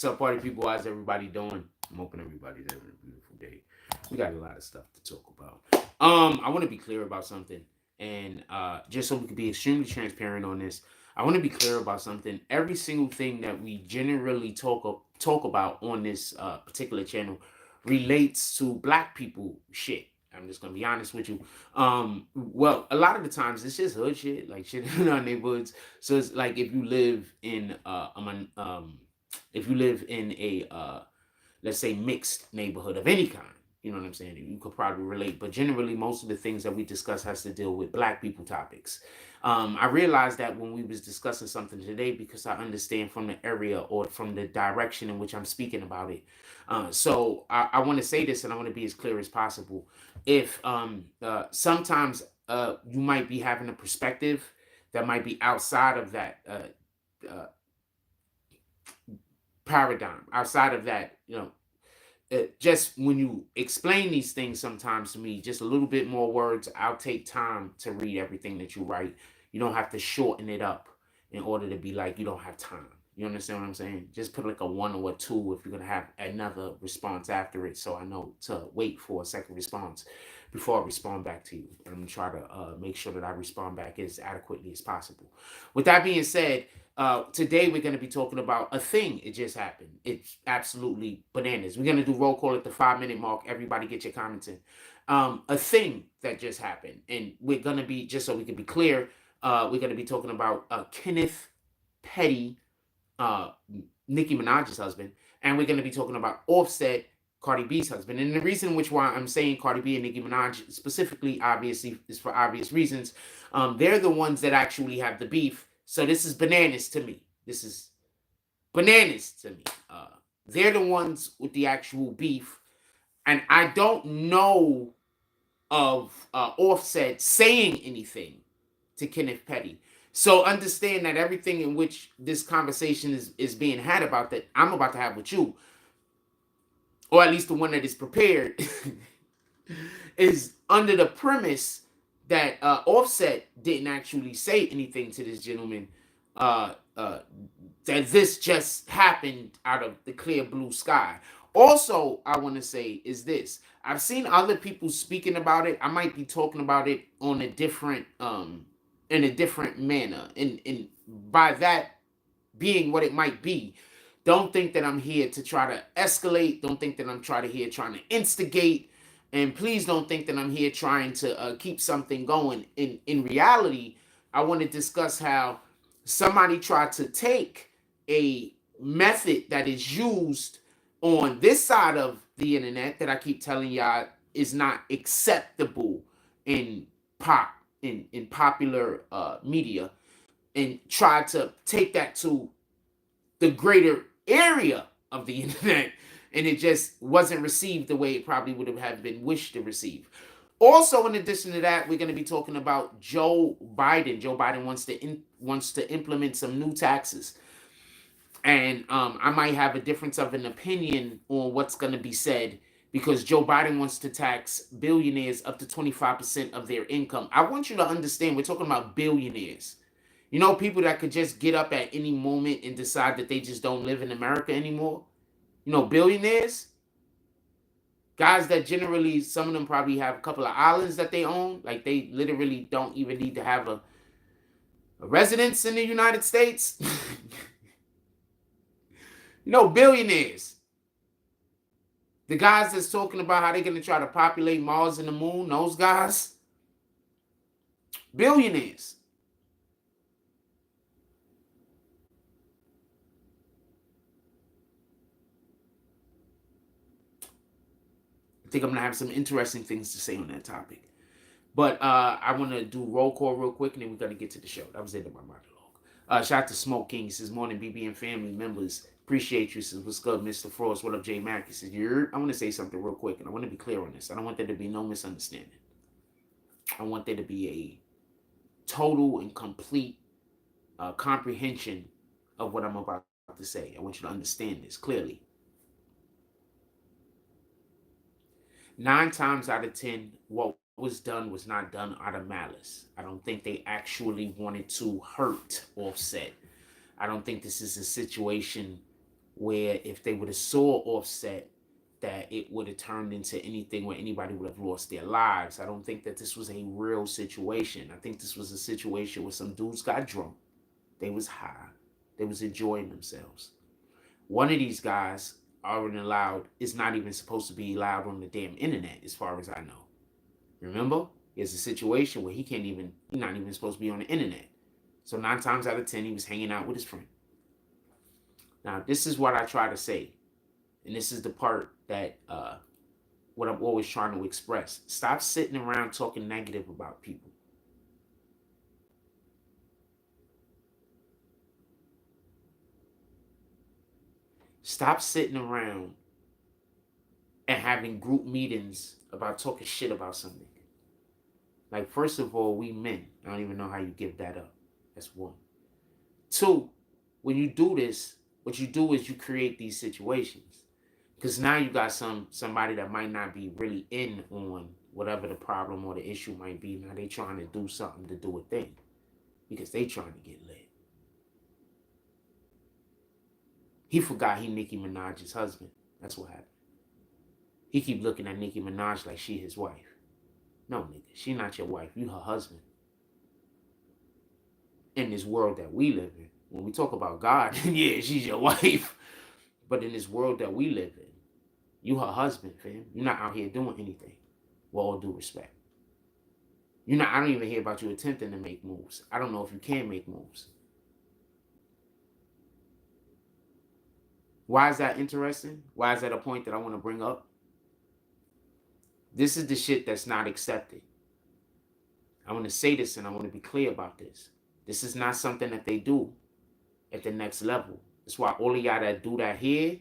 up, party people? How's everybody doing? I'm hoping everybody's having a beautiful day. We got a lot of stuff to talk about. I want to be clear about something, and just so we can be extremely transparent on this, I want to be clear about something. Every single thing that we generally talk about on this particular channel relates to Black people shit. I'm just gonna be honest with you. Well, a lot of the times it's just hood shit, like shit in our neighborhoods. So it's like if you live in a let's say mixed neighborhood of any kind, you know what I'm saying, you could probably relate. But generally most of the things that we discuss has to deal with Black people topics. I realized that when we was discussing something today because I understand from the area or from the direction in which I'm speaking about it. So I want to say this, and I want to be as clear as possible. If sometimes you might be having a perspective that might be outside of that paradigm, outside of that, just when you explain these things sometimes to me, just a little bit more words, I'll take time to read everything that you write. You don't have to shorten it up in order to be like, you don't have time. You understand what I'm saying? Just put like a one or a two if you're going to have another response after it. So I know to wait for a second response before I respond back to you. And I'm going to try to make sure that I respond back as adequately as possible. With that being said, today we're going to be talking about a thing. It just happened. It's absolutely bananas. We're going to do roll call at the 5-minute mark. Everybody get your comments in. A thing that just happened. And we're going to be, just so we can be clear, we're going to be talking about Kenneth Petty, Nicki Minaj's husband, and we're going to be talking about Offset, Cardi B's husband. And the reason which why I'm saying Cardi B and Nicki Minaj specifically, obviously, is for obvious reasons. They're the ones that actually have the beef. So this is bananas to me. This is bananas to me. They're the ones with the actual beef. And I don't know of Offset saying anything to Kenneth Petty. So understand that everything in which this conversation is being had about that I'm about to have with you, or at least the one that is prepared, is under the premise that Offset didn't actually say anything to this gentleman, that this just happened out of the clear blue sky. Also, I want to say is this. I've seen other people speaking about it. I might be talking about it on a different in a different manner. And by that being what it might be, don't think that I'm here to try to escalate. Don't think that I'm trying to instigate. And please don't think that I'm here trying to keep something going. In reality, I want to discuss how somebody tried to take a method that is used on this side of the internet that I keep telling y'all is not acceptable in popular media, and try to take that to the greater area of the internet, and it just wasn't received the way it probably would have been wished to receive. Also, in addition to that, we're going to be talking about Joe Biden. Joe Biden wants to implement some new taxes, and I might have a difference of an opinion on what's going to be said, because Joe Biden wants to tax billionaires up to 25% of their income. I want you to understand, we're talking about billionaires. You know, people that could just get up at any moment and decide that they just don't live in America anymore. You know, billionaires, guys that generally, some of them probably have a couple of islands that they own. Like, they literally don't even need to have a residence in the United States. You know, billionaires. The guys that's talking about how they're going to try to populate Mars and the moon, those guys, billionaires. I think I'm going to have some interesting things to say on that topic. But I want to do roll call real quick, and then we're going to get to the show. That was the end of my monologue. Shout out to Smoke King. He says, morning, BBN family members. Appreciate you. Says, what's good, Mr. Frost? What up, J Mack? He says, I want to say something real quick, and I want to be clear on this. I don't want there to be no misunderstanding. I want there to be a total and complete comprehension of what I'm about to say. I want you to understand this clearly. 9 times out of 10, what was done was not done out of malice. I don't think they actually wanted to hurt Offset. I don't think this is a situation where if they would have saw Offset, that it would have turned into anything where anybody would have lost their lives. I don't think that this was a real situation. I think this was a situation where some dudes got drunk. They was high. They was enjoying themselves. One of these guys aren't allowed, is not even supposed to be allowed on the damn internet, as far as I know. Remember? There's a situation where he's not even supposed to be on the internet. So 9 times out of 10, he was hanging out with his friend. Now, this is what I try to say. And this is the part that, what I'm always trying to express. Stop sitting around talking negative about people. Stop sitting around and having group meetings about talking shit about something. Like, first of all, we men. I don't even know how you give that up. That's one. 2, when you do this, what you do is you create these situations. Because now you got somebody that might not be really in on whatever the problem or the issue might be. Now they trying to do something to do a thing. Because they trying to get lit. He forgot he Nicki Minaj's husband. That's what happened. He keep looking at Nicki Minaj like she his wife. No, nigga, she not your wife. You her husband. In this world that we live in, when we talk about God, yeah, she's your wife. But in this world that we live in, you her husband, fam. You're not out here doing anything. With all due respect. I don't even hear about you attempting to make moves. I don't know if you can make moves. Why is that interesting? Why is that a point that I want to bring up? This is the shit that's not accepted. I want to say this and I want to be clear about this. This is not something that they do at the next level. That's why all of y'all that do that here,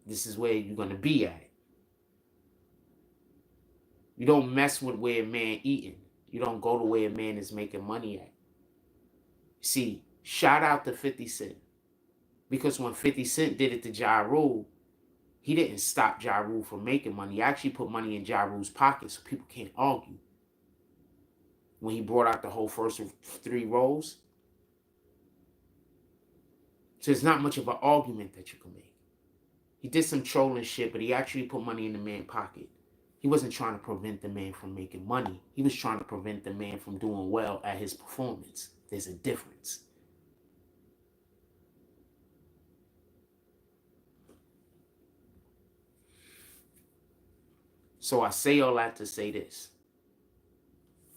this is where you're going to be at. You don't mess with where a man eating. You don't go to where a man is making money at. See, shout out to 50 Cent. Because when 50 Cent did it to Ja Rule, he didn't stop Ja Rule from making money. He actually put money in Ja Rule's pocket so people can't argue. When he brought out the whole first 3 rows. So it's not much of an argument that you can make. He did some trolling shit, but he actually put money in the man's pocket. He wasn't trying to prevent the man from making money. He was trying to prevent the man from doing well at his performance. There's a difference. So I say all that to say this.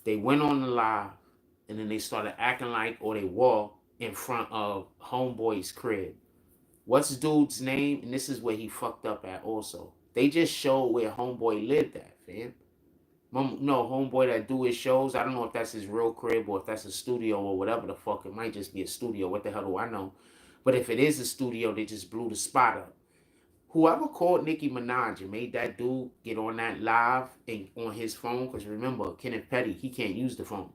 They went on the live, and then they started acting like, or they walked in front of Homeboy's crib. What's dude's name? And this is where he fucked up at also. They just showed where Homeboy lived at, fam. No, Homeboy that do his shows, I don't know if that's his real crib or if that's a studio or whatever the fuck. It might just be a studio. What the hell do I know? But if it is a studio, they just blew the spot up. Whoever called Nicki Minaj and made that dude get on that live and on his phone, because remember, Kenneth Petty, he can't use the phone.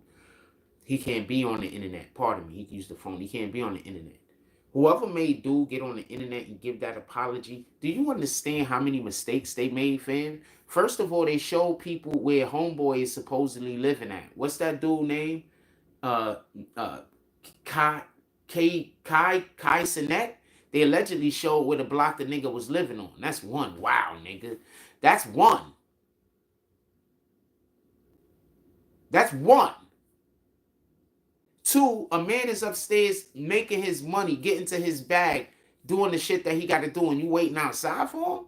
He can't be on the internet. Pardon me, he can use the phone. He can't be on the internet. Whoever made dude get on the internet and give that apology, do you understand how many mistakes they made, fam? First of all, they showed people where Homeboy is supposedly living at. What's that dude name? Kai Sinet? They allegedly showed where the block the nigga was living on. That's one. Wow, nigga. That's one. That's one. 2, a man is upstairs making his money, getting to his bag, doing the shit that he got to do, and you waiting outside for him?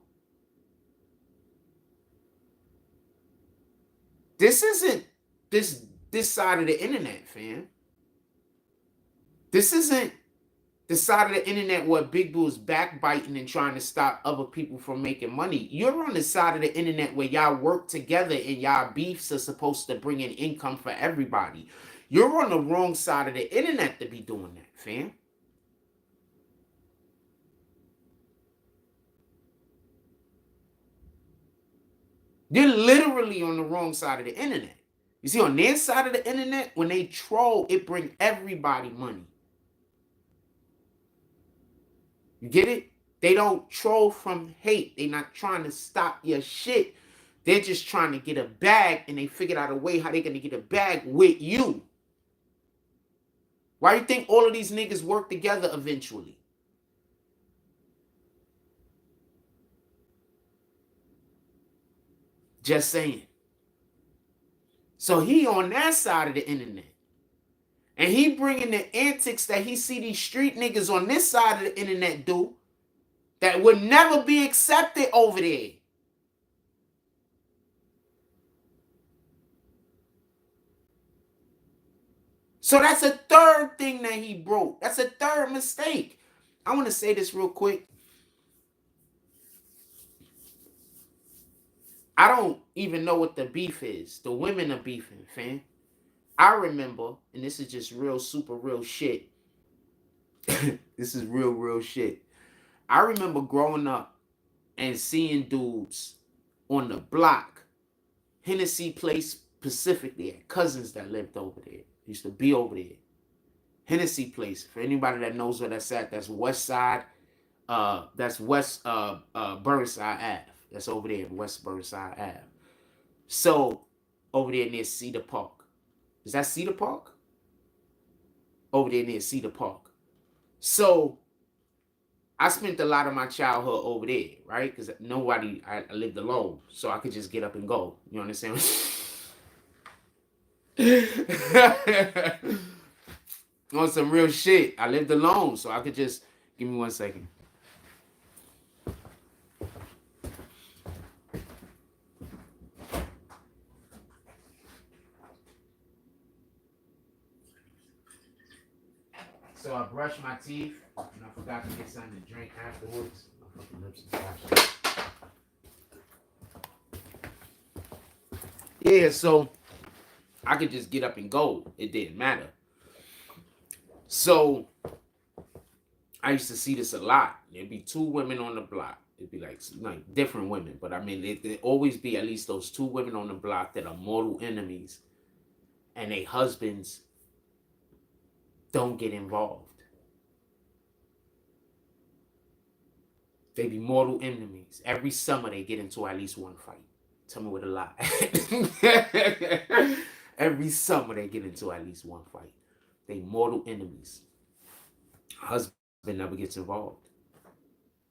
This isn't this side of the internet, fam. This isn't the side of the internet where Big Boo is backbiting and trying to stop other people from making money. You're on the side of the internet where y'all work together and y'all beefs are supposed to bring in income for everybody. You're on the wrong side of the internet to be doing that, fam. You're literally on the wrong side of the internet. You see, on their side of the internet, when they troll, it brings everybody money. You get it? They don't troll from hate. They're not trying to stop your shit. They're just trying to get a bag, and they figured out a way how they're going to get a bag with you. Why do you think all of these niggas work together eventually? Just saying. So he on that side of the internet. And he bringing the antics that he see these street niggas on this side of the internet do that would never be accepted over there. So that's a third thing that he broke. That's a third mistake. I want to say this real quick. I don't even know what the beef is. The women are beefing, fam. I remember, and this is just real, super real shit. This is real shit. I remember growing up and seeing dudes on the block, Hennessy Place specifically, had cousins that lived over there. Used to be over there. Hennessy Place. For anybody that knows where that's at, that's West Side. That's West Burnside Ave. That's over there in West Burnside Ave. So over there near Cedar Park. Is that Cedar Park? Over there near Cedar Park. So I spent a lot of my childhood over there, right? Because I lived alone, so I could just get up and go. You understand? On some real shit. I lived alone, so I could just give me 1 second. So I brushed my teeth, and I forgot to get something to drink afterwards. My fucking lips are scratchy. Yeah, so I could just get up and go. It didn't matter. So I used to see this a lot. There'd be 2 women on the block. It'd be like different women, but I mean, there'd always be at least those 2 women on the block that are mortal enemies, and their husbands don't get involved. They be mortal enemies. Every summer they get into at least one fight. Tell me what a lie. Every summer they get into at least one fight. They mortal enemies. Husband never gets involved.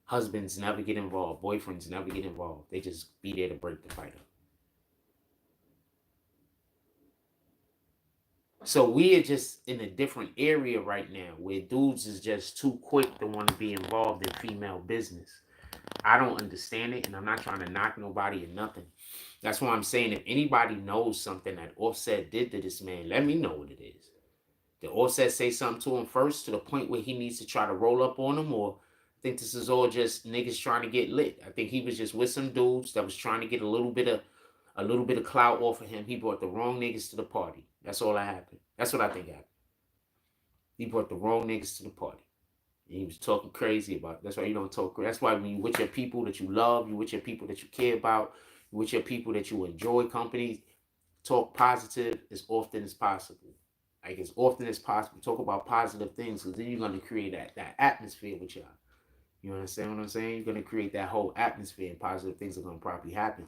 Husbands never get involved. Boyfriends never get involved. They just be there to break the fight up. So we are just in a different area right now where dudes is just too quick to want to be involved in female business. I don't understand it, and I'm not trying to knock nobody or nothing. That's why I'm saying if anybody knows something that Offset did to this man, let me know what it is. Did Offset say something to him first to the point where he needs to try to roll up on him, or I think this is all just niggas trying to get lit? I think he was just with some dudes that was trying to get a little bit of clout off of him. He brought the wrong niggas to the party. That's all that happened. That's what I think happened. He brought the wrong niggas to the party. And he was talking crazy about it. That's why you don't talk. That's why when you with your people that you love, you with your people that you care about, you with your people that you enjoy company, talk positive as often as possible. Like as often as possible. Talk about positive things, because then you're going to create that atmosphere with y'all. You understand what I'm saying? You're going to create that whole atmosphere, and positive things are going to probably happen.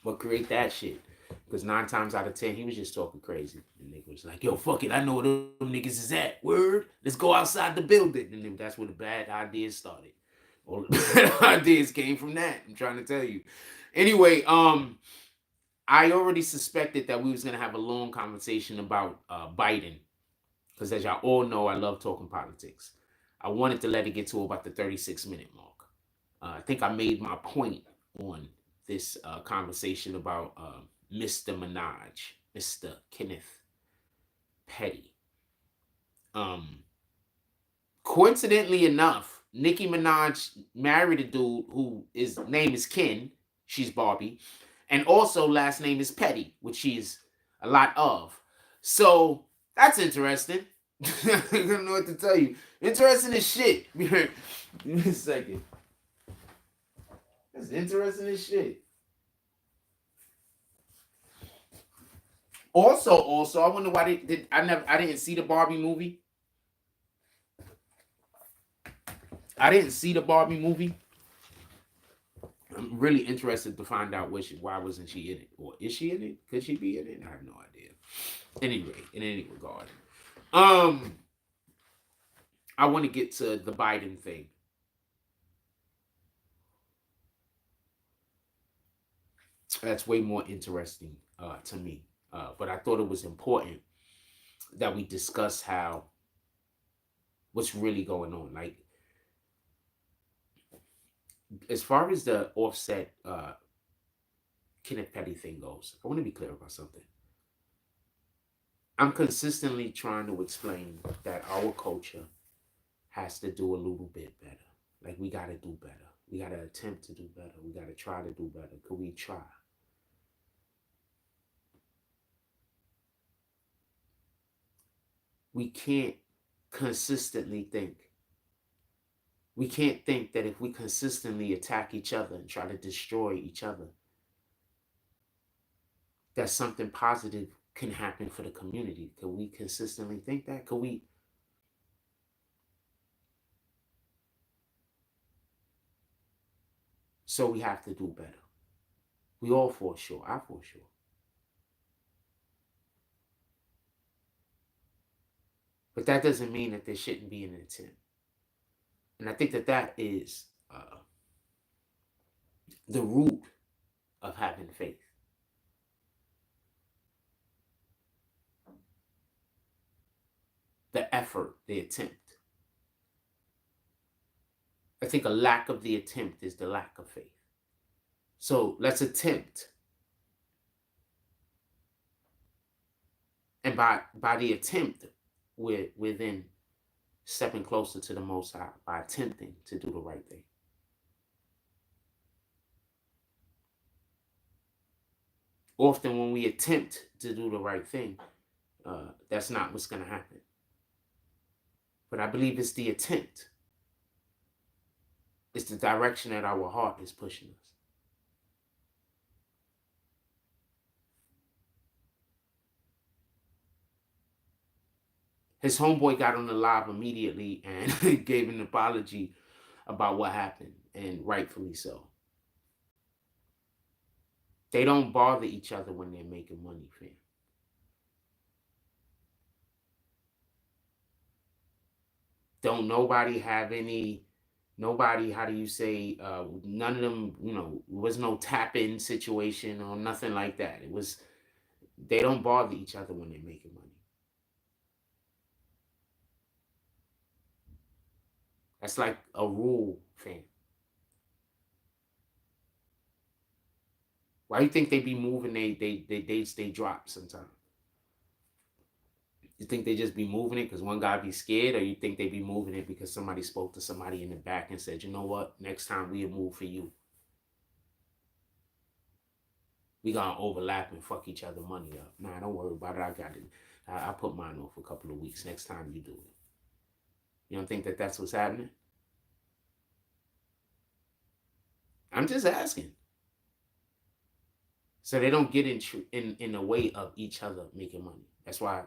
But create that shit. Because 9 times out of 10, he was just talking crazy. And nigga was like, yo, fuck it. I know where them niggas is at. Word. Let's go outside the building. And then that's where the bad ideas started. All the bad ideas came from that. I'm trying to tell you. Anyway, I already suspected that we was going to have a long conversation about Biden. Because as y'all all know, I love talking politics. I wanted to let it get to about the 36-minute mark. I think I made my point on this conversation about Mr. Minaj, Mr. Kenneth Petty. Coincidentally enough, Nicki Minaj married a dude who his name is Ken. She's Barbie. And also last name is Petty, which she's a lot of. So that's interesting. I don't know what to tell you. Interesting as shit. Give me a second. That's interesting as shit. Also, I wonder why I didn't see the Barbie movie. I didn't see the Barbie movie. I'm really interested to find out why wasn't she in it, or is she in it? Could she be in it? I have no idea. Anyway, in any regard, I want to get to the Biden thing. That's way more interesting to me. But I thought it was important that we discuss how what's really going on. Like, as far as the Offset Kenneth Petty thing goes, I want to be clear about something. I'm consistently trying to explain that our culture has to do a little bit better. Like, we got to do better. We got to attempt to do better. We got to try to do better. Could we try? We can't consistently think. We can't think that if we consistently attack each other and try to destroy each other, that something positive can happen for the community. Could we consistently think that? Could we? So we have to do better. We all fall short. I fall short. But that doesn't mean that there shouldn't be an attempt. And I think that that is the root of having faith. The effort, the attempt. I think a lack of the attempt is the lack of faith. So let's attempt. And by the attempt, we're then stepping closer to the Most High by attempting to do the right thing. Often when we attempt to do the right thing, that's not what's going to happen. But I believe it's the attempt. It's the direction that our heart is pushing us. His homeboy got on the live immediately and gave an apology about what happened, and rightfully so. They don't bother each other when they're making money, fam. Don't nobody have any, nobody, how do you say, none of them, was no tap-in situation or nothing like that. It was, they don't bother each other when they're making money. That's like a rule, fam. Why do you think they be moving they drop sometimes? You think they just be moving it because one guy be scared, or you think they be moving it because somebody spoke to somebody in the back and said, you know what, next time we'll move for you. We gonna overlap and fuck each other money up. Nah, don't worry about it. I got it. I put mine off a couple of weeks. Next time you do it. You don't think that that's what's happening? I'm just asking. So they don't get in the way of each other making money. That's why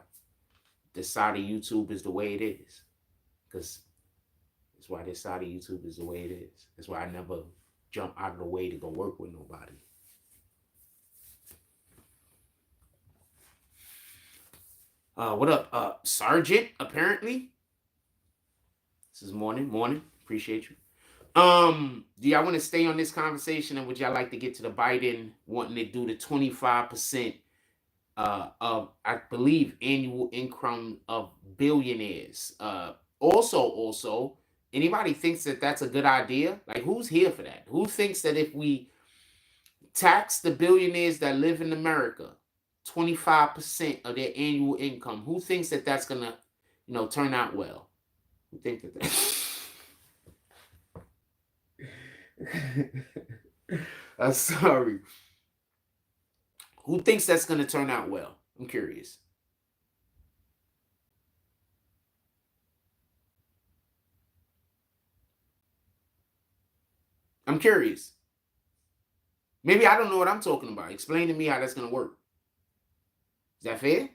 the side of YouTube is the way it is. Because that's why this side of YouTube is the way it is. That's why I never jump out of the way to go work with nobody. What up, Sergeant? Apparently, this is morning. Appreciate you. Do y'all want to stay on this conversation, or would y'all like to get to the Biden wanting to do the 25% of, I believe, annual income of billionaires? Also, anybody thinks that that's a good idea? Like, who's here for that? Who thinks that if we tax the billionaires that live in America 25% of their annual income, who thinks that that's gonna, turn out well? Who think that? I'm sorry. Who thinks that's gonna turn out well? I'm curious. I'm curious. Maybe I don't know what I'm talking about. Explain to me how that's gonna work. Is that fair?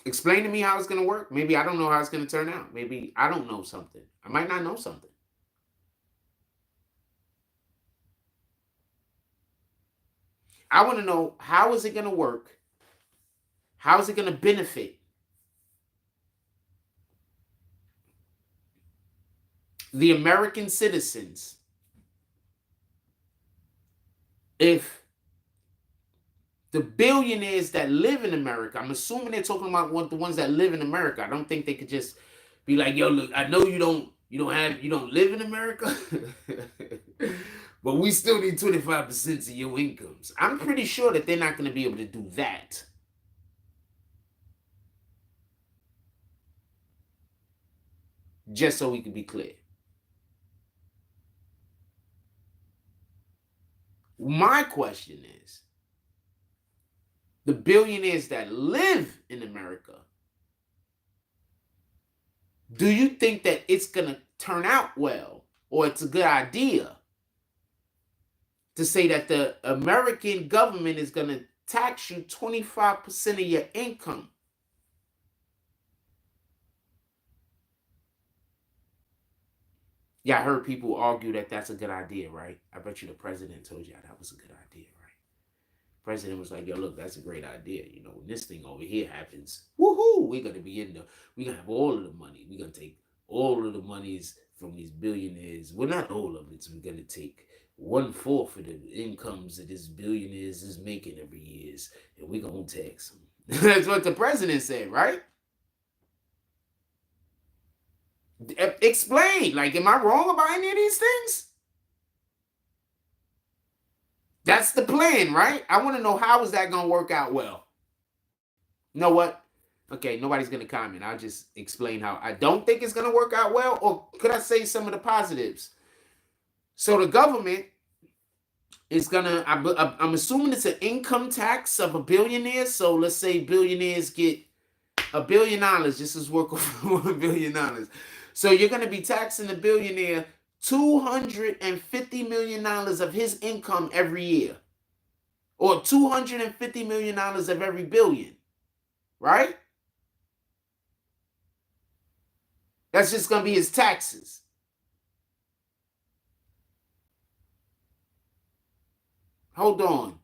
Explain to me how it's going to work. Maybe I don't know how it's going to turn out. Maybe I don't know something. I might not know something. I want to know, how is it going to work? How is it going to benefit the American citizens, if the billionaires that live in America, I'm assuming they're talking about the ones that live in America. I don't think they could just be like, yo, look, I know you don't live in America, but we still need 25% of your incomes. I'm pretty sure that they're not going to be able to do that. Just so we can be clear. My question is, the billionaires that live in America, do you think that it's going to turn out well, or it's a good idea to say that the American government is going to tax you 25% of your income? Yeah, I heard people argue that that's a good idea, right? I bet you the president told you that was a good idea, right? President was like, yo, look, that's a great idea. You know, when this thing over here happens, woohoo, we're going to be we're going to have all of the money. We're going to take all of the monies from these billionaires. Well, not all of it. So we're going to take 1/4 of the incomes that this billionaires is making every year, and we're going to tax them. That's what the president said, right? Explain. Like, am I wrong about any of these things? That's the plan, right? I want to know, how is that going to work out well? You know what? Okay, nobody's going to comment. I'll just explain how I don't think it's going to work out well. Or could I say some of the positives? So the government is going to, I'm assuming it's an income tax of a billionaire. So let's say billionaires get $1 billion. This is work over $1 billion. So you're going to be taxing the billionaire $250 million of his income every year, or $250 million of every billion, right? That's just going to be his taxes. Hold on.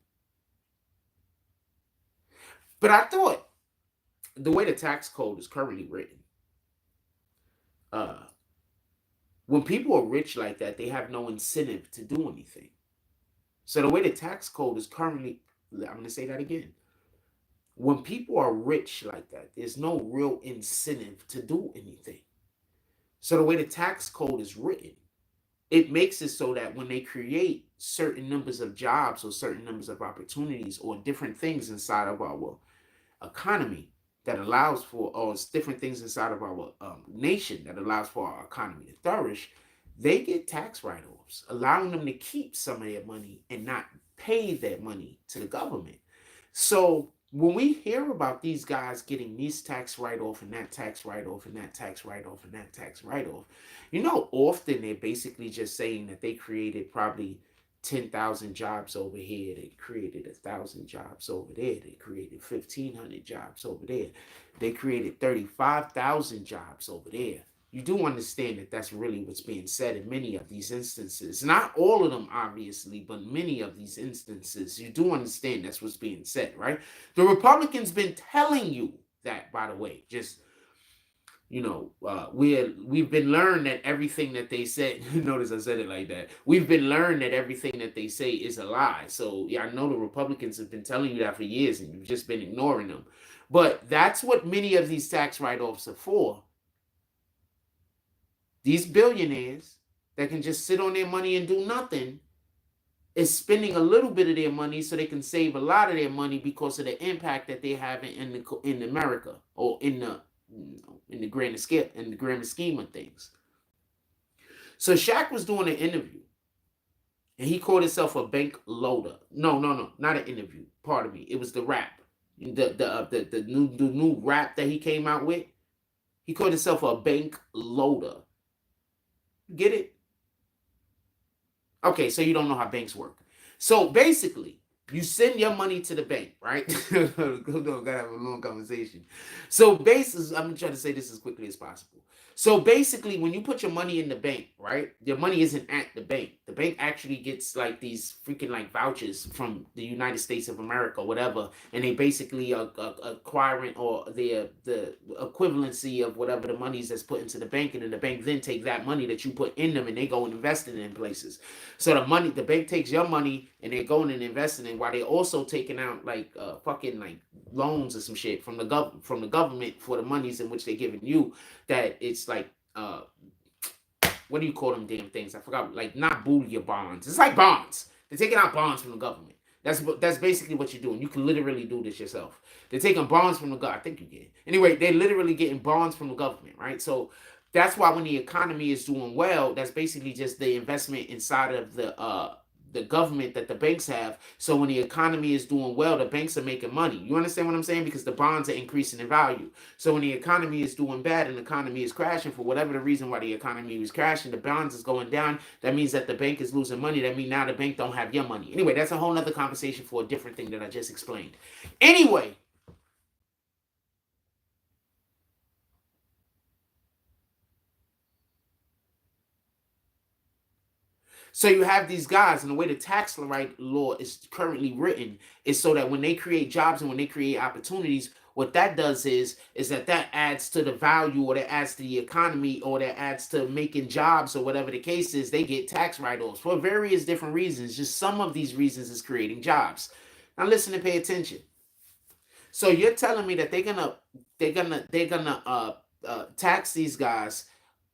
But I thought the way the tax code is currently written, when people are rich like that, they have no incentive to do anything. So the way the tax code is currently, I'm going to say that again. When people are rich like that, there's no real incentive to do anything. So the way the tax code is written, it makes it so that when they create certain numbers of jobs or certain numbers of opportunities or different things inside of our economy that allows for, or different things inside of our nation that allows for our economy to flourish, they get tax write-offs, allowing them to keep some of their money and not pay their money to the government. So when we hear about these guys getting this tax write-off and that tax write-off and that tax write-off and that tax write-off, you know, often they're basically just saying that they created probably 10,000 jobs over here. They created 1,000 jobs over there. They created 1,500 jobs over there. They created 35,000 jobs over there. You do understand that that's really what's being said in many of these instances. Not all of them, obviously, but many of these instances, you do understand that's what's being said, right? The Republicans been telling you that, by the way. Just, you know, we've been learned that everything that they said, notice I said it like that. We've been learned that everything that they say is a lie. So yeah, I know the Republicans have been telling you that for years and you've just been ignoring them. But that's what many of these tax write-offs are for. These billionaires that can just sit on their money and do nothing is spending a little bit of their money so they can save a lot of their money because of the impact that they have in America, or in the grand scheme of things. So Shaq was doing an interview, and he called himself a bank loader. No, not an interview. Pardon me. It was the rap, the new rap that he came out with. He called himself a bank loader. Get it? Okay, so you don't know how banks work. So basically, You send your money to the bank, right? Hold on, gotta have a long conversation. So basically, I'm gonna try to say this as quickly as possible. So basically, when you put your money in the bank, right, your money isn't at the bank. The bank actually gets like these freaking like vouchers from the United States of America, whatever, and they basically are acquiring or the equivalency of whatever the monies that's put into the bank, and then the bank then take that money that you put in them and they go and invest it in places. So the bank takes your money and they're going and investing in, while they're also taking out like fucking like loans or some shit from the government for the monies in which they're giving you. That it's like what do you call them damn things? I forgot. Like not booty or bonds. It's like bonds. They're taking out bonds from the government. That's basically what you're doing. You can literally do this yourself. They're taking bonds from the government. I think you get. Anyway, they're literally getting bonds from the government, right? So that's why when the economy is doing well, that's basically just the investment inside of the government that the banks have. So when the economy is doing well, the banks are making money. You understand what I'm saying? Because the bonds are increasing in value. So when the economy is doing bad and the economy is crashing, for whatever the reason why the economy is crashing, the bonds is going down. That means that the bank is losing money. That means now the bank don't have your money. Anyway, that's a whole nother conversation for a different thing that I just explained. Anyway, so you have these guys, and the way the tax law is currently written is so that when they create jobs and when they create opportunities, what that does is that adds to the value, or that adds to the economy, or that adds to making jobs, or whatever the case is. They get tax write-offs for various different reasons. Just some of these reasons is creating jobs. Now listen and pay attention. So you're telling me that they're gonna tax these guys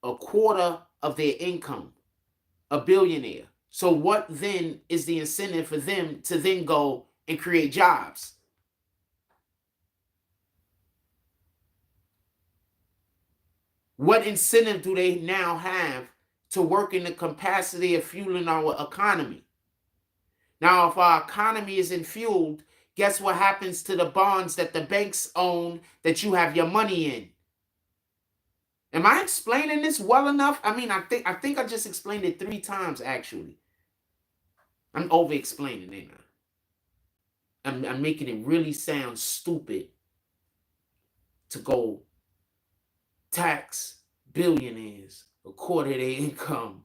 a quarter of their income, a billionaire. So what then is the incentive for them to then go and create jobs? What incentive do they now have to work in the capacity of fueling our economy? Now, if our economy isn't fueled, guess what happens to the bonds that the banks own that you have your money in? Am I explaining this well enough? I mean, I think I just explained it 3 times actually. I'm over explaining, ain't I? I'm making it really sound stupid to go tax billionaires a quarter of their income.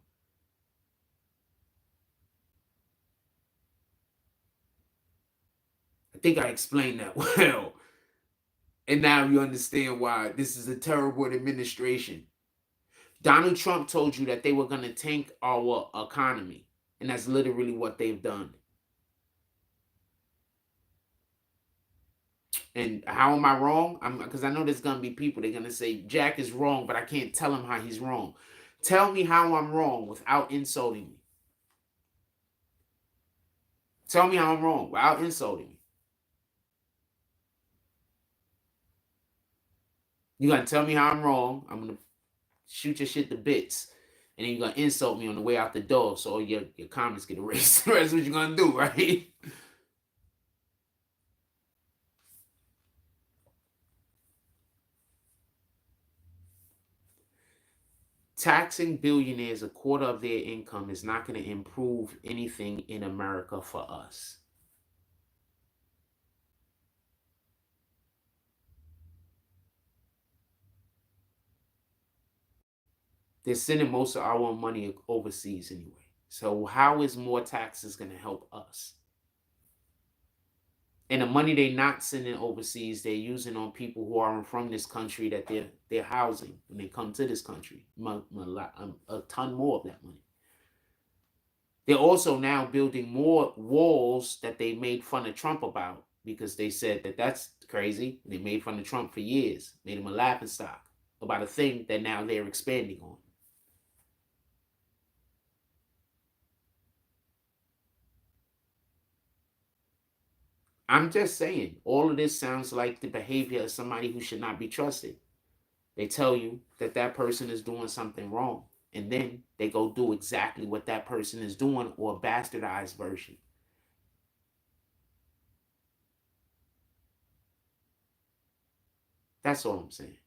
I think I explained that well. And now you understand why this is a terrible administration. Donald Trump told you that they were going to tank our economy. And that's literally what they've done. And how am I wrong? Because I know there's going to be people, they're going to say, Jack is wrong, but I can't tell him how he's wrong. Tell me how I'm wrong without insulting me. Tell me how I'm wrong without insulting me. You got to tell me how I'm wrong. I'm going to shoot your shit to bits. And then you're going to insult me on the way out the door so your comments get erased. That's what you're going to do, right? Taxing billionaires a quarter of their income is not going to improve anything in America for us. They're sending most of our money overseas anyway. So how is more taxes going to help us? And the money they're not sending overseas, they're using on people who aren't from this country that they're housing when they come to this country. A ton more of that money. They're also now building more walls that they made fun of Trump about, because they said that that's crazy. They made fun of Trump for years, made him a laughingstock about a thing that now they're expanding on. I'm just saying, all of this sounds like the behavior of somebody who should not be trusted. They tell you that that person is doing something wrong, and then they go do exactly what that person is doing, or a bastardized version. That's all I'm saying.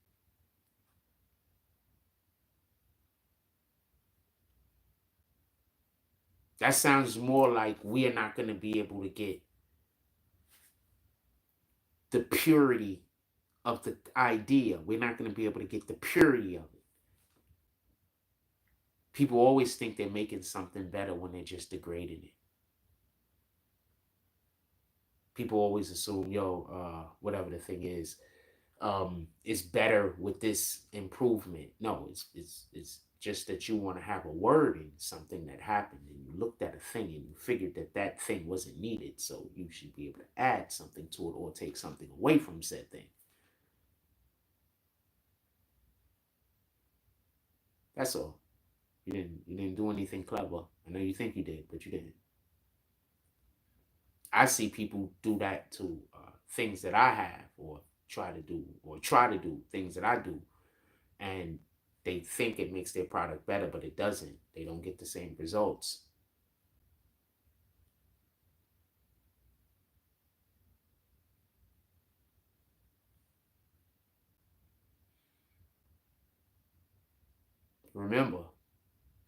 That sounds more like we are not going to be able to get the purity of the idea. We're not going to be able to get the purity of it. People always think they're making something better when they're just degrading it. People always assume, whatever the thing is better with this improvement. No, it's just that you want to have a word in something that happened, and you looked at a thing and you figured that that thing wasn't needed, so you should be able to add something to it or take something away from said thing. That's all. You didn't do anything clever. I know you think you did, but you didn't. I see people do that to things that I have or try to do things that I do, and they think it makes their product better, but it doesn't. They don't get the same results. Remember,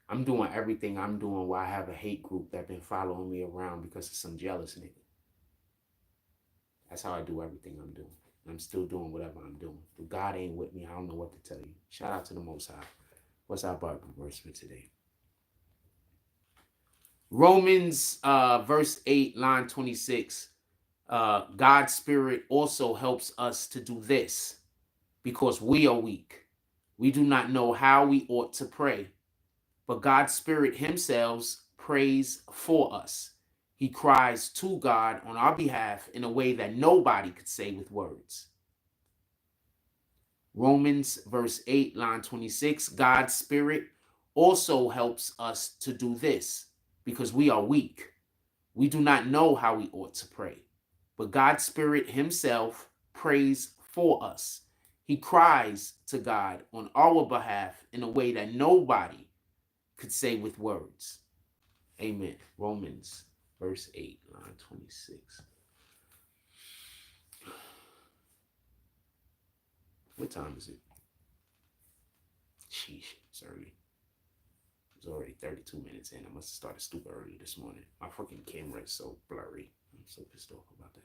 I'm doing everything I'm doing while I have a hate group that been following me around because of some jealous nigga. That's how I do everything I'm doing. I'm still doing whatever I'm doing. If God ain't with me, I don't know what to tell you. Shout out to the Most High. What's our Bible verse for today? Romans verse 8, line 26. God's Spirit also helps us to do this because we are weak. We do not know how we ought to pray, but God's Spirit himself prays for us. He cries to God on our behalf in a way that nobody could say with words. Romans verse 8, line 26. God's Spirit also helps us to do this because we are weak. We do not know how we ought to pray, but God's Spirit himself prays for us. He cries to God on our behalf in a way that nobody could say with words. Amen. Romans verse 8, line 26. What time is it? Sheesh, it's early. It's already 32 minutes in. I must have started stupid early this morning. My fucking camera is so blurry. I'm so pissed off about that.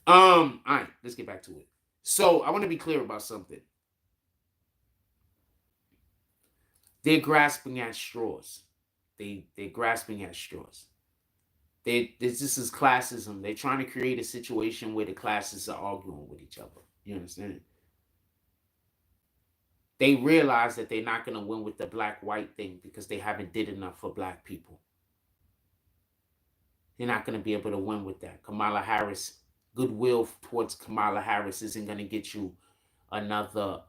All right, let's get back to it. So I want to be clear about something. They're grasping at straws. They're grasping at straws. This is classism. They're trying to create a situation where the classes are arguing with each other. You understand? They realize that they're not going to win with the black-white thing because they haven't did enough for black people. They're not going to be able to win with that. Kamala Harris, goodwill towards Kamala Harris isn't going to get you another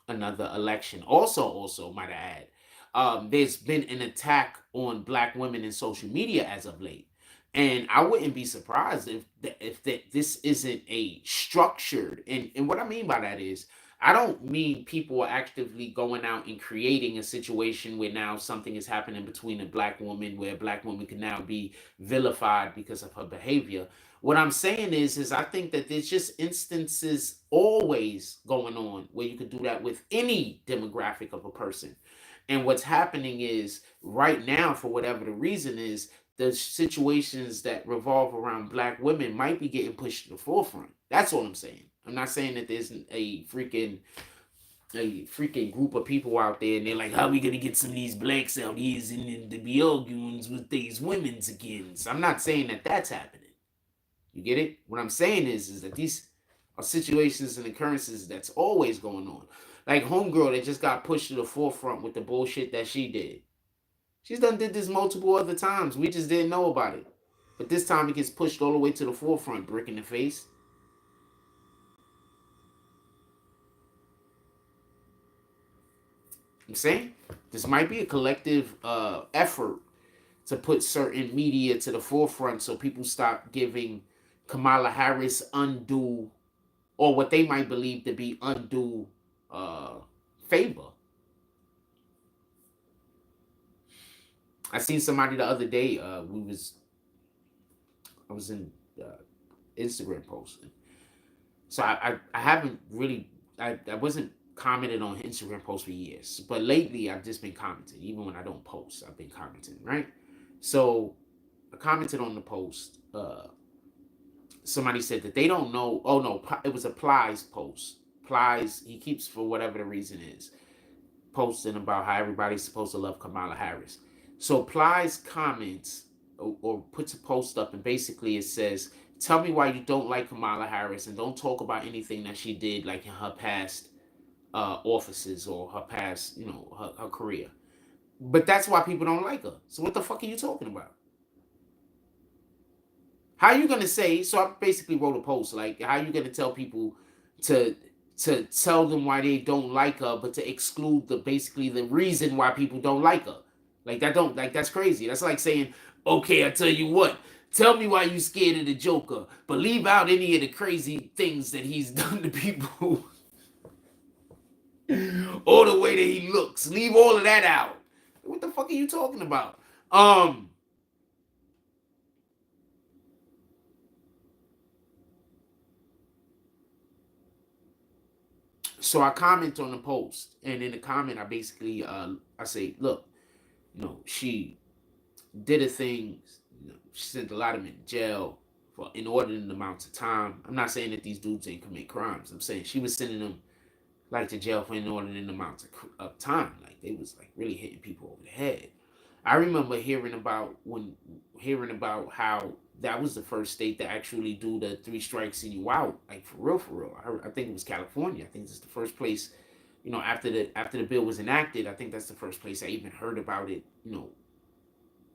election. Also, might I add, there's been an attack on black women in social media as of late. And I wouldn't be surprised if this isn't a structured, and what I mean by that is, I don't mean people are actively going out and creating a situation where now something is happening between a black woman where a black woman can now be vilified because of her behavior. What I'm saying is I think that there's just instances always going on where you could do that with any demographic of a person. And what's happening is right now, for whatever the reason is, the situations that revolve around black women might be getting pushed to the forefront. That's all I'm saying. I'm not saying that there's a freaking group of people out there and they're like, how are we gonna get some of these blacks out here and to be arguing with these women's against? I'm not saying that that's happening. You get it? What I'm saying is that these are situations and occurrences that's always going on. Like homegirl that just got pushed to the forefront with the bullshit that she did. She's done did this multiple other times. We just didn't know about it. But this time it gets pushed all the way to the forefront, brick in the face. I'm saying this might be a collective effort to put certain media to the forefront so people stop giving Kamala Harris undue, or what they might believe to be undue favor. I seen somebody the other day. I was in Instagram posting, so I haven't really I wasn't commented on Instagram posts for years, but lately I've just been commenting. Even when I don't post, I've been commenting, right? So I commented on the post. somebody said that they don't know. Oh no, it was a Plies post. Plies, he keeps, for whatever the reason is, posting about how everybody's supposed to love Kamala Harris. So Plies comments or puts a post up, and basically it says, tell me why you don't like Kamala Harris, and don't talk about anything that she did, like in her past offices or her past, her career. But that's why people don't like her. So what the fuck are you talking about? How are you gonna say? So I basically wrote a post like, how are you gonna tell people to tell them why they don't like her, but to exclude basically the reason why people don't like her? Like that's crazy. That's like saying, okay, I tell you what, tell me why you scared of the Joker, but leave out any of the crazy things that he's done to people, or the way that he looks. Leave all of that out. What the fuck are you talking about? So I comment on the post, and in the comment, I basically I say, look, she did a thing. She sent a lot of them in jail for inordinate amounts of time. I'm not saying that these dudes ain't commit crimes. I'm saying she was sending them like to jail for inordinate amounts of time. Like they was like really hitting people over the head. I remember hearing about how that was the first state to actually do the 3 strikes and you out, like for real, for real. I think it was California. I think it's the first place, after the bill was enacted. I think that's the first place I even heard about it,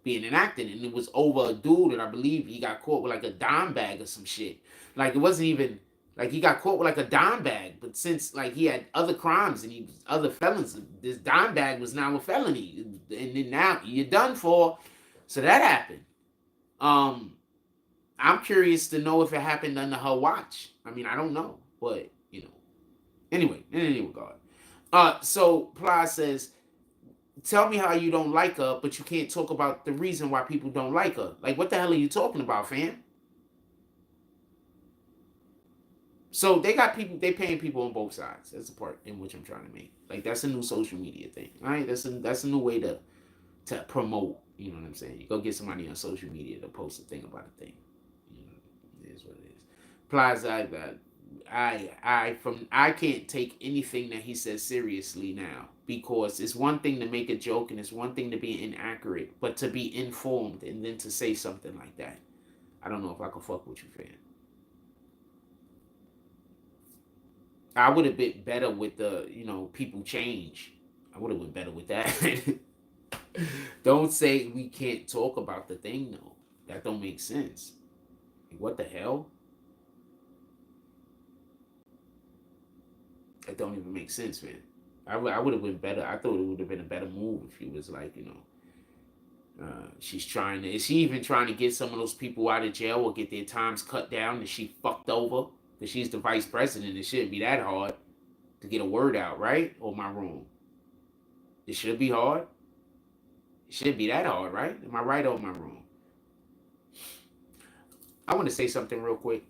being enacted, and it was over a dude that I believe he got caught with like a dime bag or some shit. Like it wasn't even like he got caught with like a dime bag, but since like he had other crimes and he was other felons, this dime bag was now a felony, and then now you're done for. So that happened. I'm curious to know if it happened under her watch. I mean, I don't know, but anyway, in any regard. So Ply says, tell me how you don't like her, but you can't talk about the reason why people don't like her. Like, what the hell are you talking about, fam? So they paying people on both sides. That's the part in which I'm trying to make. Like, that's a new social media thing. All right, that's a new way to promote. You know what I'm saying? You go get somebody on social media to post a thing about a thing. It is what it is. Plies, I can't take anything that he says seriously now, because it's one thing to make a joke and it's one thing to be inaccurate, but to be informed and then to say something like that, I don't know if I can fuck with you, fam. I would have been better with the people change. I would have been better with that. Don't say we can't talk about the thing though. That don't make sense. What the hell? That don't even make sense, man. I would have been better. I thought it would have been a better move if he was like, she's trying to. Is she even trying to get some of those people out of jail or get their times cut down that she fucked over? Because she's the vice president. It shouldn't be that hard to get a word out, right? Or am I wrong? It should be hard. It shouldn't be that hard, right? Am I right or am I wrong? I want to say something real quick.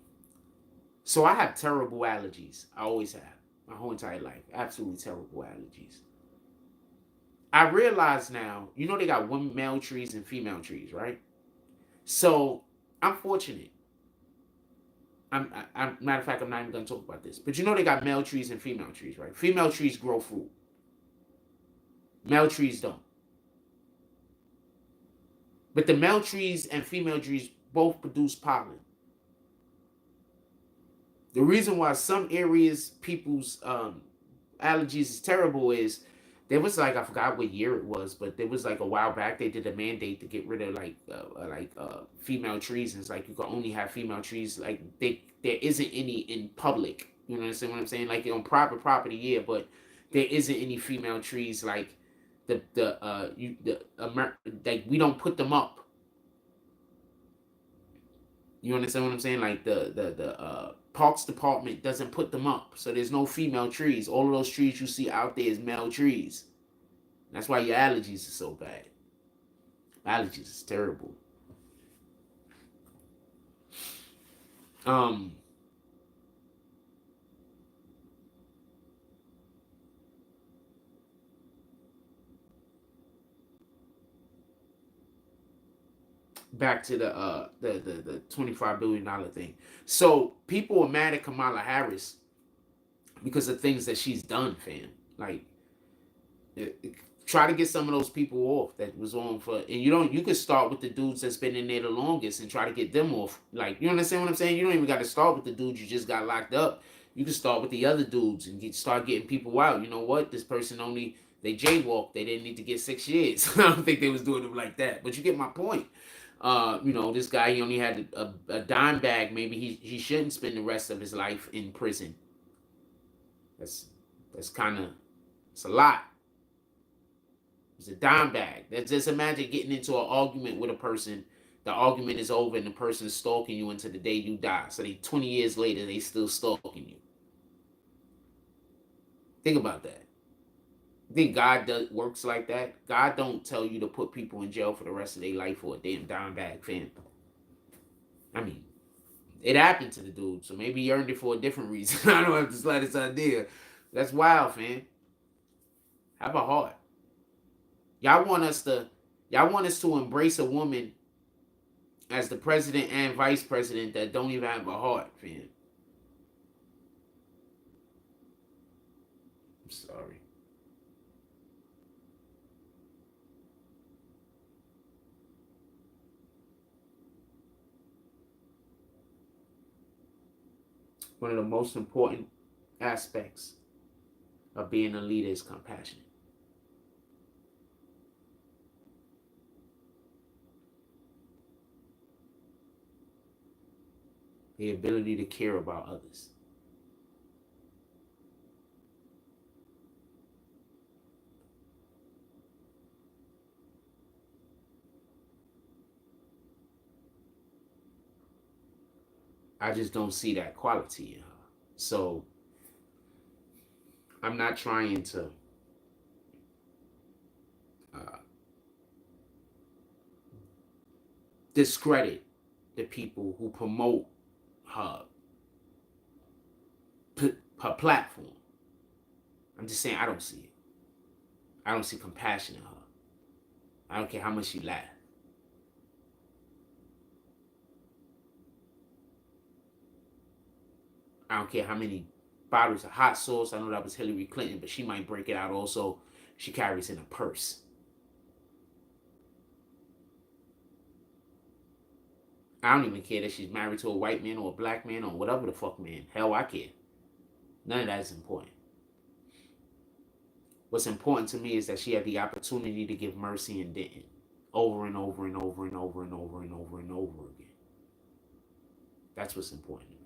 So I have terrible allergies. I always have. My whole entire life. Absolutely terrible allergies. I realize now, they got male trees and female trees, right? So I'm fortunate. Matter of fact, I'm not even going to talk about this. But they got male trees and female trees, right? Female trees grow fruit. Male trees don't. But the male trees and female trees both produce pollen. The reason why some areas people's allergies is terrible is there was like, I forgot what year it was, but there was like a while back they did a mandate to get rid of female trees. And it's like you can only have female trees. Like there isn't any in public. You understand what I'm saying? Like on private property, yeah, but there isn't any female trees. Like like we don't put them up. You understand what I'm saying? Like the Parks Department doesn't put them up, so there's no female trees. All of those trees you see out there is male trees. That's why your allergies are so bad. Allergies is terrible. back to the $25 billion thing. So people are mad at Kamala Harris because of things that she's done, fam. Like, try to get some of those people off that was on for, and you could start with the dudes that's been in there the longest and try to get them off. Like, you understand what I'm saying? You don't even got to start with the dudes you just got locked up. You can start with the other dudes and start getting people out. You know what? This person only, they jaywalked. They didn't need to get 6 years. I don't think they was doing it like that. But you get my point. This guy, he only had a dime bag. Maybe he shouldn't spend the rest of his life in prison. That's kind of, it's a lot. It's a dime bag. Just imagine getting into an argument with a person. The argument is over and the person is stalking you until the day you die. So 20 years later, they still stalking you. Think about that. You think God works like that? God don't tell you to put people in jail for the rest of their life for a damn dime bag, fam. I mean, it happened to the dude, so maybe he earned it for a different reason. I don't have the slightest idea. That's wild, fam. Have a heart. Y'all want us to embrace a woman as the president and vice president that don't even have a heart, fam. I'm sorry. One of the most important aspects of being a leader is compassion. The ability to care about others. I just don't see that quality in her. So I'm not trying to discredit the people who promote her platform. I'm just saying I don't see it. I don't see compassion in her. I don't care how much she laugh. I don't care how many bottles of hot sauce. I know that was Hillary Clinton, but she might break it out also. She carries in a purse. I don't even care that she's married to a white man or a black man or whatever the fuck man. Hell, I care. None of that is important. What's important to me is that she had the opportunity to give mercy and didn't. Over and over and over and over and over and over and over again. That's what's important to me.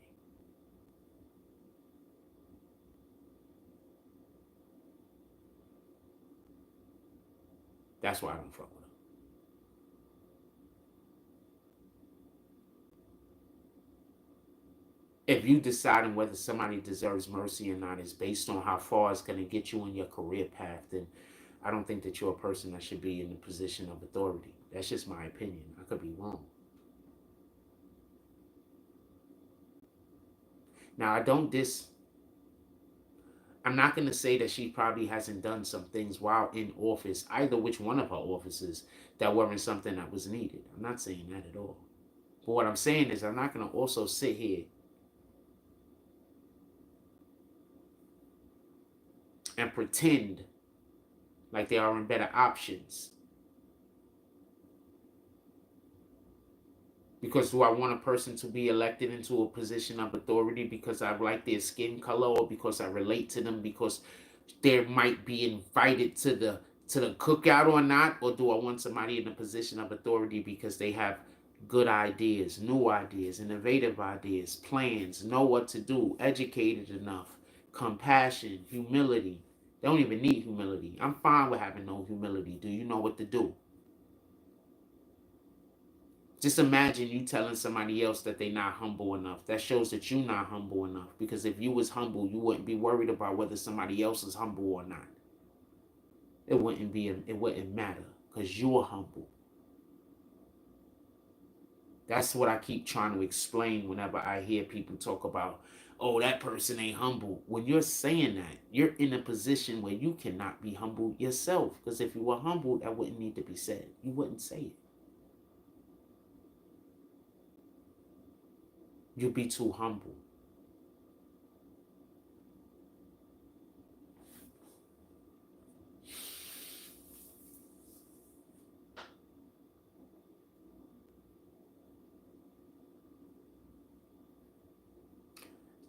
That's why I don't fuck with her. If you deciding whether somebody deserves mercy or not is based on how far it's going to get you in your career path, then I don't think that you're a person that should be in a position of authority. That's just my opinion. I could be wrong. Now, I'm not going to say that she probably hasn't done some things while in office, either which one of her offices, that weren't something that was needed. I'm not saying that at all. But what I'm saying is I'm not going to also sit here and pretend like there aren't better options. Because do I want a person to be elected into a position of authority because I like their skin color, or because I relate to them because they might be invited to the cookout or not? Or do I want somebody in a position of authority because they have good ideas, new ideas, innovative ideas, plans, know what to do, educated enough, compassion, humility? They don't even need humility. I'm fine with having no humility. Do you know what to do? Just imagine you telling somebody else that they're not humble enough. That shows that you're not humble enough. Because if you was humble, you wouldn't be worried about whether somebody else is humble or not. It wouldn't matter because you're humble. That's what I keep trying to explain whenever I hear people talk about, oh, that person ain't humble. When you're saying that, you're in a position where you cannot be humble yourself. Because if you were humble, that wouldn't need to be said. You wouldn't say it. you'll be too humble.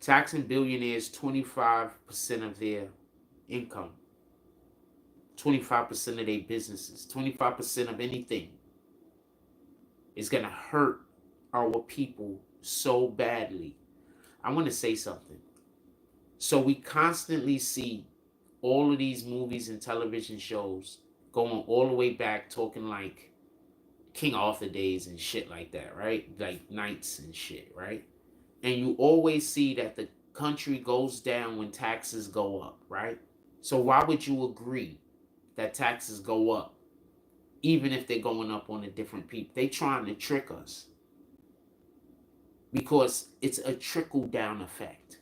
Taxing billionaires 25% of their income, 25% of their businesses, 25% of anything is going to hurt our people so badly. I want to say something. So we constantly see all of these movies and television shows going all the way back, talking like King Arthur days and shit like that, right? Like knights and shit, right? And you always see that the country goes down when taxes go up, right? So why would you agree that taxes go up even if they're going up on a different people? They trying to trick us because it's a trickle down effect.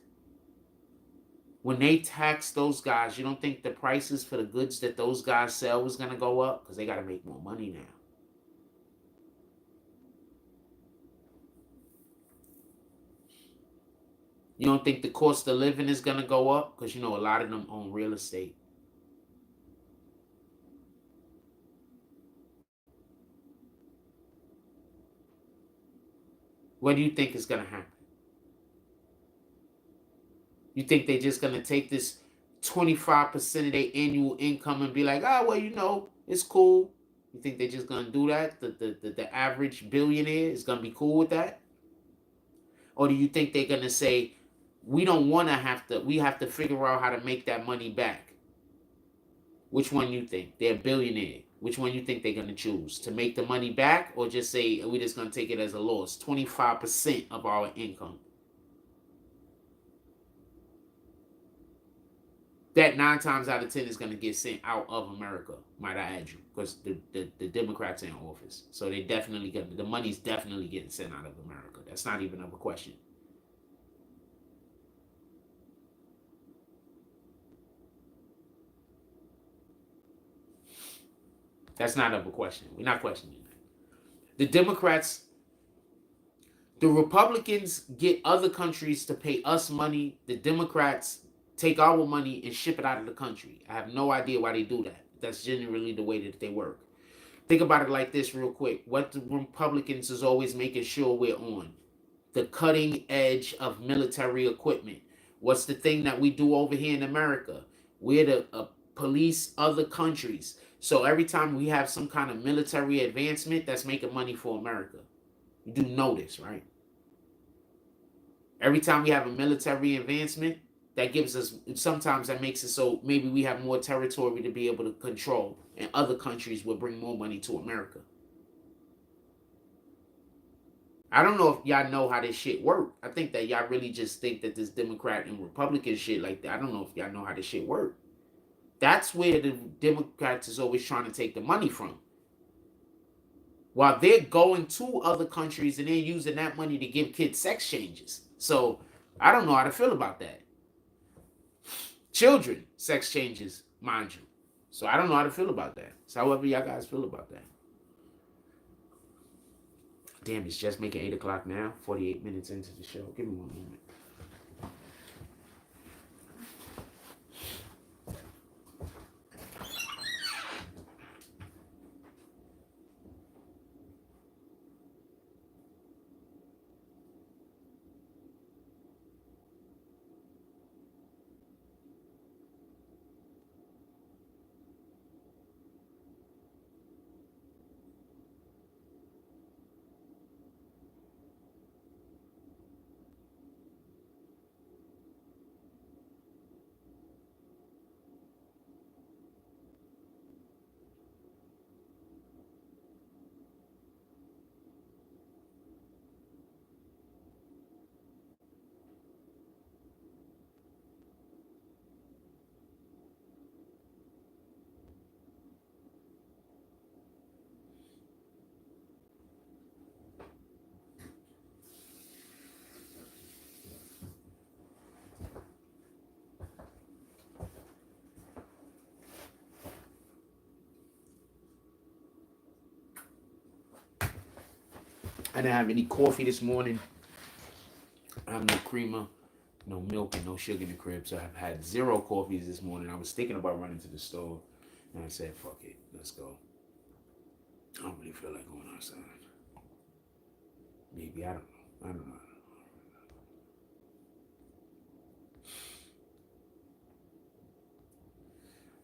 When they tax those guys, you don't think the prices for the goods that those guys sell is going to go up? Because they got to make more money now. You don't think the cost of living is going to go up? Because, you know, a lot of them own real estate. What do you think is going to happen? You think they're just going to take this 25% of their annual income and be like, oh, well, you know, it's cool. You think they're just going to do that? The average billionaire is going to be cool with that? Or do you think they're going to say, we don't want to we have to figure out how to make that money back? Which one you think? They're a billionaire. Which one you think they're going to choose? To make the money back or just say, we're just going to take it as a loss? 25% of our income. That 9 times out of 10 is going to get sent out of America, might I add you, because the Democrats are in office. So they definitely get, the money's definitely getting sent out of America. That's not even a question. That's not up a question. We're not questioning that. The Democrats, the Republicans get other countries to pay us money. The Democrats take our money and ship it out of the country. I have no idea why they do that. That's generally the way that they work. Think about it like this real quick. What the Republicans is always making sure we're on. The cutting edge of military equipment. What's the thing that we do over here in America? We're the police other countries. So every time we have some kind of military advancement, that's making money for America. You do know this, right? Every time we have a military advancement, that gives us, sometimes that makes it so maybe we have more territory to be able to control, and other countries will bring more money to America. I don't know if y'all know how this shit work. I think that y'all really just think that this Democrat and Republican shit like that. I don't know if y'all know how this shit work. That's where the Democrats is always trying to take the money from. While they're going to other countries and they're using that money to give kids sex changes. So I don't know how to feel about that. Children sex changes, mind you. So I don't know how to feel about that. So however y'all guys feel about that. Damn, it's just making 8 o'clock now. 48 minutes into the show. Give me one moment. I didn't have any coffee this morning. I have no creamer, no milk, and no sugar in the crib. So I've had 0 coffees this morning. I was thinking about running to the store, and I said, "Fuck it, let's go." I don't really feel like going outside. Maybe I don't know. I don't know.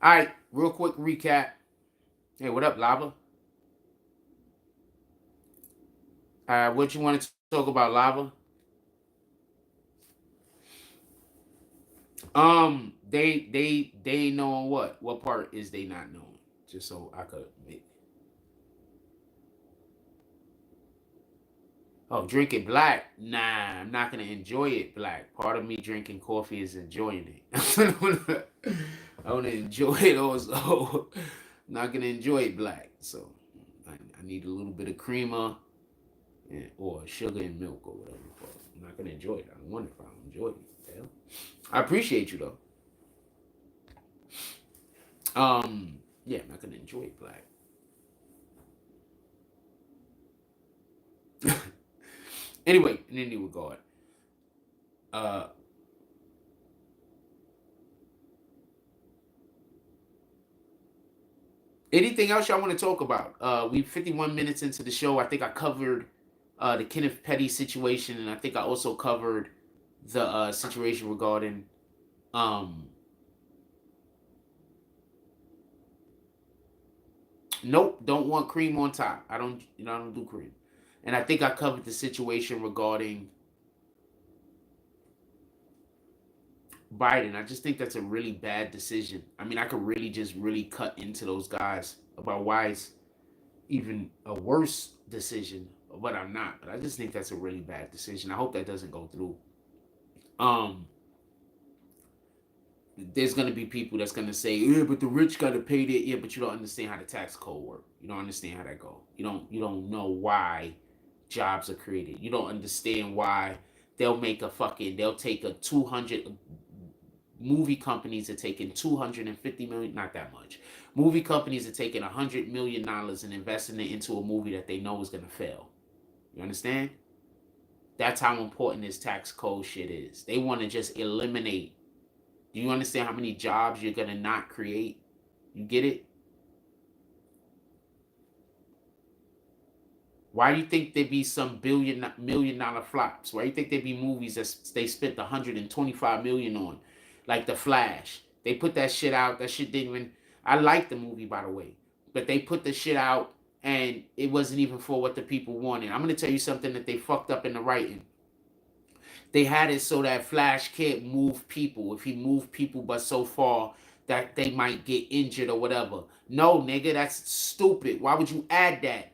All right, real quick recap. Hey, what up, Lava? What you want to talk about, Lava? They knowing what? What part is they not knowing? Just so I could make. Oh, drink it black? Nah, I'm not gonna enjoy it black. Part of me drinking coffee is enjoying it. I wanna enjoy it also. I'm not gonna enjoy it black. So I need a little bit of creamer or sugar and milk or whatever. I'm not gonna enjoy it. I wonder if I'll enjoy it. Hell. I appreciate you though. Yeah, I'm not gonna enjoy it black. Anyway, in any regard, anything else y'all want to talk about? We 51 minutes into the show. I think I covered the Kenneth Petty situation, and I think I also covered the situation regarding nope, don't want cream on top. I don't do cream. And I think I covered the situation regarding Biden. I just think that's a really bad decision. I mean, I could really just really cut into those guys about why it's even a worse decision, but I'm not. But I just think that's a really bad decision. I hope that doesn't go through. There's gonna be people that's gonna say, yeah, but the rich gotta pay that. Yeah, but you don't understand how the tax code work. You don't understand how that go. You don't know why jobs are created. You don't understand why they'll take a 200 movie companies are taking 250 million, not that much. Movie companies are taking $100 million and investing it into a movie that they know is gonna fail. You understand? That's how important this tax code shit is. They want to just eliminate. Do you understand how many jobs you're gonna not create? You get it? Why do you think there be some million dollar flops? Why do you think there be movies that they spent 125 million on, like The Flash? They put that shit out. That shit didn't even. I like the movie, by the way, but they put the shit out and it wasn't even for what the people wanted. I'm gonna tell you something that they fucked up in the writing. They had it so that Flash can't move people. If he moved people but so far that they might get injured or whatever. No, nigga, that's stupid. Why would you add that?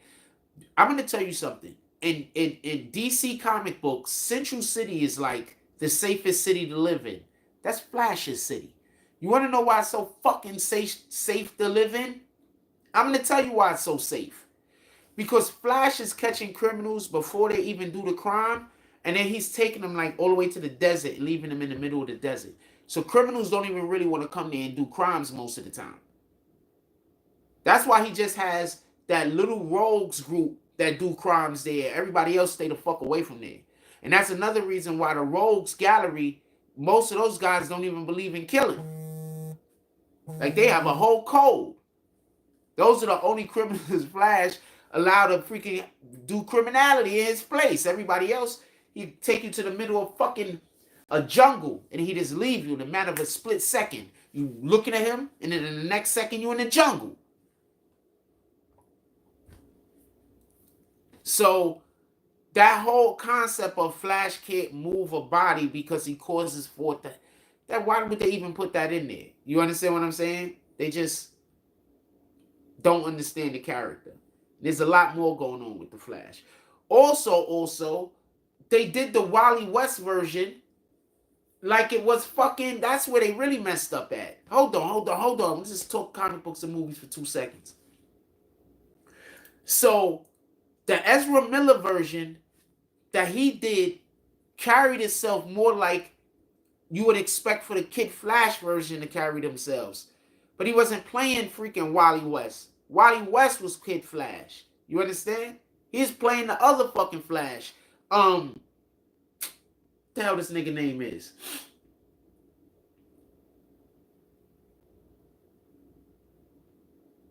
I'm gonna tell you something. In DC comic books, Central City is like the safest city to live in. That's Flash's city. You wanna know why it's so fucking safe to live in? I'm gonna tell you why it's so safe. Because Flash is catching criminals before they even do the crime, and then he's taking them like all the way to the desert, leaving them in the middle of the desert. So criminals don't even really want to come there and do crimes most of the time. That's why he just has that little rogues group that do crimes there. Everybody else stay the fuck away from there. And that's another reason why the rogues gallery, most of those guys don't even believe in killing. Like they have a whole code. Those are the only criminals Flash allowed to freaking do criminality in his place. Everybody else, he'd take you to the middle of fucking a jungle and he'd just leave you in a matter of a split second. You looking at him, and then in the next second you're in the jungle. So that whole concept of Flash can't move a body because he causes forth that why would they even put that in there? You understand what I'm saying? They just don't understand the character. There's a lot more going on with the Flash. Also, they did the Wally West version like it was fucking. That's where they really messed up at. Hold on. Let's just talk comic books and movies for 2 seconds. So the Ezra Miller version that he did carried itself more like you would expect for the Kid Flash version to carry themselves. But he wasn't playing freaking Wally West. Wally West was Kid Flash. You understand? He's playing the other fucking Flash. The hell this nigga name is?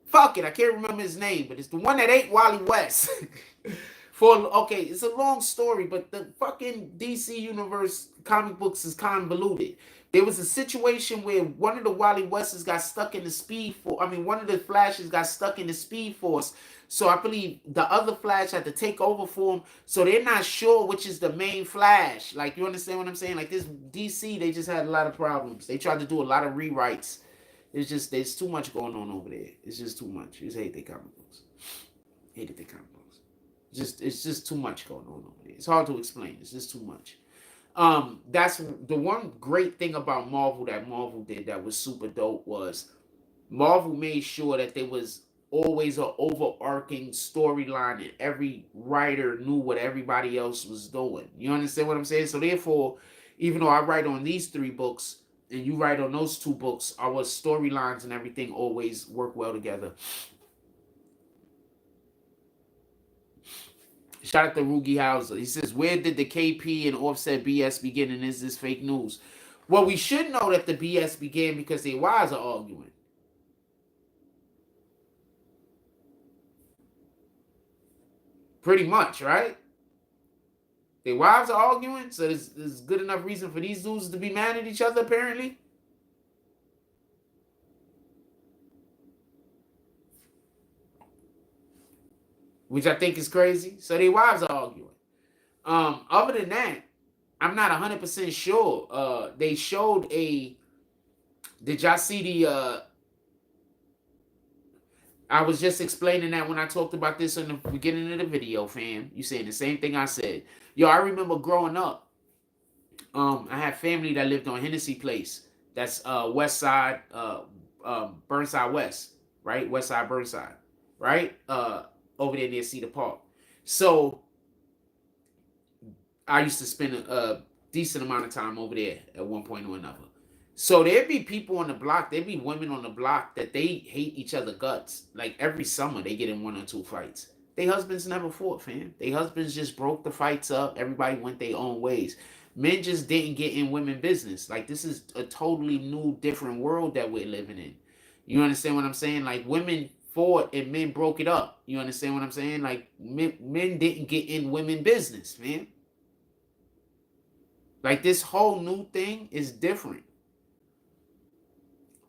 Fuck it, I can't remember his name, but it's the one that ate Wally West. Okay, it's a long story, but the fucking DC universe comic books is convoluted. There was a situation where one of the Wally Wests got stuck in the Speed Force. I mean, one of the Flashes got stuck in the Speed Force. So I believe the other Flash had to take over for him. So they're not sure which is the main Flash. Like, you understand what I'm saying? Like, this DC, they just had a lot of problems. They tried to do a lot of rewrites. It's just, there's too much going on over there. It's just too much. I just hate their comic books. Hated their comic books. It's just too much going on over there. It's hard to explain. It's just too much. That's the one great thing about Marvel that Marvel did that was super dope was Marvel made sure that there was always an overarching storyline and every writer knew what everybody else was doing. You understand what I'm saying? So therefore, even though I write on these 3 books and you write on those 2 books, our storylines and everything always work well together. Shout out to Rugi Hauser. He says, where did the KP and Offset BS begin, and is this fake news? Well, we should know that the BS began because their wives are arguing. Pretty much, right? Their wives are arguing, so there's good enough reason for these dudes to be mad at each other, apparently. Which I think is crazy. So their wives are arguing. Other than that, I'm not 100% sure. They showed a. Did y'all see the? I was just explaining that when I talked about this in the beginning of the video, fam. You saying the same thing I said. Yo, I remember growing up. I had family that lived on Hennessy Place. That's West Side, Burnside West, right? West Side Burnside, right? Over there near Cedar Park. So I used to spend a decent amount of time over there at one point or another. So there'd be people on the block, there'd be women on the block that they hate each other guts. Like every summer they get in 1 or 2 fights. They husbands never fought, fam. They husbands just broke the fights up. Everybody went their own ways. Men just didn't get in women business. Like this is a totally new, different world that we're living in. You understand what I'm saying? Like women fought and men broke it up. You understand what I'm saying? Like men didn't get in women business, man. Like this whole new thing is different.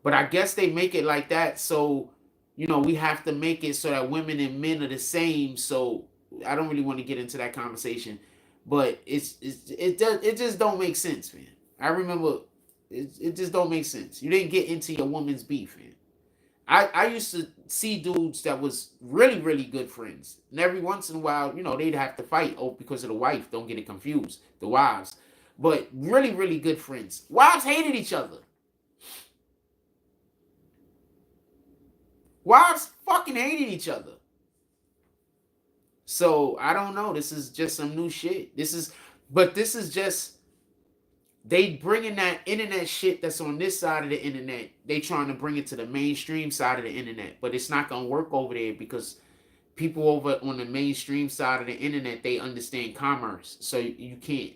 But I guess they make it like that so, you know, we have to make it so that women and men are the same. So I don't really want to get into that conversation, but it just don't make sense, man. I remember it just don't make sense. You didn't get into your woman's beef, man. I used to see dudes that was really, really good friends. And every once in a while, you know, they'd have to fight because of the wife. Don't get it confused. The wives. But really, really good friends. Wives hated each other. Wives fucking hated each other. So I don't know. This is just some new shit. This is just they bringing that internet shit that's on this side of the internet. They trying to bring it to the mainstream side of the internet, but it's not gonna work over there because people over on the mainstream side of the internet they understand commerce. So you can't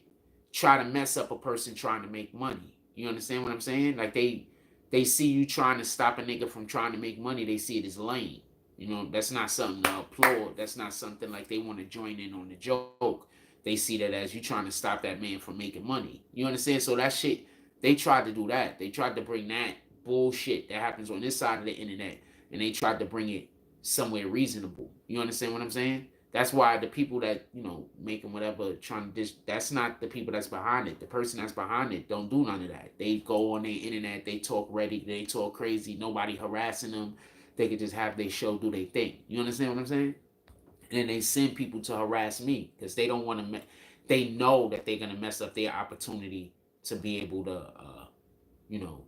try to mess up a person trying to make money. You understand what I'm saying? Like they see you trying to stop a nigga from trying to make money. They see it as lame. You know, that's not something to applaud. That's not something like they want to join in on the joke. They see that as you trying to stop that man from making money. You understand? So that shit, they tried to do that. They tried to bring that bullshit that happens on this side of the internet, and they tried to bring it somewhere reasonable. You understand what I'm saying? That's why the people that, you know, making whatever, trying to that's not the people that's behind it. The person that's behind it don't do none of that. They go on the internet, they talk ready, they talk crazy, nobody harassing them. They could just have their show, do their thing. You understand what I'm saying? And then they send people to harass me because they don't want to. They know that they're gonna mess up their opportunity to be able to, you know,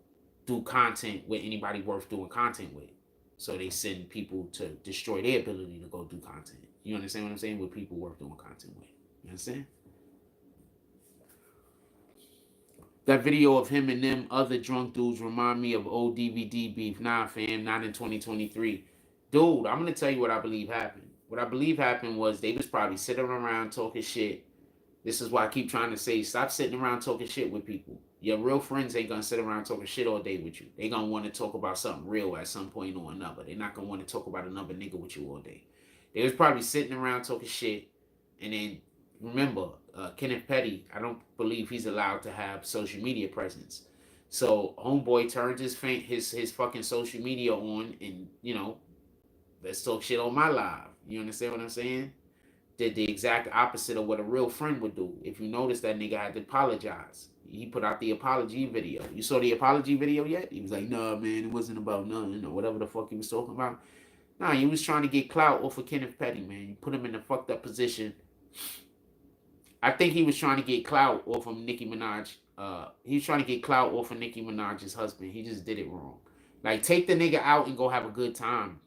do content with anybody worth doing content with. So they send people to destroy their ability to go do content. You understand what I'm saying? With people worth doing content with. You understand? That video of him and them other drunk dudes remind me of old DVD beef. Nah, fam, not in 2023. Dude, I'm gonna tell you what I believe happened. What I believe happened was they was probably sitting around talking shit, This is why I keep trying to say, stop sitting around talking shit with people. Your real friends ain't gonna sit around talking shit all day with you. They gonna want to talk about something real at some point or another. They're not gonna want to talk about another nigga with you all day. They was probably sitting around talking shit, and then remember, Kenneth Petty, I don't believe he's allowed to have social media presence. So homeboy turned his fucking social media on, and let's talk shit on my live. You understand what I'm saying? Did the exact opposite of what a real friend would do. If you notice, that nigga had to apologize. He put out the apology video. You saw the apology video yet? He was like, nah, man, it wasn't about nothing, or whatever the fuck he was talking about. Nah, he was trying to get clout off of Kenneth Petty, man. You put him in a fucked up position. I think he was trying to get clout off of Nicki Minaj. He was trying to get clout off of Nicki Minaj's husband. He just did it wrong. Like, take the nigga out and go have a good time.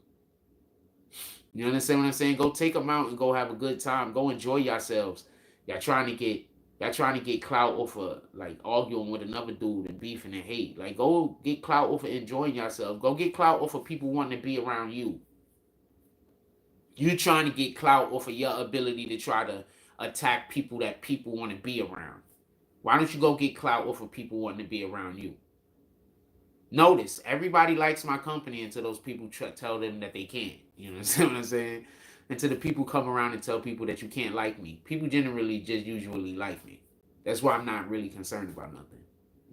You understand what I'm saying? Go take them out and go have a good time. Go enjoy yourselves. Y'all trying to get clout off of like arguing with another dude and beefing and hate. Like, go get clout off of enjoying yourselves. Go get clout off of people wanting to be around you. You trying to get clout off of your ability to try to attack people that people want to be around. Why don't you go get clout off of people wanting to be around you? Notice, everybody likes my company until those people tell them that they can't. You understand what I'm saying? Until the people come around and tell people that you can't like me. People generally just usually like me. That's why I'm not really concerned about nothing.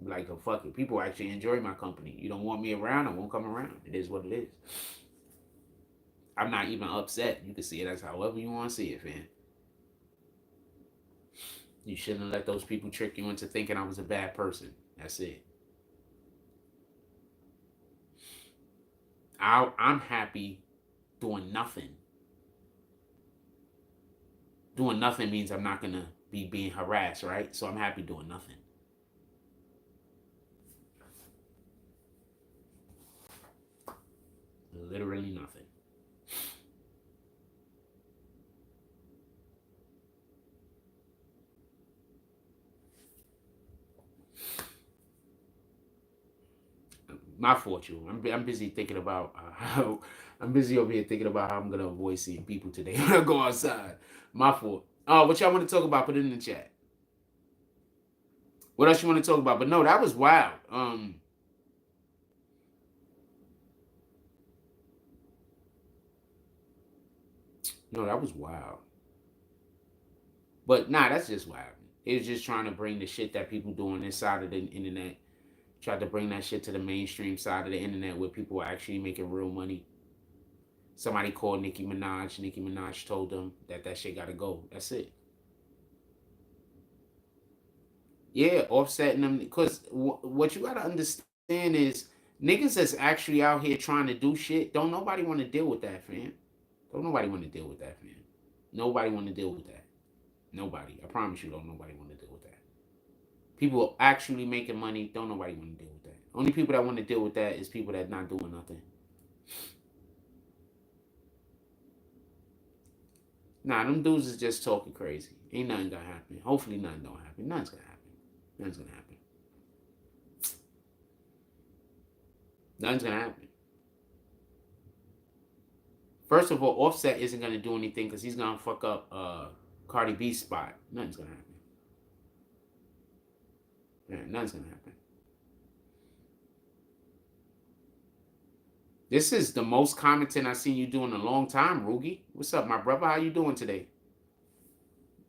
Like, oh, fuck it. People actually enjoy my company. You don't want me around, I won't come around. It is what it is. I'm not even upset. You can see it as however you want to see it, fam. You shouldn't let those people trick you into thinking I was a bad person. That's it. I'm happy doing nothing. Doing nothing means I'm not going to be being harassed, right? So I'm happy doing nothing. Literally nothing. My fortune. I'm busy thinking about how I'm busy over here thinking about how I'm gonna avoid seeing people today when I go outside. My fault. Oh, what y'all want to talk about? Put it in the chat. What else you want to talk about? But no, that was wild. No, that was wild. But nah, that's just wild. It was just trying to bring the shit that people do on this side of the internet. Tried to bring that shit to the mainstream side of the internet where people are actually making real money. Somebody called Nicki Minaj. Nicki Minaj told them that shit gotta go. That's it. Yeah, offsetting them. Because what you gotta understand is niggas that's actually out here trying to do shit, don't nobody want to deal with that, fam. Don't nobody want to deal with that, fam. Nobody want to deal with that. Nobody. I promise you, don't nobody want to deal with that. People actually making money, don't nobody want to deal with that. Only people that want to deal with that is people that not doing nothing. Nah, them dudes is just talking crazy. Ain't nothing gonna happen. Hopefully nothing don't happen. Nothing's gonna happen. Nothing's gonna happen. Nothing's gonna happen. First of all, Offset isn't gonna do anything because he's gonna fuck up Cardi B's spot. Nothing's gonna happen. Yeah, nothing's gonna happen. This is the most commenting I've seen you do in a long time, Rugi. What's up, my brother? How you doing today?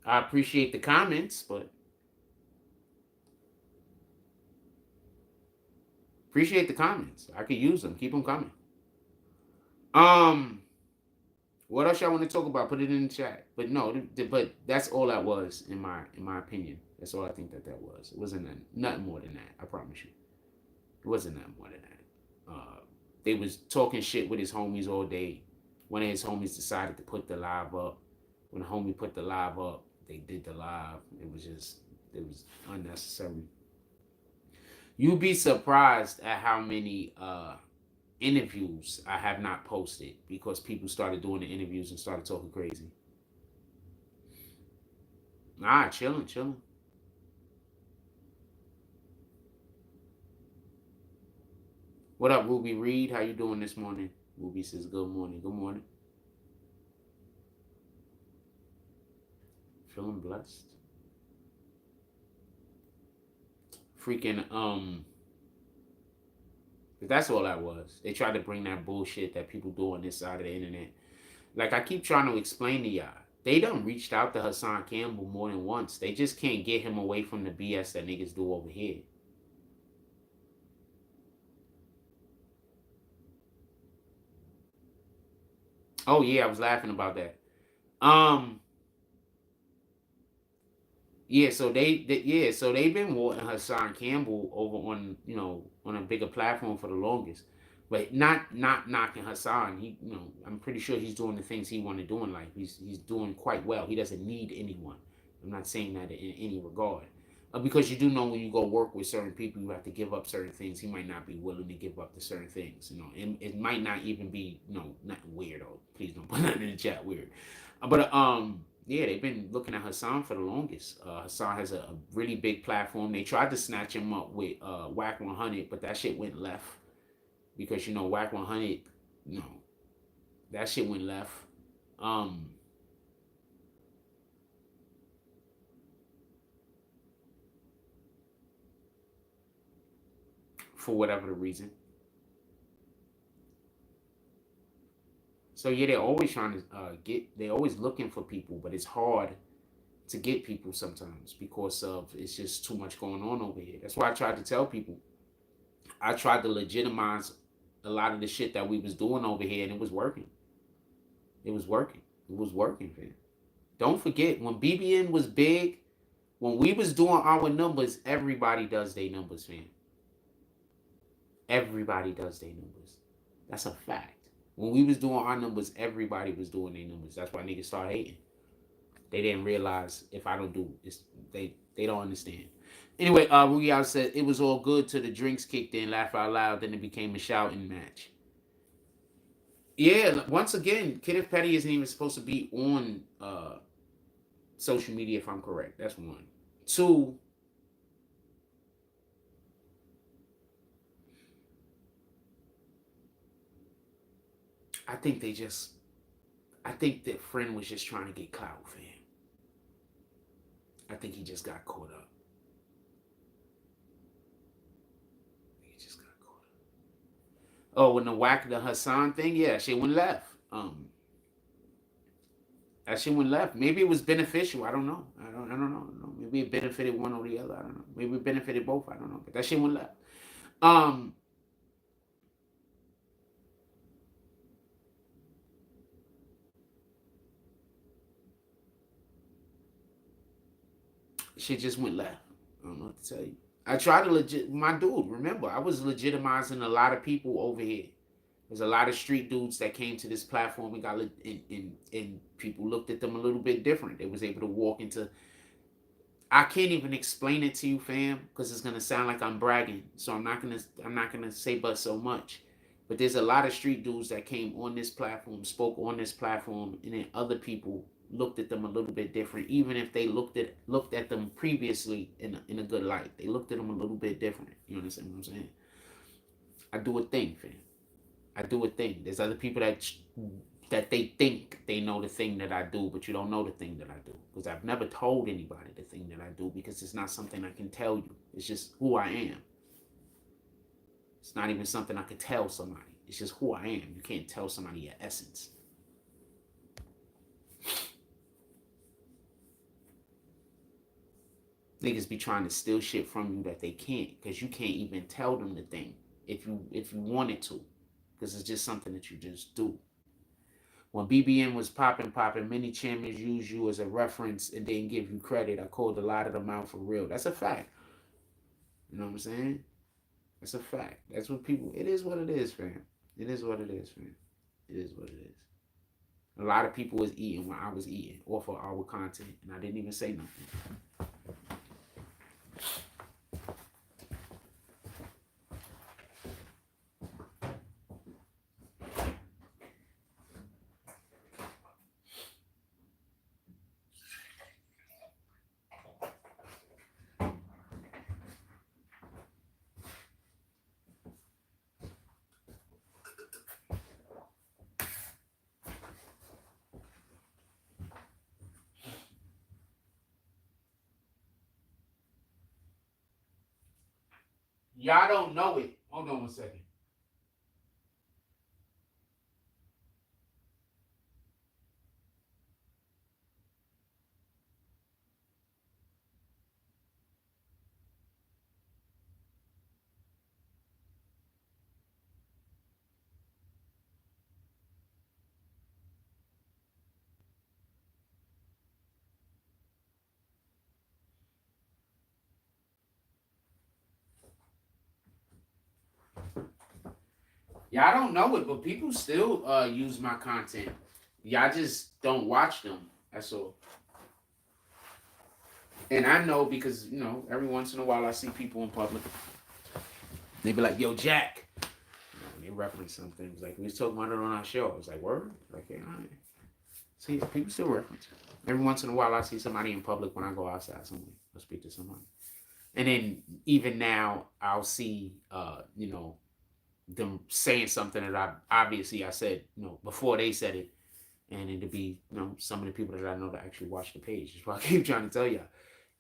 I appreciate the comments, but appreciate the comments. I could use them. Keep them coming. What else y'all want to talk about? Put it in the chat. But no, but that's all that was in my opinion. That's all I think that was. It wasn't nothing more than that. I promise you. It wasn't nothing more than that. They was talking shit with his homies all day. One of his homies decided to put the live up. When the homie put the live up, they did the live. It was unnecessary. You'd be surprised at how many interviews I have not posted because people started doing the interviews and started talking crazy. Nah, chilling. What up, Ruby Reed? How you doing this morning? Ruby says, good morning. Good morning. Feeling blessed. freaking that's all that was. They tried to bring that bullshit that people do on this side of the internet. Like I keep trying to explain to y'all, they done reached out to Hassan Campbell more than once. They just can't get him away from the BS that niggas do over here. Oh yeah, I was laughing about that. Um, yeah, so so they've been wanting Hassan Campbell over on on a bigger platform for the longest, but not knocking Hassan. He I'm pretty sure he's doing the things he want to do in life. He's doing quite well. He doesn't need anyone. I'm not saying that in any regard, because you do know when you go work with certain people, you have to give up certain things. He might not be willing to give up to certain things. And it might not even be not weird. Or please don't put that in the chat weird, but yeah, they've been looking at Hassan for the longest. Hassan has a really big platform. They tried to snatch him up with Whack 100, but that shit went left because Whack 100, that shit went left. For whatever the reason. So yeah, they're always trying to they're always looking for people, but it's hard to get people sometimes because of it's just too much going on over here. That's why I tried to tell people. I tried to legitimize a lot of the shit that we was doing over here, and it was working. It was working. It was working, fam. Don't forget when BBN was big, when we was doing our numbers, everybody does their numbers, fam. Everybody does their numbers. That's a fact. When we was doing our numbers, everybody was doing their numbers. That's why niggas start hating. They didn't realize if I don't do it, they don't understand. Anyway, we all said it was all good till the drinks kicked in, laugh out loud, then it became a shouting match. Yeah, once again, Kenneth Petty isn't even supposed to be on social media, if I'm correct. That's one. Two, I think I think that friend was just trying to get clout, fam. I think he just got caught up. He just got caught up. Oh, when the Hassan thing, yeah, she went left. That shit went left. Maybe it was beneficial. I don't know. I don't know. I don't know. Maybe it benefited one or the other. I don't know. Maybe it benefited both. I don't know. But that shit went left. Um, shit just went left. I don't know what to tell you. I tried to my dude. Remember, I was legitimizing a lot of people over here. There's a lot of street dudes that came to this platform and and people looked at them a little bit different. They was able to walk into. I can't even explain it to you, fam, because it's gonna sound like I'm bragging. So I'm not gonna say but so much. But there's a lot of street dudes that came on this platform, spoke on this platform, and then other people looked at them a little bit different, even if they looked at them previously in a good light. They looked at them a little bit different. You understand what I'm saying? I do a thing, fam. I do a thing. There's other people that they think they know the thing that I do, but you don't know the thing that I do. Because I've never told anybody the thing that I do because it's not something I can tell you. It's just who I am. It's not even something I could tell somebody. It's just who I am. You can't tell somebody your essence. Niggas be trying to steal shit from you that they can't because you can't even tell them the thing if you wanted to, because it's just something that you just do. When BBN was popping, many champions use you as a reference and didn't give you credit. I called a lot of them out for real. That's a fact. You know what I'm saying? That's a fact. That's what people. It is what it is, fam. It is what it is, fam. It is what it is. A lot of people was eating when I was eating off of our content, and I didn't even say nothing. Y'all don't know it. Hold on 1 second. Y'all don't know it, but people still use my content. Y'all just don't watch them. That's all. And I know because, every once in a while I see people in public. They be like, yo, Jack. They reference some things. Like, we was talking about it on our show. I was like, word? Like, yeah, all right. See, people still reference. Every once in a while I see somebody in public when I go outside somewhere. I'll speak to somebody. And then even now I'll see, them saying something that I said, before they said it. And it'll be, some of the people that I know that actually watch the page. That's why I keep trying to tell y'all.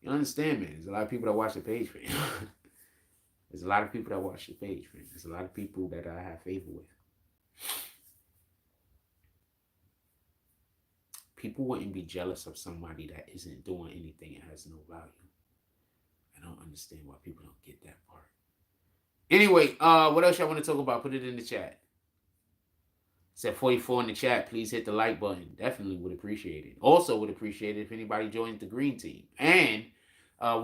You understand, man? There's a lot of people that watch the page, man. There's a lot of people that watch the page, man. There's a lot of people that I have favor with. People wouldn't be jealous of somebody that isn't doing anything and has no value. I don't understand why people don't get that part. Anyway, what else y'all want to talk about? Put it in the chat. It's at 44 in the chat. Please hit the like button. Definitely would appreciate it. Also would appreciate it if anybody joins the green team. And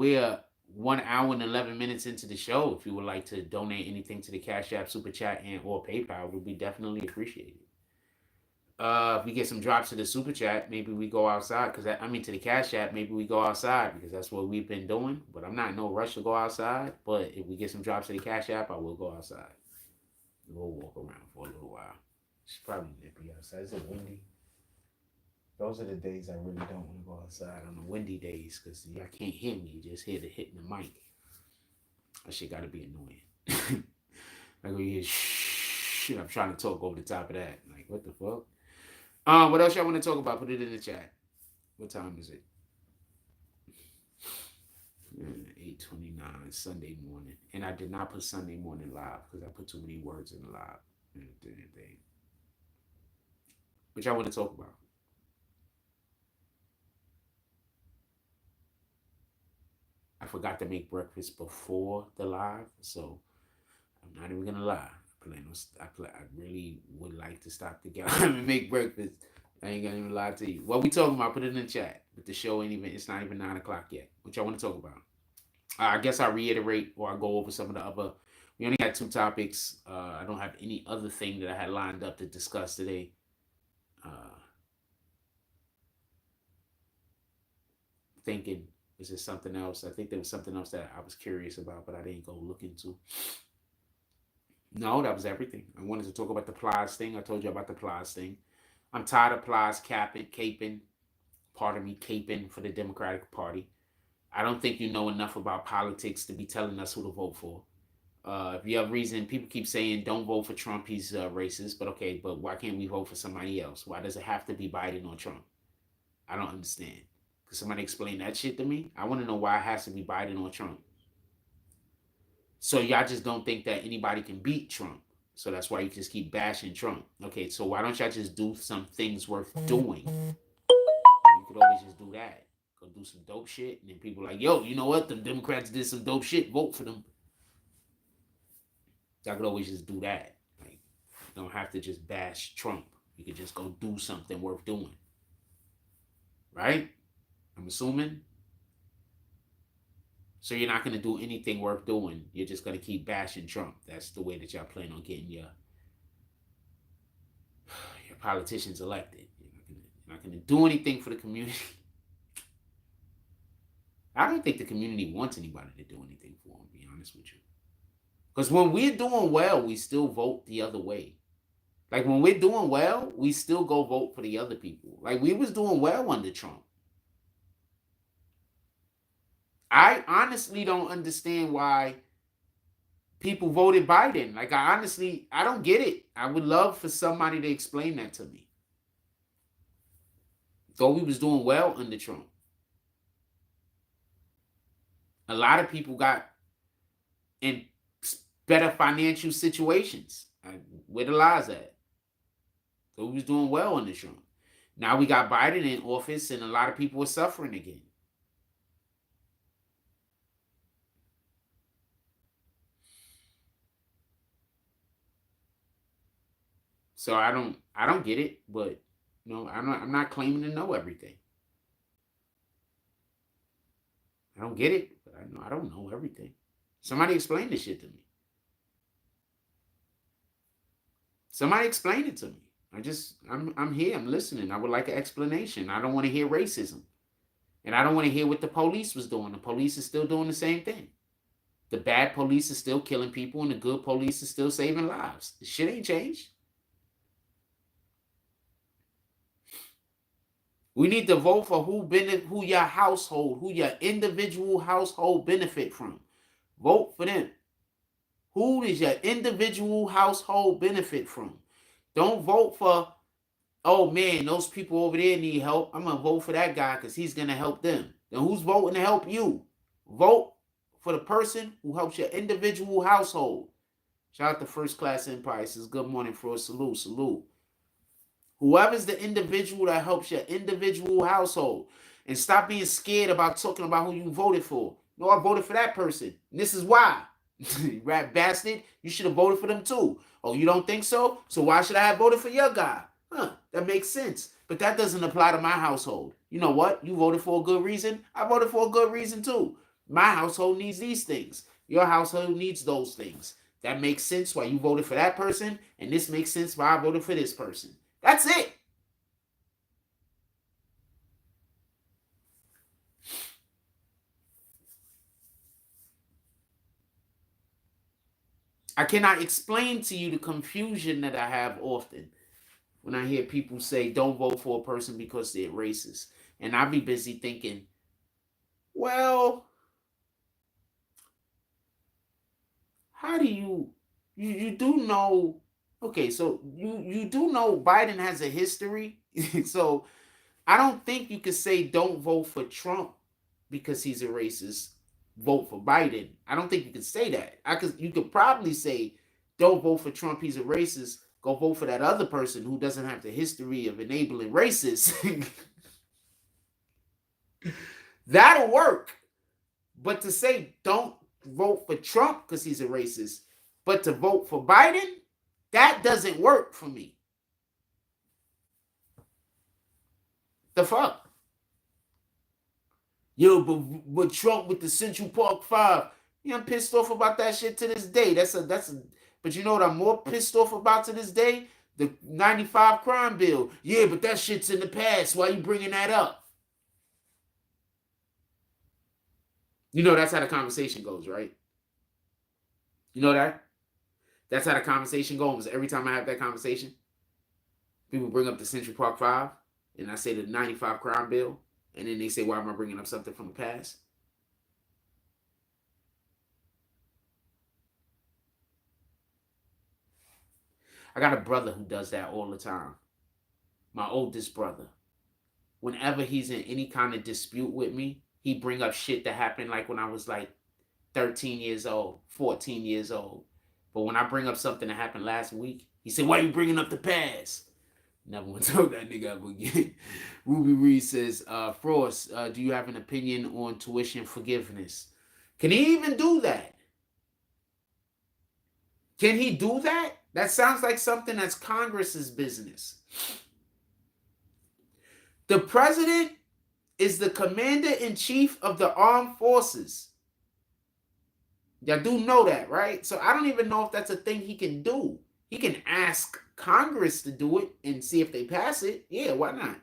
we're 1 hour and 11 minutes into the show. If you would like to donate anything to the Cash App, Super Chat, and or PayPal, it would be definitely appreciated. If we get some drops to the Super Chat, maybe we go outside. To the Cash App, maybe we go outside because that's what we've been doing. But I'm not in no rush to go outside. But if we get some drops to the Cash App, I will go outside. We'll walk around for a little while. It's probably nippy outside. Is it windy? Those are the days I really don't want to go outside on the windy days because y'all can't hear me. You just hear the hitting the mic. That shit got to be annoying. Like when you hear shit, I'm trying to talk over the top of that. Like, what the fuck? What else y'all want to talk about? Put it in the chat. What time is it? 8:29 Sunday morning. And I did not put Sunday morning live because I put too many words in the live. What y'all want to talk about? I forgot to make breakfast before the live, so I'm not even gonna lie. I really would like to stop together and make breakfast. I ain't gonna even lie to you. What we talking about? Put it in the chat. But the show ain't even. It's not even 9 o'clock yet. What y'all want to talk about? I guess I'll reiterate or I'll go over some of the other. We only got 2 topics. I don't have any other thing that I had lined up to discuss today. Thinking, is there something else? I think there was something else that I was curious about, but I didn't go look into. No, that was everything. I wanted to talk about the Plies thing. I told you about the Plies thing. I'm tired of Plies caping for the Democratic Party. I don't think you know enough about politics to be telling us who to vote for. If you have reason, people keep saying don't vote for Trump, he's racist. But okay, but why can't we vote for somebody else? Why does it have to be Biden or Trump? I don't understand. Could somebody explain that shit to me? I want to know why it has to be Biden or Trump. So y'all just don't think that anybody can beat Trump. So that's why you just keep bashing Trump. Okay, so why don't y'all just do some things worth doing? You could always just do that. Go do some dope shit. And then people are like, yo, you know what? The Democrats did some dope shit. Vote for them. Y'all could always just do that. Like, you don't have to just bash Trump. You could just go do something worth doing. Right? I'm assuming. So you're not going to do anything worth doing. You're just going to keep bashing Trump. That's the way that y'all plan on getting your politicians elected. You're not going to do anything for the community. I don't think the community wants anybody to do anything for them, to be honest with you. Because when we're doing well, we still vote the other way. Like when we're doing well, we still go vote for the other people. Like we was doing well under Trump. I honestly don't understand why people voted Biden. Like I don't get it. I would love for somebody to explain that to me. Though we was doing well under Trump. A lot of people got, and better financial situations. Where the lies at? So we was doing well in this room. Now we got Biden in office, and a lot of people are suffering again. So I don't get it, but I'm not claiming to know everything. I don't get it, but I don't know everything. Somebody explain this shit to me. Somebody explain it to me. I'm here, I'm listening. I would like an explanation. I don't want to hear racism. And I don't want to hear what the police was doing. The police is still doing the same thing. The bad police is still killing people, and the good police is still saving lives. The shit ain't changed. We need to vote for who your household, who your individual household benefit from. Vote for them. Who does your individual household benefit from? Don't vote for, oh man, those people over there need help. I'm going to vote for that guy because he's going to help them. Then who's voting to help you? Vote for the person who helps your individual household. Shout out to First Class Empire. Says good morning for a salute. Salute. Whoever's the individual that helps your individual household. And stop being scared about talking about who you voted for. No, I voted for that person. And this is why. Rat bastard, you should have voted for them too. Oh, you don't think so? So why should I have voted for your guy? That makes sense. But that doesn't apply to my household. You know what? You voted for a good reason. I voted for a good reason too. My household needs these things. Your household needs those things. That makes sense why you voted for that person. And this makes sense why I voted for this person. That's it. I cannot explain to you the confusion that I have often when I hear people say don't vote for a person because they're racist. And I be busy thinking, well, how do you do know, okay, so you do know Biden has a history. So I don't think you could say don't vote for Trump because he's a racist. Vote for Biden. I don't think you could say that. You could probably say don't vote for Trump, he's a racist. Go vote for that other person who doesn't have the history of enabling racists. That'll work. But to say don't vote for Trump because he's a racist, but to vote for Biden, that doesn't work for me. The fuck? Yo, but Trump with the Central Park 5. I'm pissed off about that shit to this day. But you know what I'm more pissed off about to this day? The 95 crime bill. Yeah, but that shit's in the past. Why you bringing that up? You know that's how the conversation goes, right? You know that? That's how the conversation goes. Every time I have that conversation, people bring up the Central Park 5, and I say the 95 crime bill. And then they say, why am I bringing up something from the past? I got a brother who does that all the time. My oldest brother. Whenever he's in any kind of dispute with me, he bring up shit that happened like when I was like 13 years old, 14 years old. But when I bring up something that happened last week, he said, why are you bringing up the past? Never want to talk that nigga up again. Ruby Reed says, Frost, do you have an opinion on tuition forgiveness? Can he even do that? Can he do that? That sounds like something that's Congress's business. The president is the commander-in-chief of the armed forces. Y'all do know that, right? So I don't even know if that's a thing he can do. He can ask Congress to do it and see if they pass it. Yeah, why not?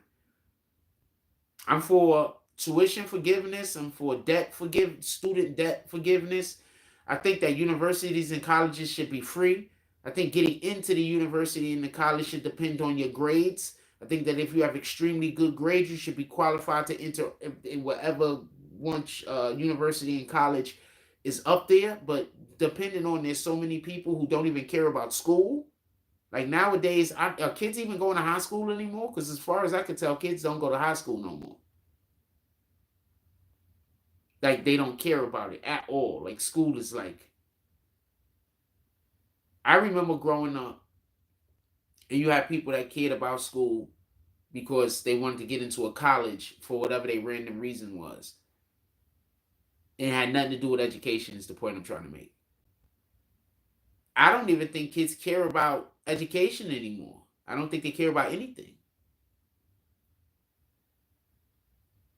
I'm for tuition forgiveness. I'm for student debt forgiveness. I think that universities and colleges should be free. I think getting into the university and the college should depend on your grades. I think that if you have extremely good grades, you should be qualified to enter in whatever university and college is up there. But depending on, there's so many people who don't even care about school. Like nowadays, are kids even going to high school anymore? Because as far as I can tell, kids don't go to high school no more. Like they don't care about it at all. Like school is like, I remember growing up, and you had people that cared about school because they wanted to get into a college for whatever their random reason was. It had nothing to do with education, is the point I'm trying to make. I don't even think kids care about education anymore. I don't think they care about anything.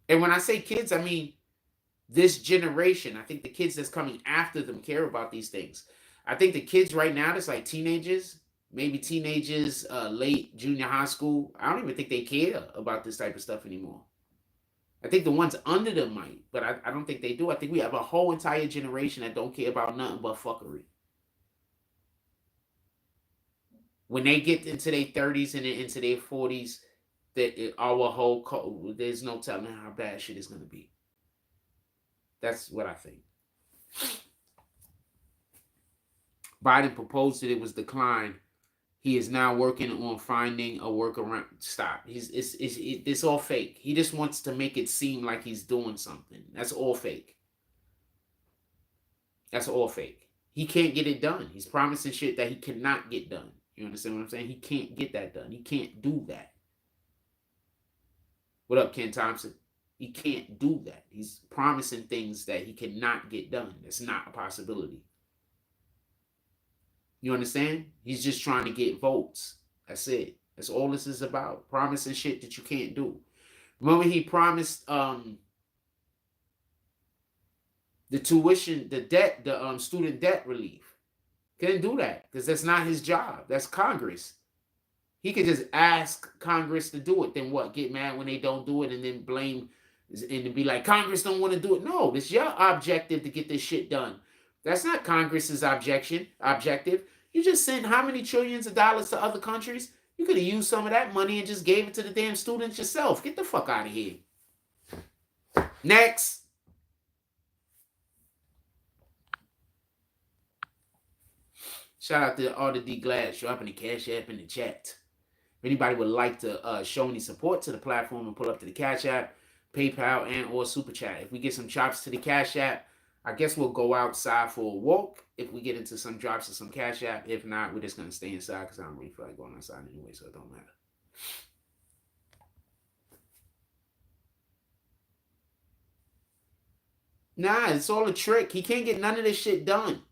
And when I say kids, I mean this generation. I think the kids that's coming after them care about these things. I think the kids right now that's like teenagers, maybe teenagers, late junior high school, I don't even think they care about this type of stuff anymore. I think the ones under them might, but I don't think they do. I think we have a whole entire generation that don't care about nothing but fuckery. When they get into their 30s and into their 40s, that our whole there's no telling how bad shit is going to be. That's what I think. Biden proposed that it was declined. He is now working on finding a workaround. Stop. It's all fake. He just wants to make it seem like he's doing something. That's all fake. That's all fake. He can't get it done. He's promising shit that he cannot get done. You understand what I'm saying? He can't get that done. He can't do that. What up, Ken Thompson? He can't do that. He's promising things that he cannot get done. That's not a possibility. You understand? He's just trying to get votes. That's it. That's all this is about. Promising shit that you can't do. Remember he promised the tuition, the debt, the student debt relief. Couldn't do that because that's not his job. That's Congress. He could just ask Congress to do it. Then what? Get mad when they don't do it and then blame and be like, Congress don't want to do it. No, it's your objective to get this shit done. That's not Congress's objective. You just sent how many trillions of dollars to other countries? You could have used some of that money and just gave it to the damn students yourself. Get the fuck out of here. Next. Shout out to Arthur D. Glass. Dropping the Cash App in the chat. If anybody would like to show any support to the platform and pull up to the Cash App, PayPal, and or Super Chat. If we get some chops to the Cash App, I guess we'll go outside for a walk if we get into some drops of some Cash App. If not, we're just going to stay inside because I don't really feel like going outside anyway, so it don't matter. Nah, it's all a trick. He can't get none of this shit done.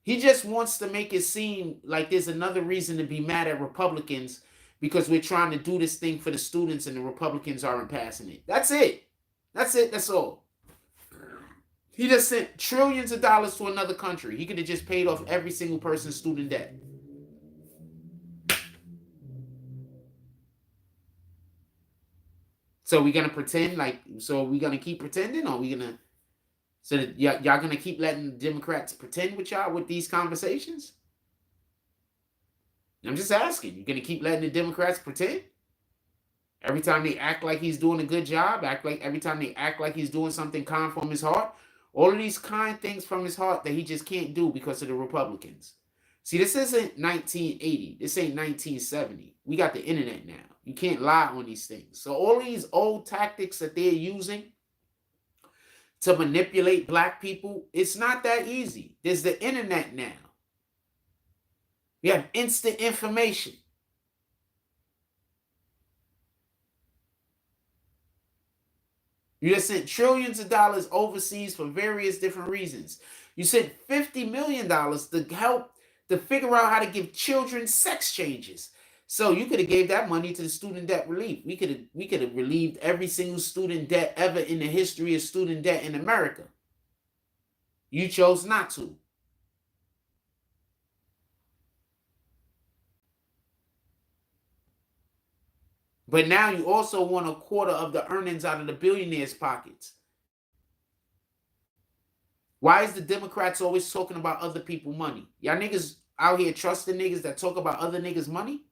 He just wants to make it seem like there's another reason to be mad at Republicans because we're trying to do this thing for the students and the Republicans aren't passing it. That's it. That's it. That's all. He just sent trillions of dollars to another country. He could have just paid off every single person's student debt. So we're going to pretend like, so we're going to keep pretending, or we going to, so that y'all going to keep letting the Democrats pretend with y'all with these conversations? I'm just asking. You're going to keep letting the Democrats pretend? Every time they act like he's doing a good job, every time they act like he's doing something kind from his heart, all of these kind things from his heart that he just can't do because of the Republicans. See, this isn't 1980. This ain't 1970. We got the internet now. You can't lie on these things. So all these old tactics that they're using to manipulate black people, it's not that easy. There's the internet now. We have instant information. You just sent trillions of dollars overseas for various different reasons. You sent $50 million to help to figure out how to give children sex changes. So you could have gave that money to the student debt relief. We could have relieved every single student debt ever in the history of student debt in America. You chose not to. But now you also want a quarter of the earnings out of the billionaires' pockets. Why is the Democrats always talking about other people's money? Y'all niggas out here trusting niggas that talk about other niggas' money?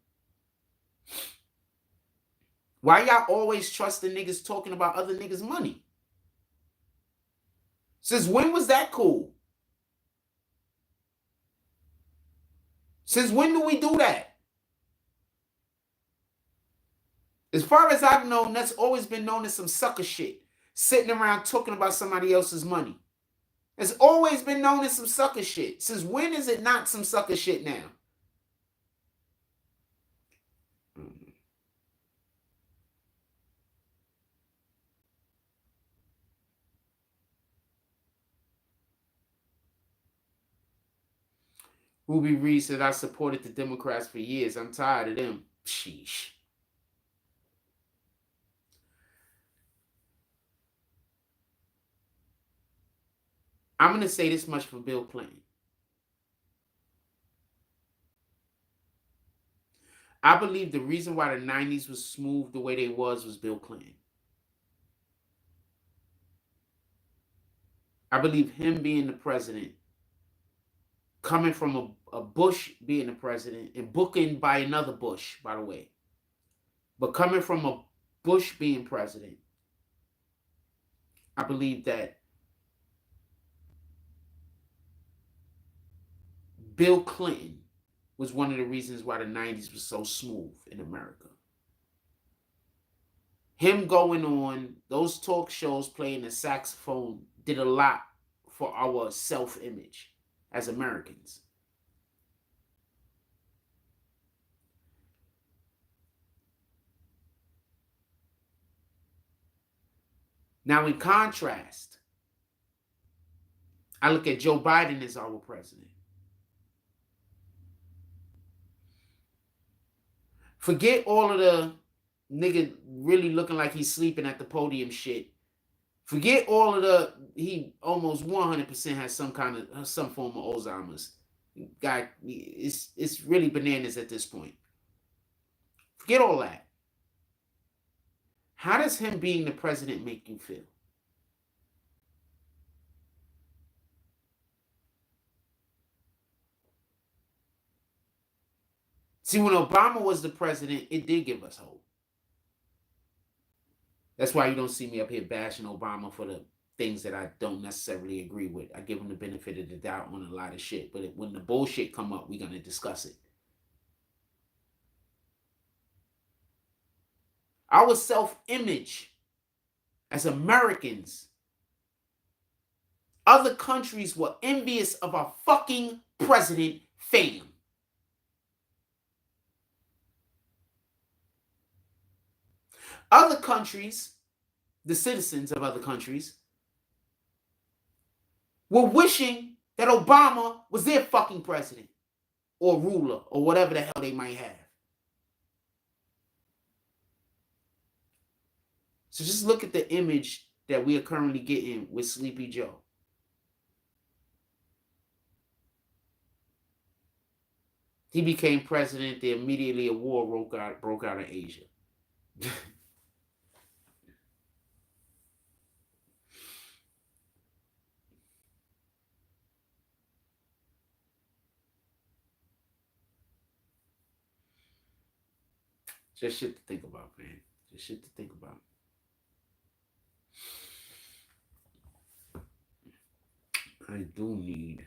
Why y'all always trusting niggas talking about other niggas' money? Since when was that cool? Since when do we do that? As far as I've known, that's always been known as some sucker shit. Sitting around talking about somebody else's money. It's always been known as some sucker shit. Since when is it not some sucker shit now? Ruby Reed said, I supported the Democrats for years. I'm tired of them. Sheesh. I'm going to say this much for Bill Clinton. I believe the reason why the 90s was smooth the way they was Bill Clinton. I believe him being the president, coming from a Bush being the president, and booking by another Bush, by the way. But coming from a Bush being president, I believe that Bill Clinton was one of the reasons why the 90s was so smooth in America. Him going on those talk shows playing the saxophone did a lot for our self-image as Americans. Now, in contrast, I look at Joe Biden as our president. Forget all of the nigga really looking like he's sleeping at the podium shit. Forget all of the, he almost 100% has some form of Alzheimer's. Guy, it's really bananas at this point. Forget all that. How does him being the president make you feel? See, when Obama was the president, it did give us hope. That's why you don't see me up here bashing Obama for the things that I don't necessarily agree with. I give him the benefit of the doubt on a lot of shit. But when the bullshit come up, we're going to discuss it. Our self-image as Americans, other countries were envious of our fucking president, fam. Other countries, the citizens of other countries, were wishing that Obama was their fucking president or ruler or whatever the hell they might have. So just look at the image that we are currently getting with Sleepy Joe. He became president, then immediately a war broke out in Asia. Just shit to think about, man. Just shit to think about. I do need.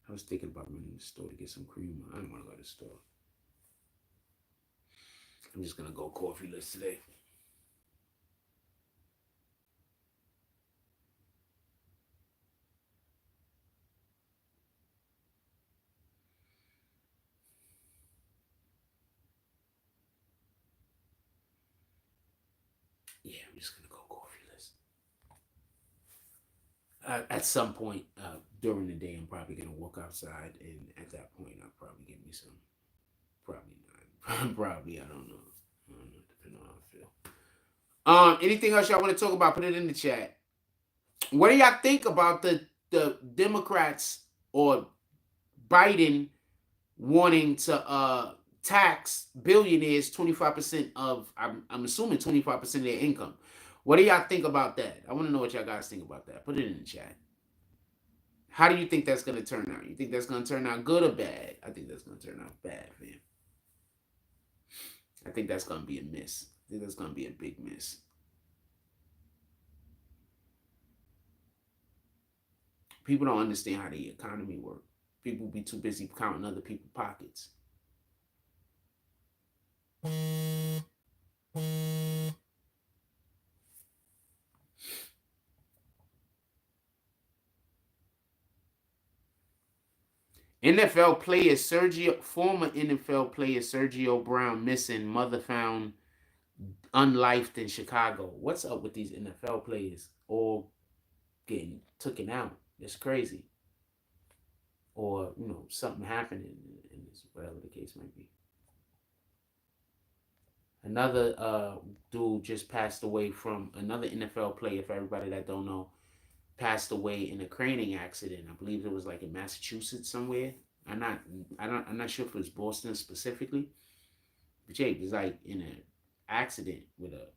I was thinking about running to the store to get some cream. I don't want to go to the store. I'm just going to go coffeeless today. Yeah, I'm just going to go coffeeless. At some point during the day, I'm probably going to walk outside. And at that point, I'll probably get me some. Probably not. Probably, I don't know. Depending on how I feel. Anything else y'all want to talk about? Put it in the chat. What do y'all think about the Democrats or Biden wanting to tax billionaires 25% of, I'm assuming 25% of their income? What do y'all think about that? I want to know what y'all guys think about that. Put it in the chat. How do you think that's going to turn out? You think that's going to turn out good or bad? I think that's going to turn out bad, man. I think that's going to be a miss. I think that's going to be a big miss. People don't understand how the economy works. People be too busy counting other people's pockets. Former NFL player Sergio Brown missing, mother found unlifed in Chicago. What's up with these NFL players all getting taken out? It's crazy. Or, something happening in this, whatever the case might be. Another dude just passed away from another NFL player, for everybody that don't know, passed away in a craning accident. I believe it was like in Massachusetts somewhere. I'm not sure if it was Boston specifically. But Jake was like in an accident with a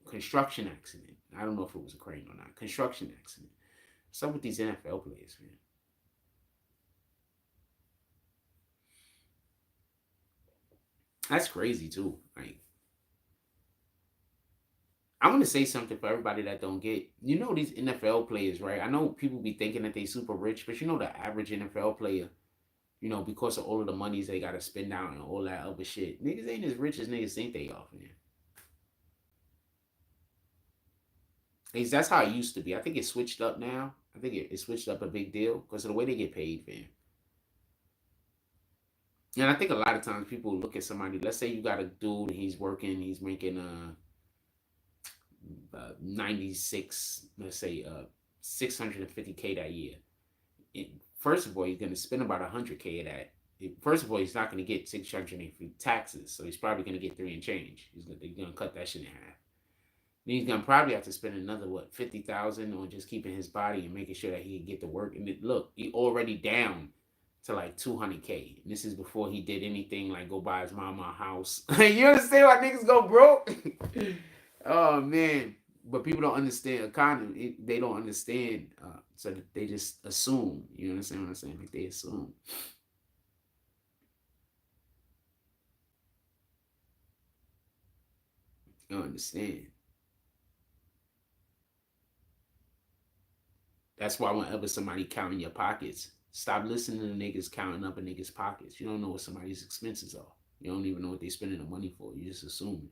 construction accident. I don't know if it was a crane or not. Construction accident. What's up with these NFL players, man? That's crazy too. Like, I want to say something for everybody that don't get. These NFL players, right? I know people be thinking that they super rich, but the average NFL player, because of all of the monies they got to spend out and all that other shit, niggas ain't as rich as niggas think they are, man. That's how it used to be. I think it switched up now. I think it switched up a big deal because of the way they get paid, fam. And I think a lot of times people look at somebody. Let's say you got a dude, he's working, he's making 96, let's say 650K that year. First of all, he's going to spend about 100K of that. First of all, he's not going to get 650 taxes, so he's probably going to get 3 and change. He's going to cut that shit in half. Then he's gonna probably have to spend another 50,000 on just keeping his body and making sure that he can get to work. And look, he already down to like 200K. And this is before he did anything like go buy his mama a house. You understand why niggas go broke? Oh man, but people don't understand economy. They don't understand, so they just assume. You understand what I'm saying? Like they assume. You don't understand. That's why whenever somebody counting your pockets, stop listening to niggas counting up a niggas' pockets. You don't know what somebody's expenses are. You don't even know what they're spending the money for. You just assume.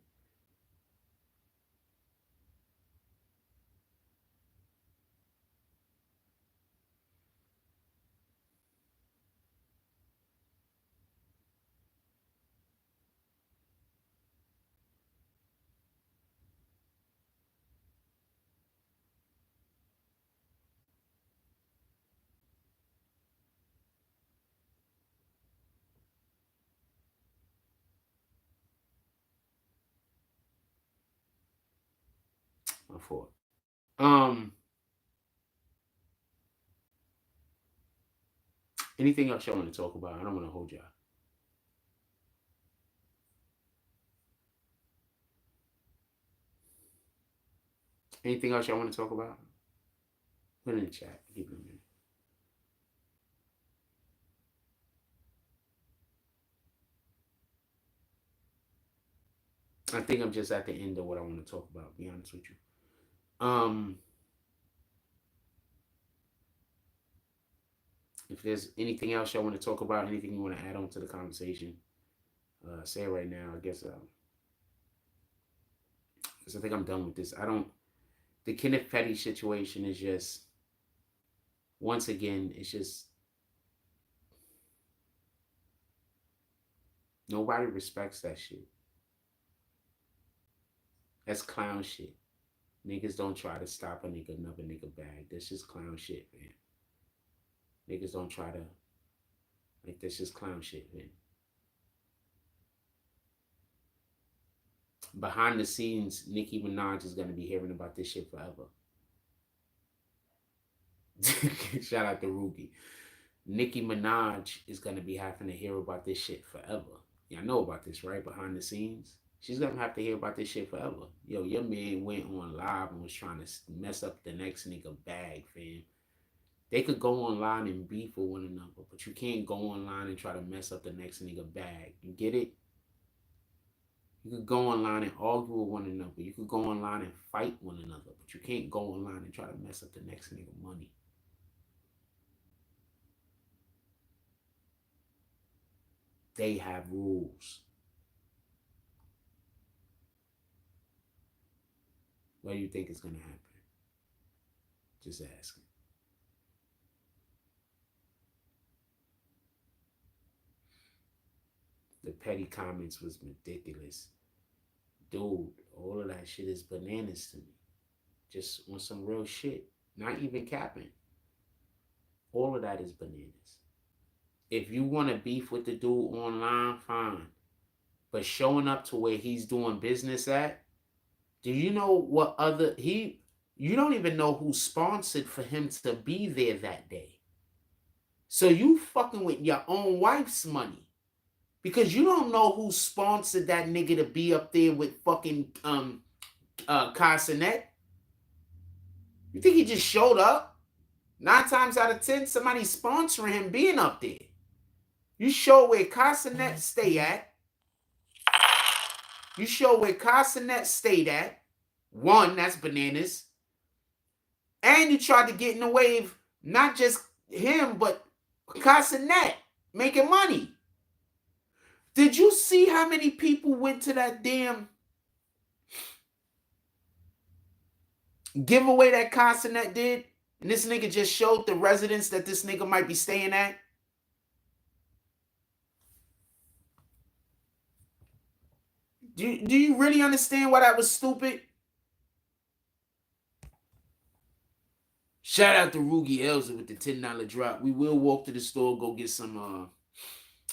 My fault. Um, Anything else y'all want to talk about? I don't want to hold y'all. Anything else y'all want to talk about? Put it in the chat. Keep it in there. I think I'm just at the end of what I want to talk about, to be honest with you. If there's anything else y'all want to talk about, anything you want to add on to the conversation, say it right now. I guess because I think I'm done with this. The Kenneth Petty situation is just, once again, it's just, nobody respects that shit. That's clown shit. Niggas don't try to stop a nigga, another nigga bag. That's just clown shit, man. Niggas don't try to, like, that's just clown shit, man. Behind the scenes, Nicki Minaj is going to be hearing about this shit forever. Shout out to Ruby. Nicki Minaj is going to be having to hear about this shit forever. Y'all know about this, right? Behind the scenes. She's going to have to hear about this shit forever. Yo, your man went on live and was trying to mess up the next nigga bag, fam. They could go online and beef with one another, but you can't go online and try to mess up the next nigga bag. You get it? You could go online and argue with one another. You could go online and fight one another, but you can't go online and try to mess up the next nigga money. They have rules. What do you think is going to happen? Just asking. The petty comments was ridiculous. Dude, all of that shit is bananas to me. Just on some real shit. Not even capping. All of that is bananas. If you want to beef with the dude online, fine. But showing up to where he's doing business at, do you know what other you don't even know who sponsored for him to be there that day. So you fucking with your own wife's money. Because you don't know who sponsored that nigga to be up there with fucking Casanet. You think he just showed up? 9 times out of 10, somebody's sponsoring him being up there. You show where Casanet stay at. You show where Casanet stayed at. 1, that's bananas. And you tried to get in the way of not just him, but Casanet making money. Did you see how many people went to that damn giveaway that Casanet did? And this nigga just showed the residence that this nigga might be staying at? Do you really understand why that was stupid? Shout out to Rugi Elza with the $10 drop. We will walk to the store, go get some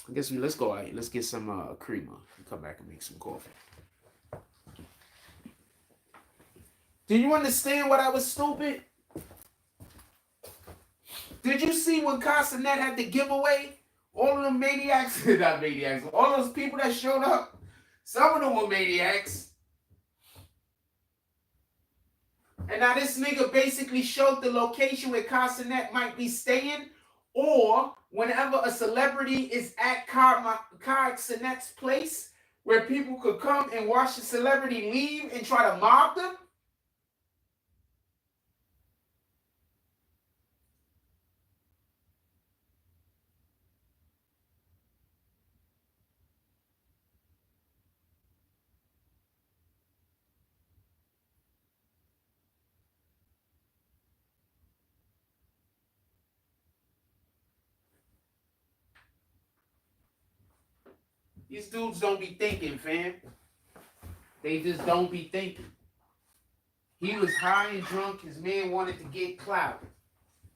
let's go out. Let's get some creamer. Come back and make some coffee. Do you understand why that was stupid? Did you see when Casanet had the giveaway? All of them maniacs, not maniacs, all those people that showed up, some of them were maniacs. And now this nigga basically showed the location where Casanet might be staying, or whenever a celebrity is at Casanet's place, where people could come and watch the celebrity leave and try to mob them. These dudes don't be thinking, fam. They just don't be thinking. He was high and drunk. His man wanted to get clout.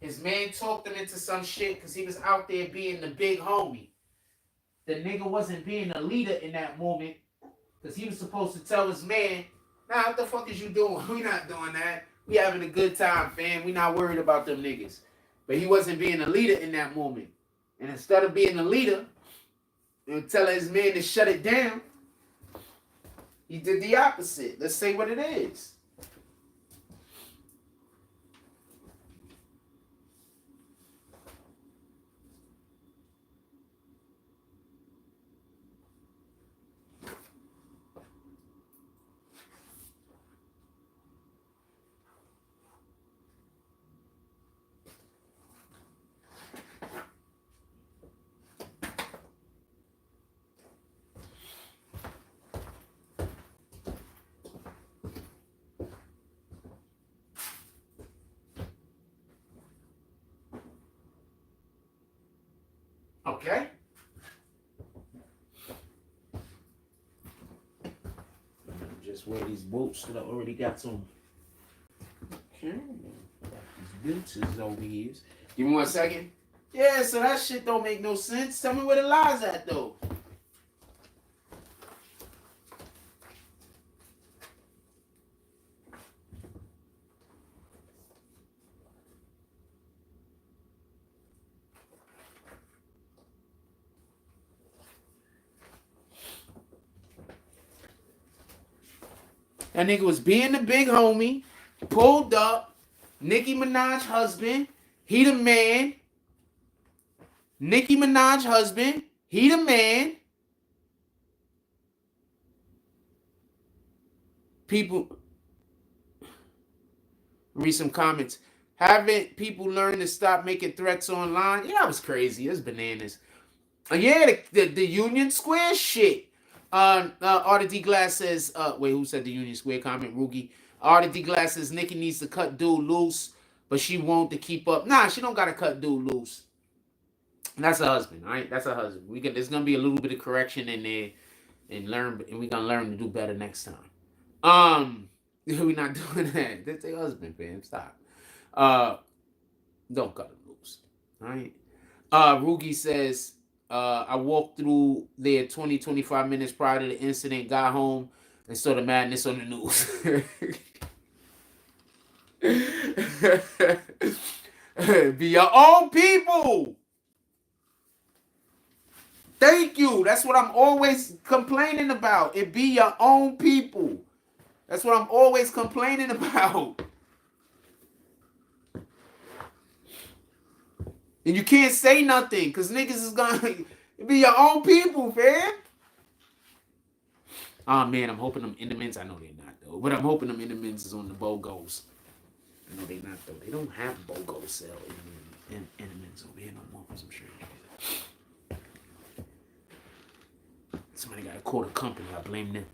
His man talked him into some shit because he was out there being the big homie. The nigga wasn't being a leader in that moment because he was supposed to tell his man, nah, what the fuck is you doing? We not doing that. We having a good time, fam. We not worried about them niggas. But he wasn't being a leader in that moment. And instead of being a leader and telling his man to shut it down, he did the opposite. Let's say what it is. Okay. Just wear these boots that I already got some. Okay. These boots is over here. Give me 1 second. Yeah, so that shit don't make no sense. Tell me where the lies at though. That nigga was being the big homie, pulled up, Nicki Minaj husband, he the man. Nicki Minaj husband, he the man. People, read some comments. Haven't people learned to stop making threats online? Yeah, that was crazy. That's bananas. Yeah, the Union Square shit. Artie D Glass says, wait, who said the Union Square comment? Rugi. Artie D Glass says Nicki needs to cut dude loose, but she won't to keep up. Nah, she don't gotta cut dude loose. That's a husband, all right? That's a husband. There's gonna be a little bit of correction in there, and we're gonna learn to do better next time. We're not doing that. That's a husband, fam. Stop. Uh, don't cut him loose. All right. Rugi says, I walked through there 20-25 minutes prior to the incident, got home, and saw the madness on the news. Be your own people. Thank you. That's what I'm always complaining about. It be your own people. That's what I'm always complaining about. And you can't say nothing because niggas is gonna be your own people, fam. Oh man, I'm hoping them Endermans. I know they're not though, but I'm hoping them Endermans is on the BOGOs. I know they're not though. They don't have BOGO sell Endermans over here no more for some shit. Somebody got to call the company. I blame them.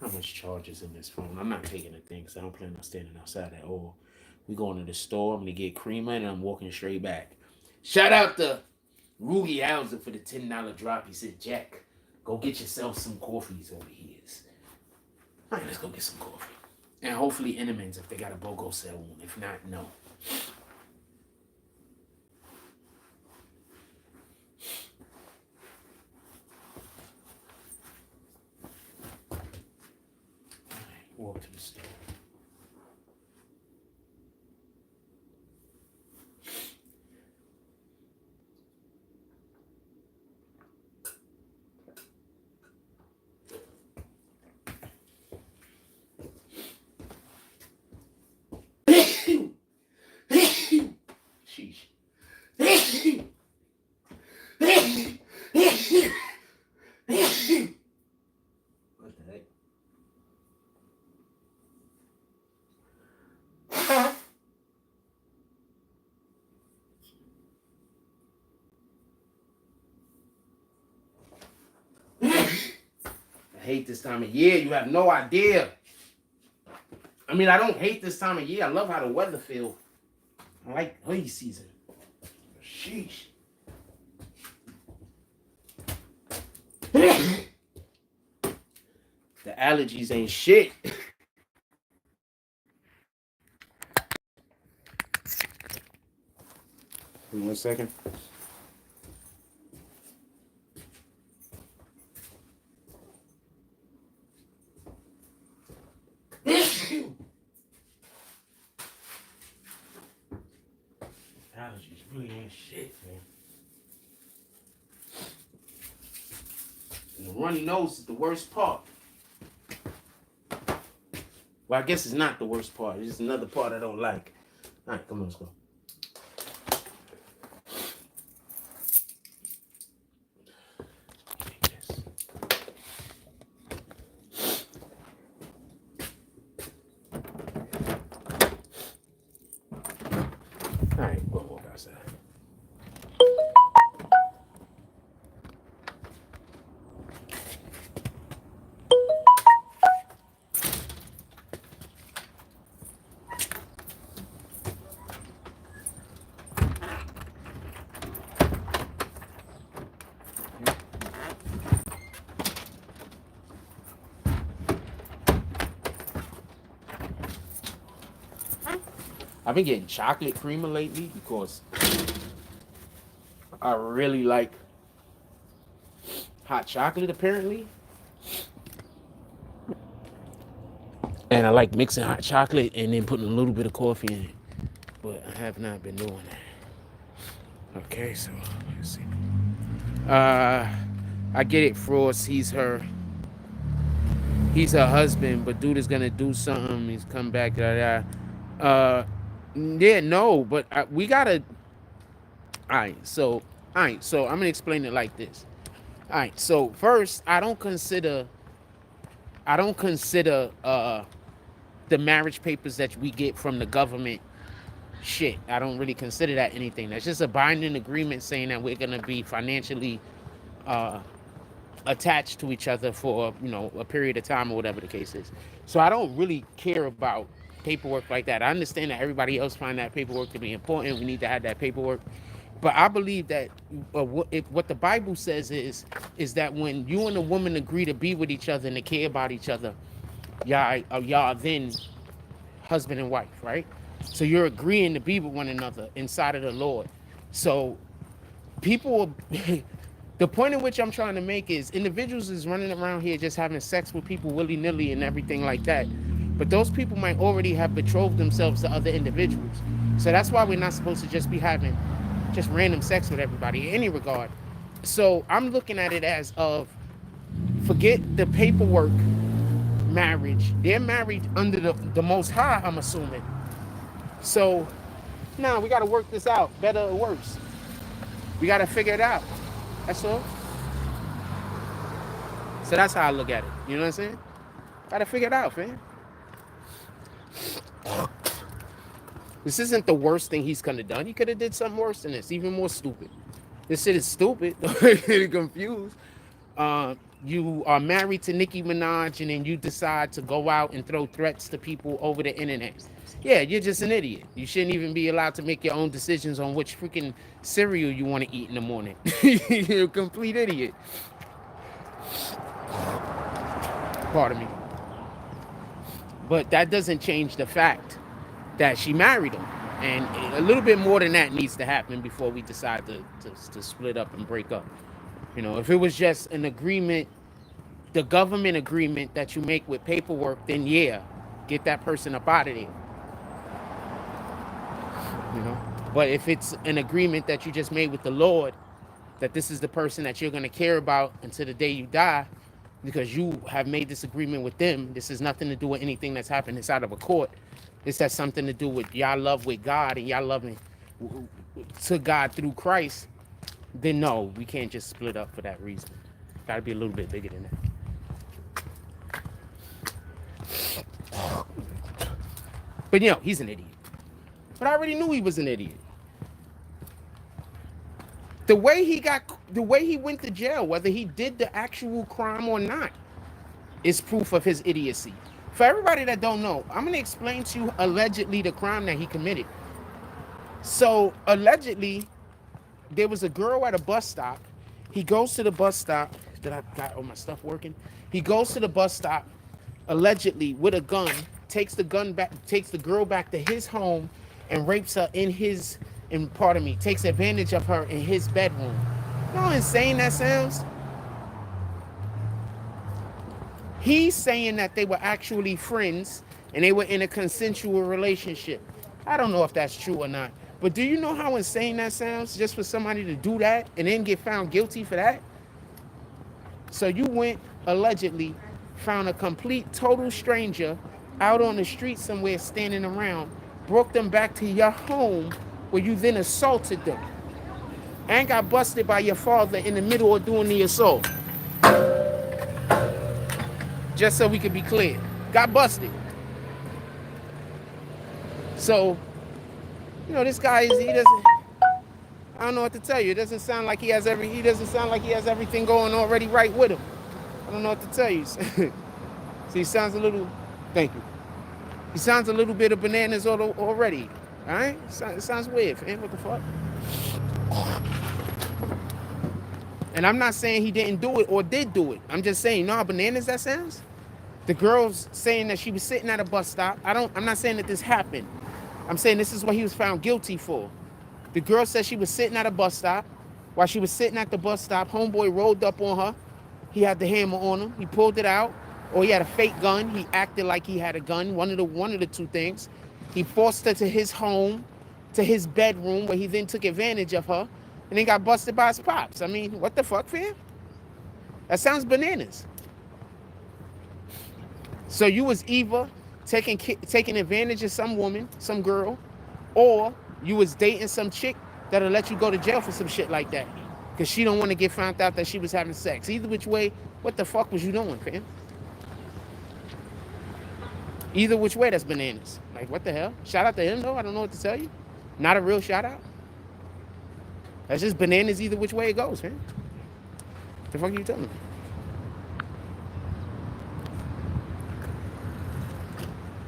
How much charges in this phone? I'm not taking a thing because I don't plan on standing outside at all. We going to the store. I'm going to get creamer and I'm walking straight back. Shout out to Rugi Hauser for the $10 drop. He said, Jack, go get yourself some coffees over here. All right, let's go get some coffee. And hopefully Endermans if they got a BOGO sale on. If not, no. Walk to the store. Sheesh. What the heck? I hate this time of year. You have no idea. I mean, I don't hate this time of year. I love how the weather feels. I like hoodie season. Sheesh. The allergies ain't shit. Wait 1 second. Allergies really ain't shit, man. And the runny nose is the worst part. Well, I guess it's not the worst part. It's just another part I don't like. All right, come on, let's go. All right, go walk outside. I've been getting chocolate creamer lately because I really like hot chocolate apparently. And I like mixing hot chocolate and then putting a little bit of coffee in it. But I have not been doing that. Okay, so let's see. I get it, Frost. He's her husband, but dude is gonna do something. He's come back. Yeah, no, but we gotta. All right, so I'm gonna explain it like this. All right, so first, I don't consider the marriage papers that we get from the government shit. I don't really consider that anything. That's just a binding agreement saying that we're gonna be financially attached to each other for a period of time or whatever the case is. So I don't really care about paperwork like that. I understand that everybody else find that paperwork to be important. We need to have that paperwork. But I believe that what the Bible says is that when you and a woman agree to be with each other and to care about each other, y'all then husband and wife, right? So you're agreeing to be with one another inside of the Lord. So people, the point in which I'm trying to make is individuals is running around here just having sex with people willy-nilly and everything like that. But those people might already have betrothed themselves to other individuals. So that's why we're not supposed to just be having just random sex with everybody in any regard. So I'm looking at it as of, forget the paperwork marriage. They're married under the Most High, I'm assuming. So now we got to work this out, better or worse. We got to figure it out. That's all. So that's how I look at it. You know what I'm saying? Got to figure it out, man. This isn't the worst thing he's could have done. He could have did something worse than this, even more stupid. This shit is stupid. Don't get confused. You are married to Nicki Minaj and then you decide to go out and throw threats to people over the internet. Yeah, you're just an idiot. You shouldn't even be allowed to make your own decisions on which freaking cereal you want to eat in the morning. You're a complete idiot. Pardon me. But that doesn't change the fact that she married him. And a little bit more than that needs to happen before we decide to split up and break up. You know, if it was just an agreement, the government agreement that you make with paperwork, then yeah, get that person up out of there. You know, but if it's an agreement that you just made with the Lord, that this is the person that you're going to care about until the day you die, because you have made this agreement with them, this has nothing to do with anything that's happened inside of a court. This has something to do with y'all love with God and y'all loving to God through Christ. Then no, we can't just split up for that reason. Got to be a little bit bigger than that. But you know, he's an idiot. But I already knew he was an idiot. The way he went to jail, whether he did the actual crime or not, is proof of his idiocy. For everybody that don't know, I'm going to explain to you allegedly the crime that he committed. So allegedly, there was a girl at a bus stop. He goes to the bus stop. Did I got all my stuff working? He goes to the bus stop, allegedly with a gun, takes the girl back to his home and rapes her takes advantage of her in his bedroom. You know how insane that sounds? He's saying that they were actually friends and they were in a consensual relationship. I don't know if that's true or not. But do you know how insane that sounds, just for somebody to do that and then get found guilty for that? So you went, allegedly, found a complete, total stranger out on the street somewhere standing around, brought them back to your home where you then assaulted them and got busted by your father in the middle of doing the assault. Just so we could be clear. Got busted. So, you know, this guy he doesn't, I don't know what to tell you. It doesn't sound like he has everything going already right with him. I don't know what to tell you. So he sounds a little, thank you. He sounds a little bit of bananas already. All right? It sounds weird, man. What the fuck? And I'm not saying he didn't do it or did do it. I'm just saying, you know how bananas that sounds? The girl's saying that she was sitting at a bus stop. I'm not saying that this happened. I'm saying this is what he was found guilty for. The girl said she was sitting at a bus stop. While she was sitting at the bus stop, homeboy rolled up on her. He had the hammer on him. He pulled it out. Or he had a fake gun. He acted like he had a gun. One of the two things. He forced her to his home, to his bedroom, where he then took advantage of her, and then got busted by his pops. I mean, what the fuck, fam? That sounds bananas. So you was either taking advantage of some woman, some girl, or you was dating some chick that'll let you go to jail for some shit like that, because she don't want to get found out that she was having sex. Either which way, what the fuck was you doing, fam? Either which way, that's bananas. Like, what the hell? Shout out to him, though. I don't know what to tell you. Not a real shout out. That's just bananas either which way it goes, man. The fuck are you telling me?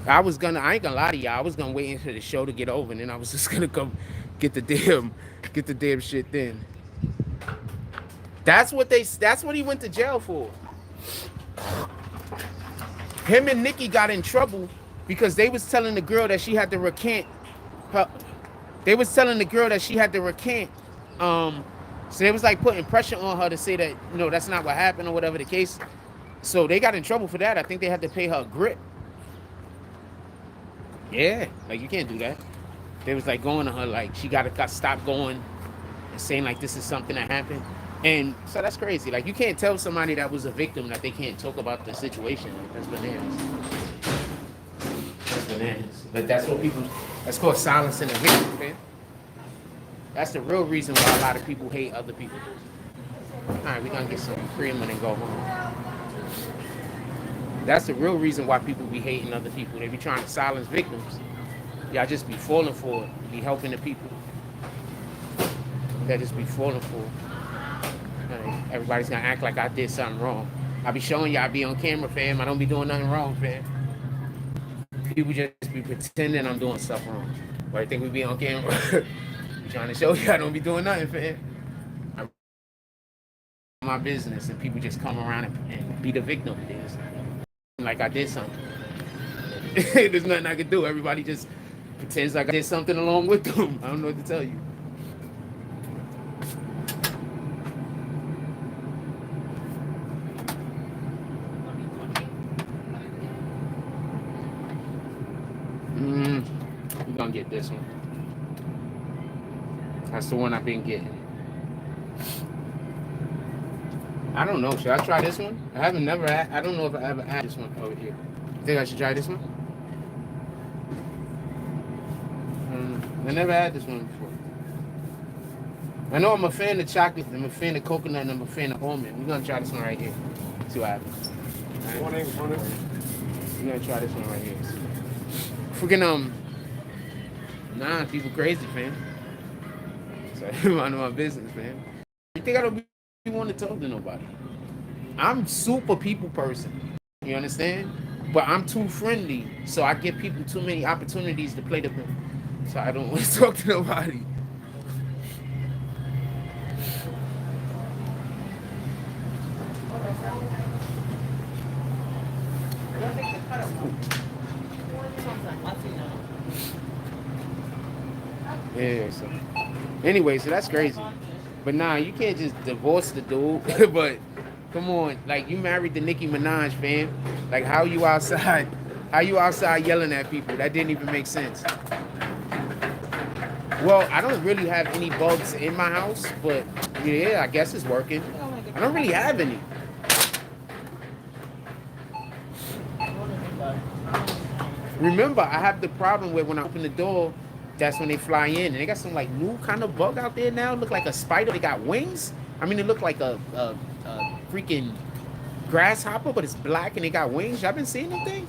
I ain't gonna lie to y'all. I was gonna wait until the show to get over, and then I was just gonna come get the damn shit then. That's what he went to jail for. Him and Nikki got in trouble because they was telling the girl that she had to recant her. They was telling the girl that she had to recant. So they was like putting pressure on her to say that, that's not what happened or whatever the case. So they got in trouble for that. I think they had to pay her a grip. Yeah, like you can't do that. They was like going to her like she got stop going and saying like this is something that happened. And so that's crazy. Like you can't tell somebody that was a victim that they can't talk about the situation. Like, that's bananas. That's bananas. But that's called silencing a victim, man. That's the real reason why a lot of people hate other people. All right, we're going to get some cream and then go home. That's the real reason why people be hating other people. They be trying to silence victims. Y'all just be falling for it. Be helping the people. That just be falling for it. Right. Everybody's going to act like I did something wrong. I be showing y'all I be on camera, fam. I don't be doing nothing wrong, fam. People just be pretending I'm doing stuff wrong. But I think we be on camera. Trying to show you I don't be doing nothing, fam. I my business and people just come around and be the victim. Like I did something. There's nothing I can do. Everybody just pretends like I did something along with them. I don't know what to tell you. We're gonna get this one. That's the one I've been getting. I don't know. Should I try this one? I don't know if I ever had this one over here. You think I should try this one? I never had this one before. I know I'm a fan of chocolate, I'm a fan of coconut, and I'm a fan of almond. We're gonna try this one right here. See what happens. Right. We're gonna try this one right here. Freaking nah, people crazy, fam. So I'm minding my business, man. You think I don't be want to talk to nobody? I'm super people person. You understand? But I'm too friendly, so I give people too many opportunities to play the. So I don't want to talk to nobody. Yeah. So anyway, so that's crazy. But nah, you can't just divorce the dude. But come on, like you married to Nicki Minaj, fam. Like how you outside? How you outside yelling at people? That didn't even make sense. Well, I don't really have any bugs in my house, but yeah, I guess it's working. I don't really have any. Remember, I have the problem where when I open the door, that's when they fly in. And they got some like new kind of bug out there now. Look like a spider. They got wings. I mean, it look like a freaking grasshopper, but it's black and they got wings. Y'all been seeing them things?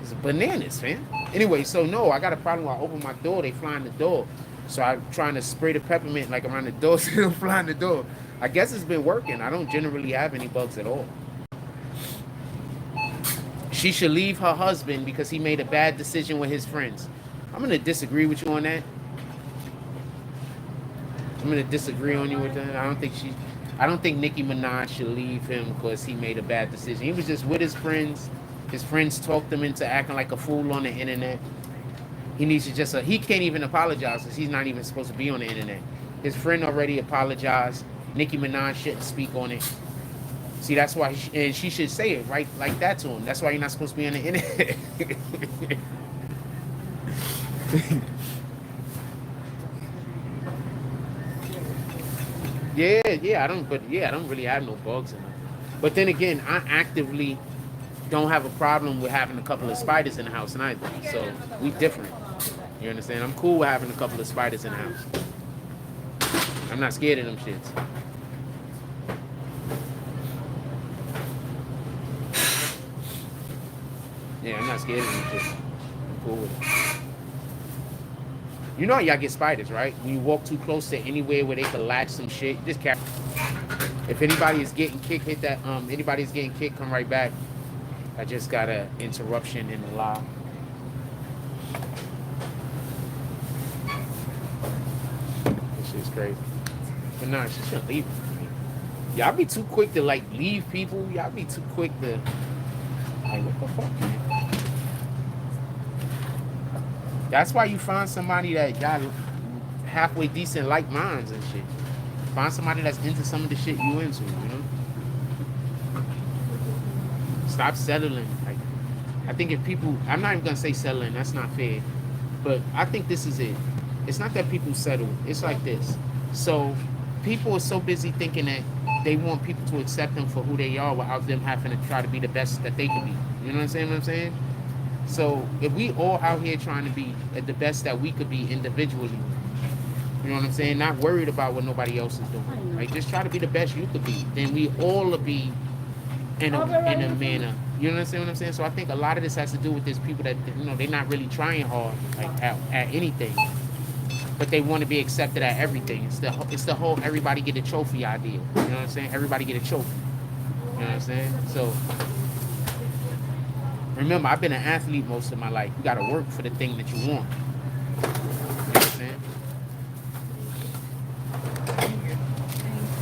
It's bananas, man. Anyway, so no, I got a problem when I open my door. They fly in the door. So I'm trying to spray the peppermint like around the door so they don't fly in the door. I guess it's been working. I don't generally have any bugs at all. She should leave her husband because he made a bad decision with his friends. I'm going to disagree with you on that. I'm going to disagree on you with that. I don't think Nicki Minaj should leave him because he made a bad decision. He was just with his friends. His friends talked him into acting like a fool on the internet. He needs to he can't even apologize because he's not even supposed to be on the internet. His friend already apologized. Nicki Minaj shouldn't speak on it. See, that's why, and she should say it right like that to him. That's why you're not supposed to be on the internet. I don't really have no bugs in them. But then again, I actively don't have a problem with having a couple of spiders in the house neither. So we different. You understand? I'm cool with having a couple of spiders in the house. I'm not scared of them shits. Yeah, I'm not scared of them shits. I'm cool with it. You know how y'all get spiders, right? When you walk too close to anywhere where they can latch some shit, just carry. If anybody is getting kicked, hit that. Anybody's getting kicked, come right back. I just got an interruption in the live. This shit's crazy. But nah, she shouldn't leave. Y'all be too quick to like leave people. Y'all be too quick to like what the fuck, man? That's why you find somebody that got halfway decent like minds and shit. Find somebody that's into some of the shit you into, you know? Stop settling. Like, I think if people, I'm not even gonna say settling, that's not fair. But I think this is it. It's not that people settle. It's like this. So people are so busy thinking that they want people to accept them for who they are without them having to try to be the best that they can be. You know what I'm saying? So if we all out here trying to be the best that we could be individually, you know what I'm saying? Not worried about what nobody else is doing. Like just try to be the best you could be. Then we all will be in a manner. You understand what I'm saying? So I think a lot of this has to do with this people that, you know, they're not really trying hard like at anything, but they want to be accepted at everything. It's the whole everybody get a trophy idea. You know what I'm saying? Everybody get a trophy. You know what I'm saying? So remember, I've been an athlete most of my life. You got to work for the thing that you want. You know what I'm saying?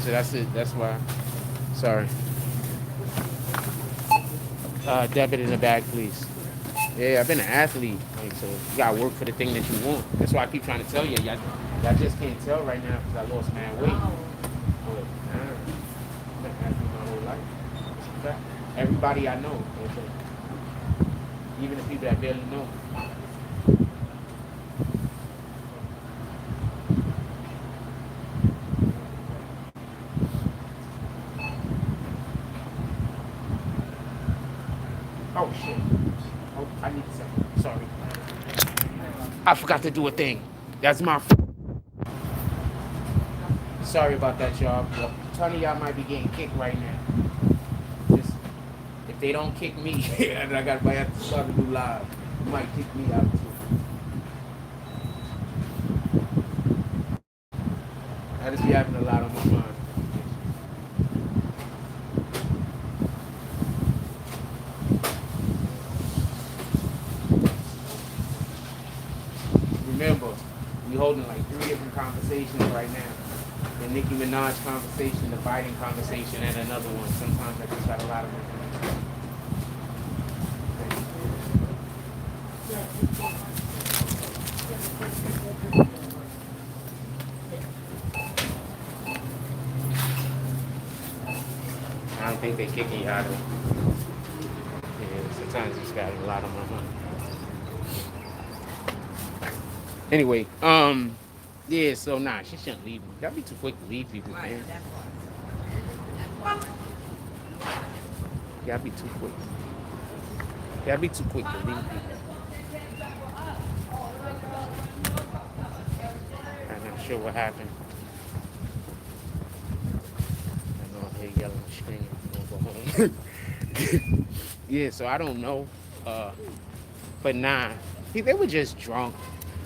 So that's it. That's why. Sorry. Debit in the bag, please. Yeah, I've been an athlete. Like, so you got to work for the thing that you want. That's why I keep trying to tell you. Y'all just can't tell right now because I lost mad weight. But, I've been an athlete my whole life. Everybody I know. Even the people that barely know. Oh shit. Oh, I need a second. Sorry. I forgot to do a thing. That's my Sorry about that, y'all. A ton of y'all might be getting kicked right now. Just if they don't kick me, and I might have to start a new live, you might kick me out too. I just be having a lot on my mind. Remember, we holding like 3 different conversations right now. The Nicki Minaj conversation, the Biden conversation, and another one. Sometimes I just got a lot of them. I don't think they kicking you out of it. Yeah, sometimes you just got a lot on my mind. Anyway, yeah, so nah, she shouldn't leave me. Y'all be too quick to leave people, man. Y'all be too quick. Y'all be too quick to leave people. I'm not sure what happened. I know I'm here yelling and screaming. I'm gonna go home. Yeah, so I don't know. But nah, they were just drunk.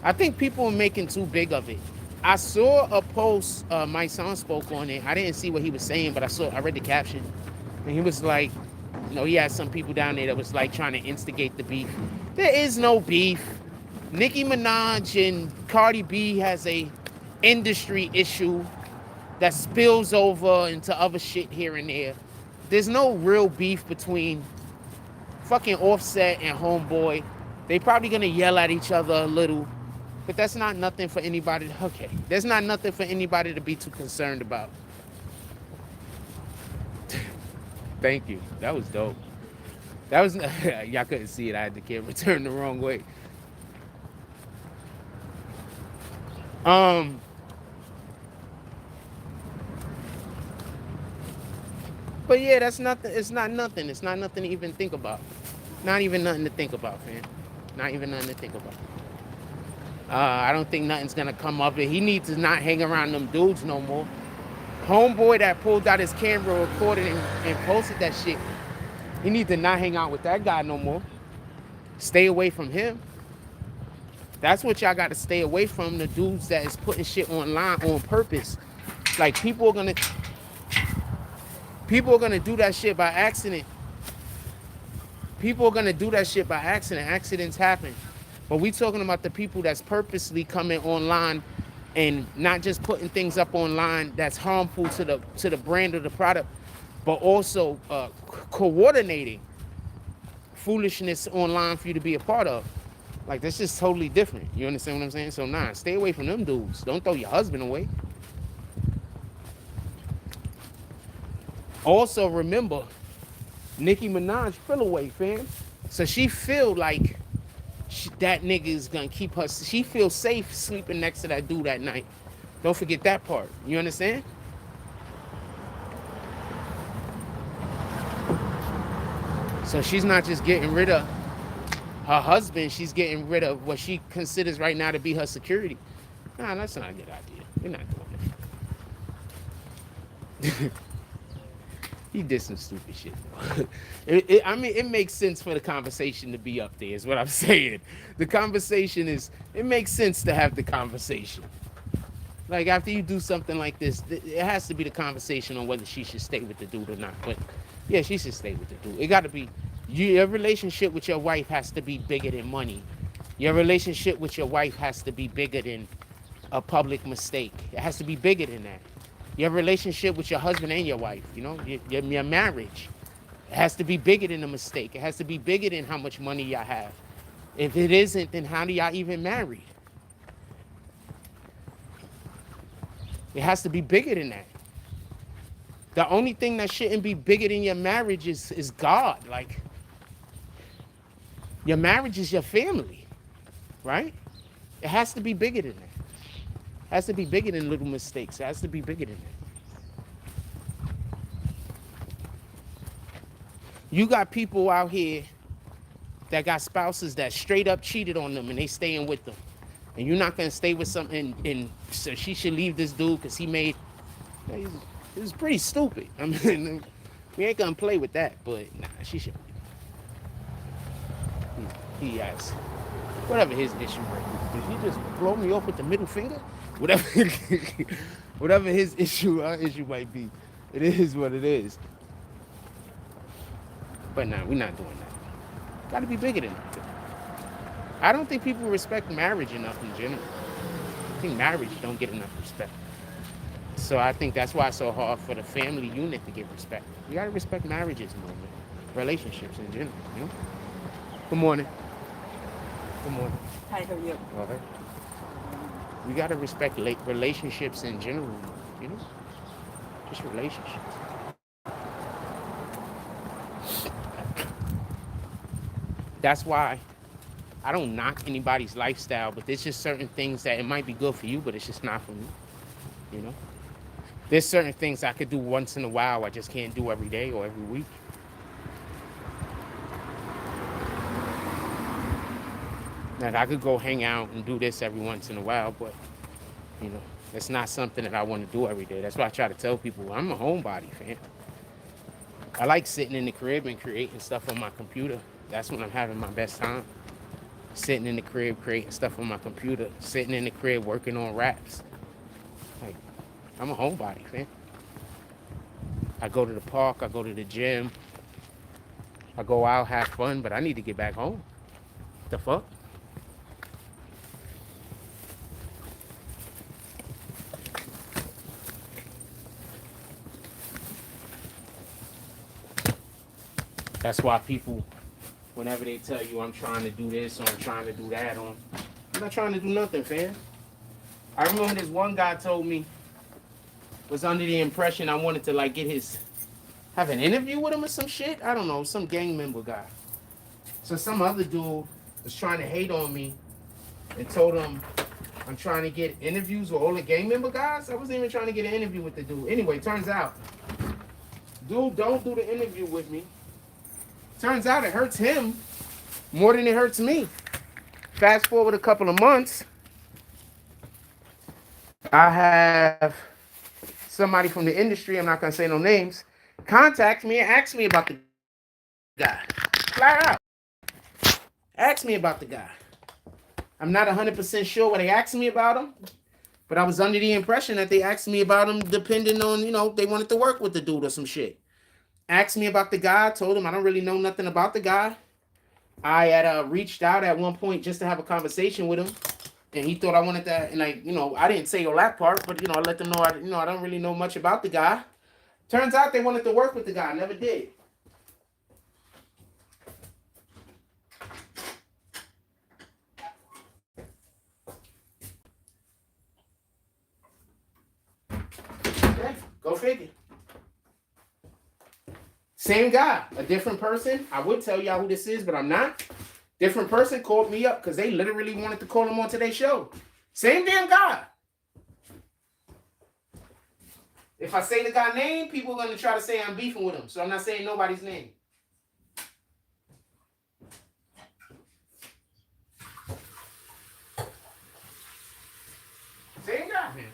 I think people were making too big of it. I saw a post, my son spoke on it. I didn't see what he was saying, but I read the caption. And he was like, you know, he had some people down there that was like trying to instigate the beef. There is no beef. Nicki Minaj and Cardi B has a industry issue that spills over into other shit here and there. There's no real beef between fucking Offset and Homeboy. They probably gonna yell at each other a little. But that's not nothing for anybody to, okay. There's not nothing for anybody to be too concerned about. Thank you. That was dope. That was, y'all couldn't see it. I had the camera turned the wrong way. But yeah, that's nothing. It's not nothing. It's not nothing to even think about. Not even nothing to think about, man. Not even nothing to think about. I don't think nothing's gonna come up. He needs to not hang around them dudes no more. Homeboy that pulled out his camera, recorded and posted that shit. He needs to not hang out with that guy no more. Stay away from him. That's what y'all got to stay away from. The dudes that is putting shit online on purpose. Like people are gonna do that shit by accident. People are gonna do that shit by accident. Accidents happen. But we talking about the people that's purposely coming online and not just putting things up online that's harmful to the brand of the product, but also coordinating foolishness online for you to be a part of. Like, that's just totally different. You understand what I'm saying? So nah, stay away from them dudes. Don't throw your husband away. Also remember, Nicki Minaj fell away, fam. So she feel like that nigga is gonna keep her. She feels safe sleeping next to that dude at night. Don't forget that part. You understand? So she's not just getting rid of her husband, she's getting rid of what she considers right now to be her security. Nah, that's not a good idea. We're not doing that. He did some stupid shit. I mean, it makes sense for the conversation to be up there, is what I'm saying. The conversation is, it makes sense to have the conversation. Like, after you do something like this, it has to be the conversation on whether she should stay with the dude or not. But yeah, she should stay with the dude. It got to be, your relationship with your wife has to be bigger than money. Your relationship with your wife has to be bigger than a public mistake. It has to be bigger than that. Your relationship with your husband and your wife, you know, your marriage, it has to be bigger than a mistake. It has to be bigger than how much money y'all have. If it isn't, then how do y'all even marry? It has to be bigger than that. The only thing that shouldn't be bigger than your marriage is God. Like, your marriage is your family, right? It has to be bigger than that. It has to be bigger than little mistakes. It has to be bigger than that. You got people out here that got spouses that straight up cheated on them and they staying with them. And you're not going to stay with something and so she should leave this dude because he made... It's pretty stupid. I mean, we ain't going to play with that, but nah, she should. He has... Whatever his issue might be. Did he just blow me off with the middle finger? Whatever his issue might be, it is what it is. But nah, we're not doing that. Got to be bigger than that. I don't think people respect marriage enough in general. I think marriage don't get enough respect. So I think that's why it's so hard for the family unit to get respect. You got to respect marriages more, man. Relationships in general, you know? Good morning. Good morning. Hi, how are you? All right. We got to respect relationships in general, you know? Just relationships. That's why I don't knock anybody's lifestyle, but there's just certain things that it might be good for you, but it's just not for me, you know? There's certain things I could do once in a while I just can't do every day or every week. Like, I could go hang out and do this every once in a while, but, you know, it's not something that I want to do every day. That's why I try to tell people, I'm a homebody, fam. I like sitting in the crib and creating stuff on my computer. That's when I'm having my best time. Sitting in the crib, creating stuff on my computer. Sitting in the crib, working on raps. Like, I'm a homebody, fam. I go to the park, I go to the gym. I go out, have fun, but I need to get back home. The fuck? That's why people, whenever they tell you I'm trying to do this or I'm trying to do that, I'm not trying to do nothing, fam. I remember this one guy told me, was under the impression I wanted to like have an interview with him or some shit. I don't know, some gang member guy. So some other dude was trying to hate on me and told him I'm trying to get interviews with all the gang member guys. I wasn't even trying to get an interview with the dude. Anyway, turns out, dude don't do the interview with me. Turns out it hurts him more than it hurts me. Fast forward a couple of months, I have somebody from the industry, I'm not going to say no names, contact me and ask me about the guy. Flat out. Ask me about the guy. I'm not 100% sure what they asked me about him, but I was under the impression that they asked me about him depending on, you know, they wanted to work with the dude or some shit. Asked me about the guy, told him I don't really know nothing about the guy. I had reached out at one point just to have a conversation with him, and he thought I wanted that. And I didn't say all that part, but I let them know I don't really know much about the guy. Turns out they wanted to work with the guy. Never did. Okay, go figure. Same guy, a different person. I would tell y'all who this is, but I'm not. Different person called me up because they literally wanted to call him on today's show. Same damn guy. If I say the guy's name, people are going to try to say I'm beefing with him. So I'm not saying nobody's name. Same guy, man.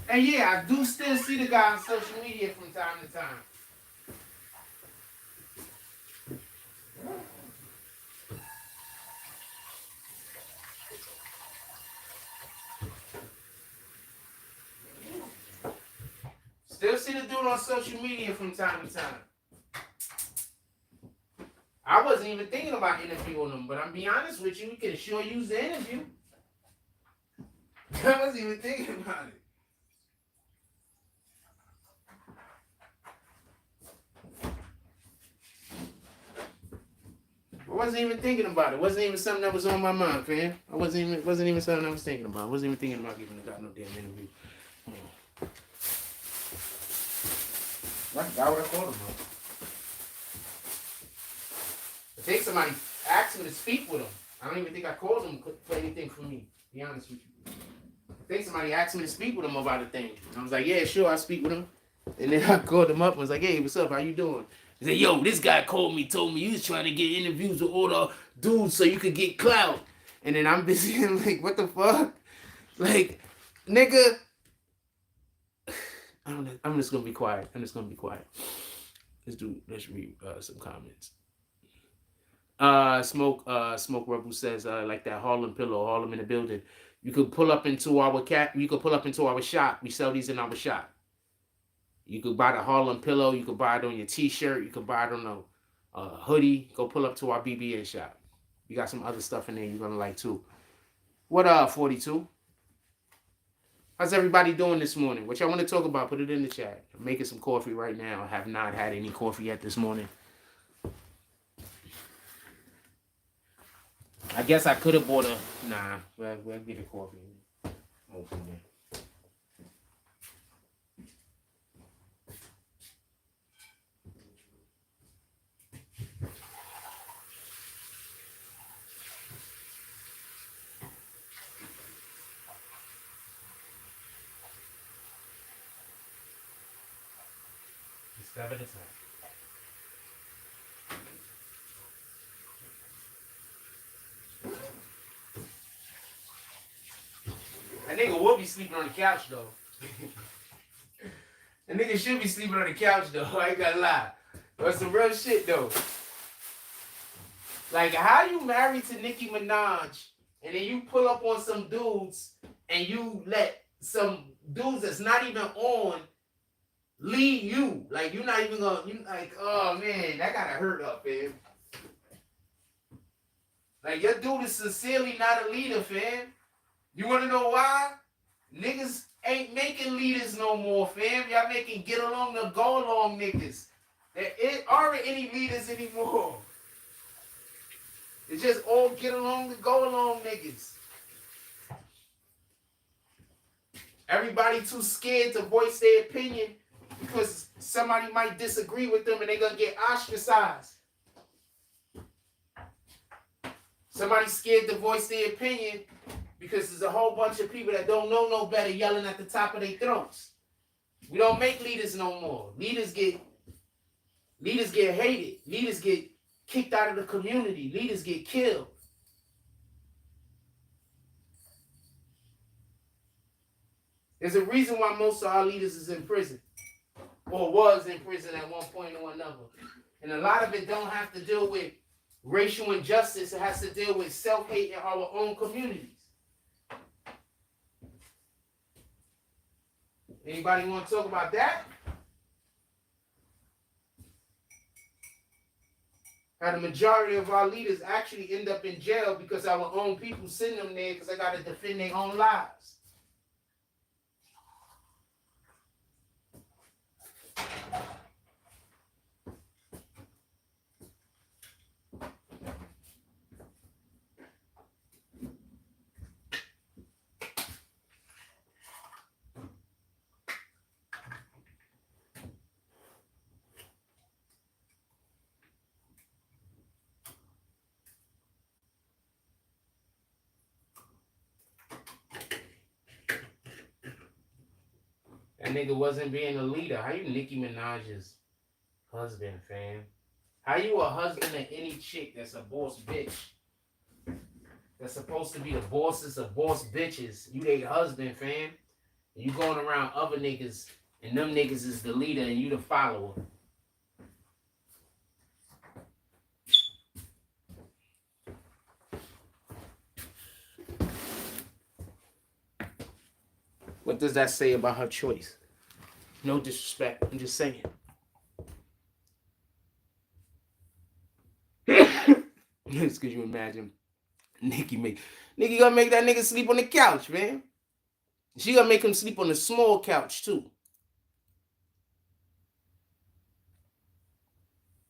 And yeah, I do still see the guy on social media from time to time. Still see the dude on social media from time to time. I wasn't even thinking about interviewing him, but I'm be honest with you, we could sure use the interview. I wasn't even thinking about it. I wasn't even thinking about it. It wasn't even something that was on my mind, fam. It wasn't even something I was thinking about. I wasn't even thinking about giving the guy no damn interview. I forgot what I called him on. I think somebody asked me to speak with him. I don't even think I called him for anything for me, to be honest with you. I think somebody asked me to speak with him about a thing. And I was like, yeah, sure, I'll speak with him. And then I called him up and was like, hey, what's up? How you doing? He said, yo, this guy called me, told me you was trying to get interviews with all the dudes so you could get clout. And then I'm busy and like, what the fuck? Like, nigga. I'm just gonna be quiet. Let's read some comments. Smoke Rebel says, like that Harlem pillow, Harlem in the building. You could pull up into our shop. We sell these in our shop. You could buy the Harlem pillow. You could buy it on your t-shirt. You could buy it on a hoodie. Go pull up to our BBN shop. We got some other stuff in there you're gonna like too. What up, 42? How's everybody doing this morning? What y'all want to talk about? Put it in the chat. I'm making some coffee right now. I have not had any coffee yet this morning. I guess I could have bought a... Nah, we'll get a coffee. Open there. Discover this one. That nigga will be sleeping on the couch, though. That nigga should be sleeping on the couch, though. I ain't gonna lie. But some real shit, though. Like, how you married to Nicki Minaj, and then you pull up on some dudes, and you let some dudes that's not even on lead you. Like, you're not even gonna, you like, oh, man, that gotta hurt up, fam. Like, your dude is sincerely not a leader, fam. You wanna know why? Niggas ain't making leaders no more, fam. Y'all making get along to go along niggas. There aren't any leaders anymore. It's just all get along to go along niggas. Everybody too scared to voice their opinion because somebody might disagree with them and they're going to get ostracized. Somebody's scared to voice their opinion because there's a whole bunch of people that don't know no better yelling at the top of their throats. We don't make leaders no more. Leaders get hated. Leaders get kicked out of the community. Leaders get killed. There's a reason why most of our leaders is in prison or was in prison at one point or another. And a lot of it don't have to deal with racial injustice. It has to deal with self-hate in our own communities. Anybody want to talk about that? How the majority of our leaders actually end up in jail because our own people send them there because they got to defend their own lives. That nigga wasn't being a leader. How you Nicki Minaj's husband, fam? How you a husband of any chick that's a boss bitch? That's supposed to be the bosses of boss bitches. You they husband, fam. And you going around other niggas, and them niggas is the leader and you the follower. What does that say about her choice? No disrespect. I'm just saying. Just could you imagine Nicki gonna make that nigga sleep on the couch, man. She gonna make him sleep on the small couch too.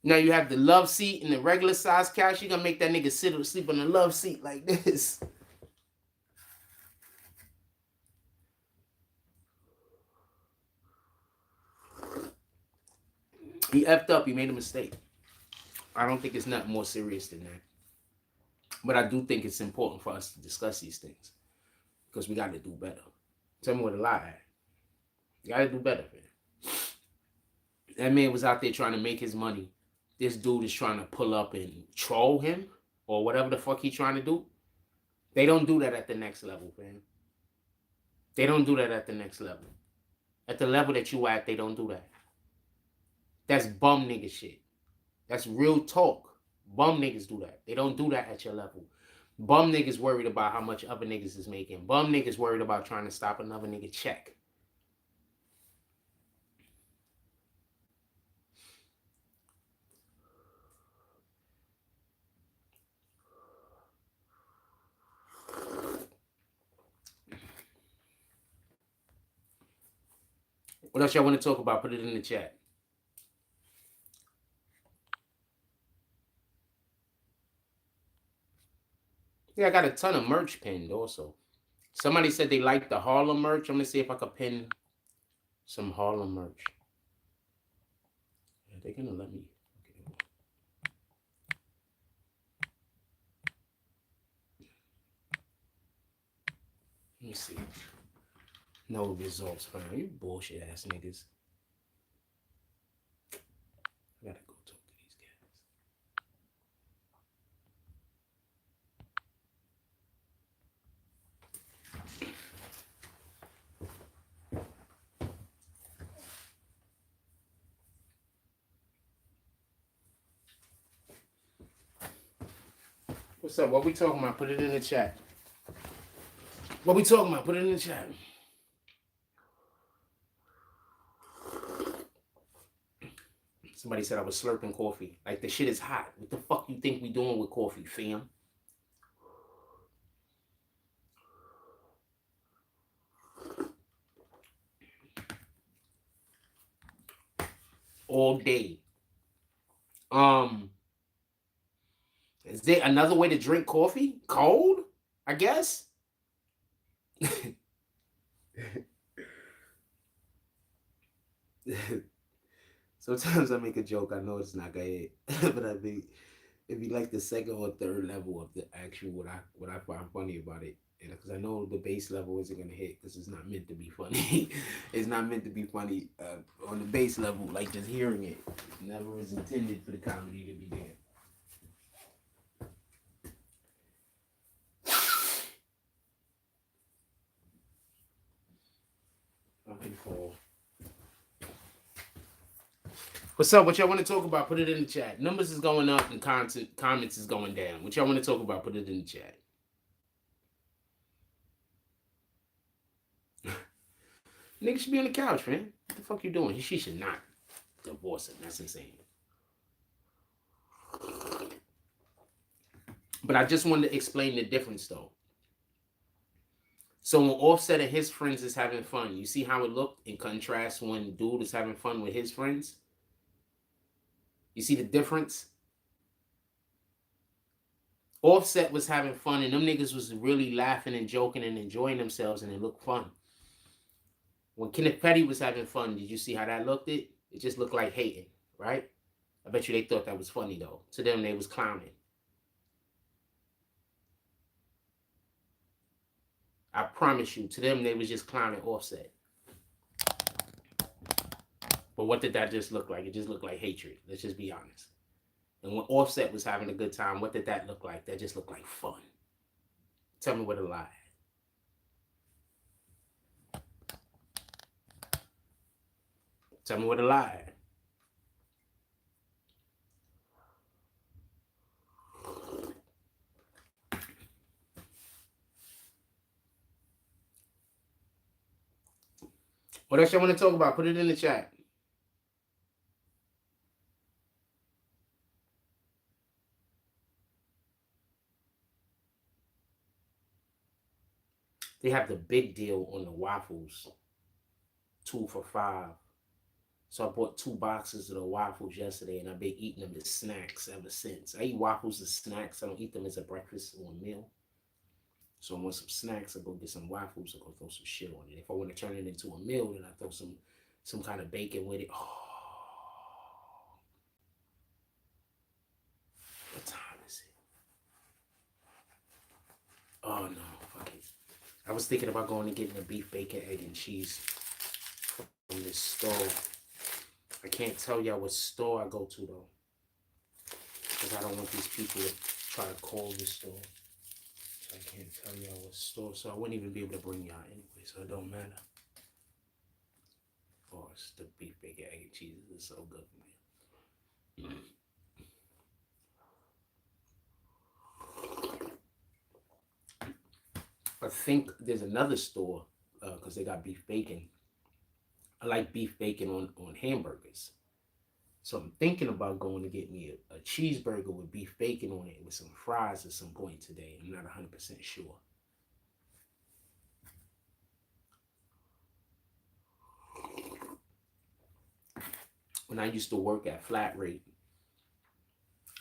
Now you have the love seat and the regular size couch. She gonna make that nigga sleep on the love seat like this. He effed up. He made a mistake. I don't think it's nothing more serious than that. But I do think it's important for us to discuss these things because we got to do better. Tell me what a lie at. You got to do better, man. That man was out there trying to make his money. This dude is trying to pull up and troll him or whatever the fuck he's trying to do. They don't do that at the next level, man. They don't do that at the next level. At the level that you at, they don't do that. That's bum nigga shit. That's real talk. Bum niggas do that. They don't do that at your level. Bum niggas worried about how much other niggas is making. Bum niggas worried about trying to stop another nigga check. What else y'all want to talk about? Put it in the chat. Yeah, I got a ton of merch pinned also. Somebody said they liked the Harlem merch. I'm going to see if I could pin some Harlem merch. Yeah, they're going to let me. Okay. Let me see. No results found. You bullshit ass niggas. I gotta go talk to these guys. What's up? What we talking about? Put it in the chat. What we talking about? Put it in the chat. Somebody said I was slurping coffee. Like, the shit is hot. What the fuck you think we doing with coffee, fam? All day. Is there another way to drink coffee? Cold? I guess? Sometimes I make a joke. I know it's not gonna hit, but I think it'd be like the second or third level of the actual what I find funny about it. Because I know the base level isn't gonna hit because it's not meant to be funny. It's not meant to be funny on the base level. Like just hearing it never is intended for the comedy to be there. Okay, Paul. What's up? What y'all want to talk about? Put it in the chat. Numbers is going up and comments is going down. What y'all want to talk about? Put it in the chat. Nigga should be on the couch, man. What the fuck you doing? She should not divorce him. That's insane. But I just wanted to explain the difference, though. So when Offset and his friends is having fun, you see how it looked in contrast when dude is having fun with his friends? You see the difference? Offset was having fun, and them niggas was really laughing and joking and enjoying themselves, and it looked fun. When Kenneth Petty was having fun, did you see how that looked? It just looked like hating, right? I bet you they thought that was funny, though. To them, they was clowning. I promise you, to them, they was just clowning Offset. But what did that just look like? It just looked like hatred. Let's just be honest. And when Offset was having a good time, what did that look like? That just looked like fun. Tell me what a lie. Tell me what a lie. What else y'all want to talk about? Put it in the chat. They have the big deal on the waffles. 2 for $5. So I bought 2 boxes of the waffles yesterday, and I've been eating them as snacks ever since. I eat waffles as snacks. I don't eat them as a breakfast or a meal. So I want some snacks. I go get some waffles. I go throw some shit on it. If I want to turn it into a meal, then I throw some kind of bacon with it. Oh. What time is it? Oh no, fuck it. I was thinking about going and getting a beef, bacon, egg, and cheese from this store. I can't tell y'all what store I go to though, because I don't want these people to try to call the store. So I can't tell y'all what store. So I wouldn't even be able to bring y'all anyway. So it don't matter. Of course, the beef, bacon, egg, and cheese is so good for me. I think there's another store because they got beef bacon. I like beef bacon on hamburgers. So I'm thinking about going to get me a cheeseburger with beef bacon on it with some fries at some point today. I'm not 100% sure. When I used to work at Flat Rate,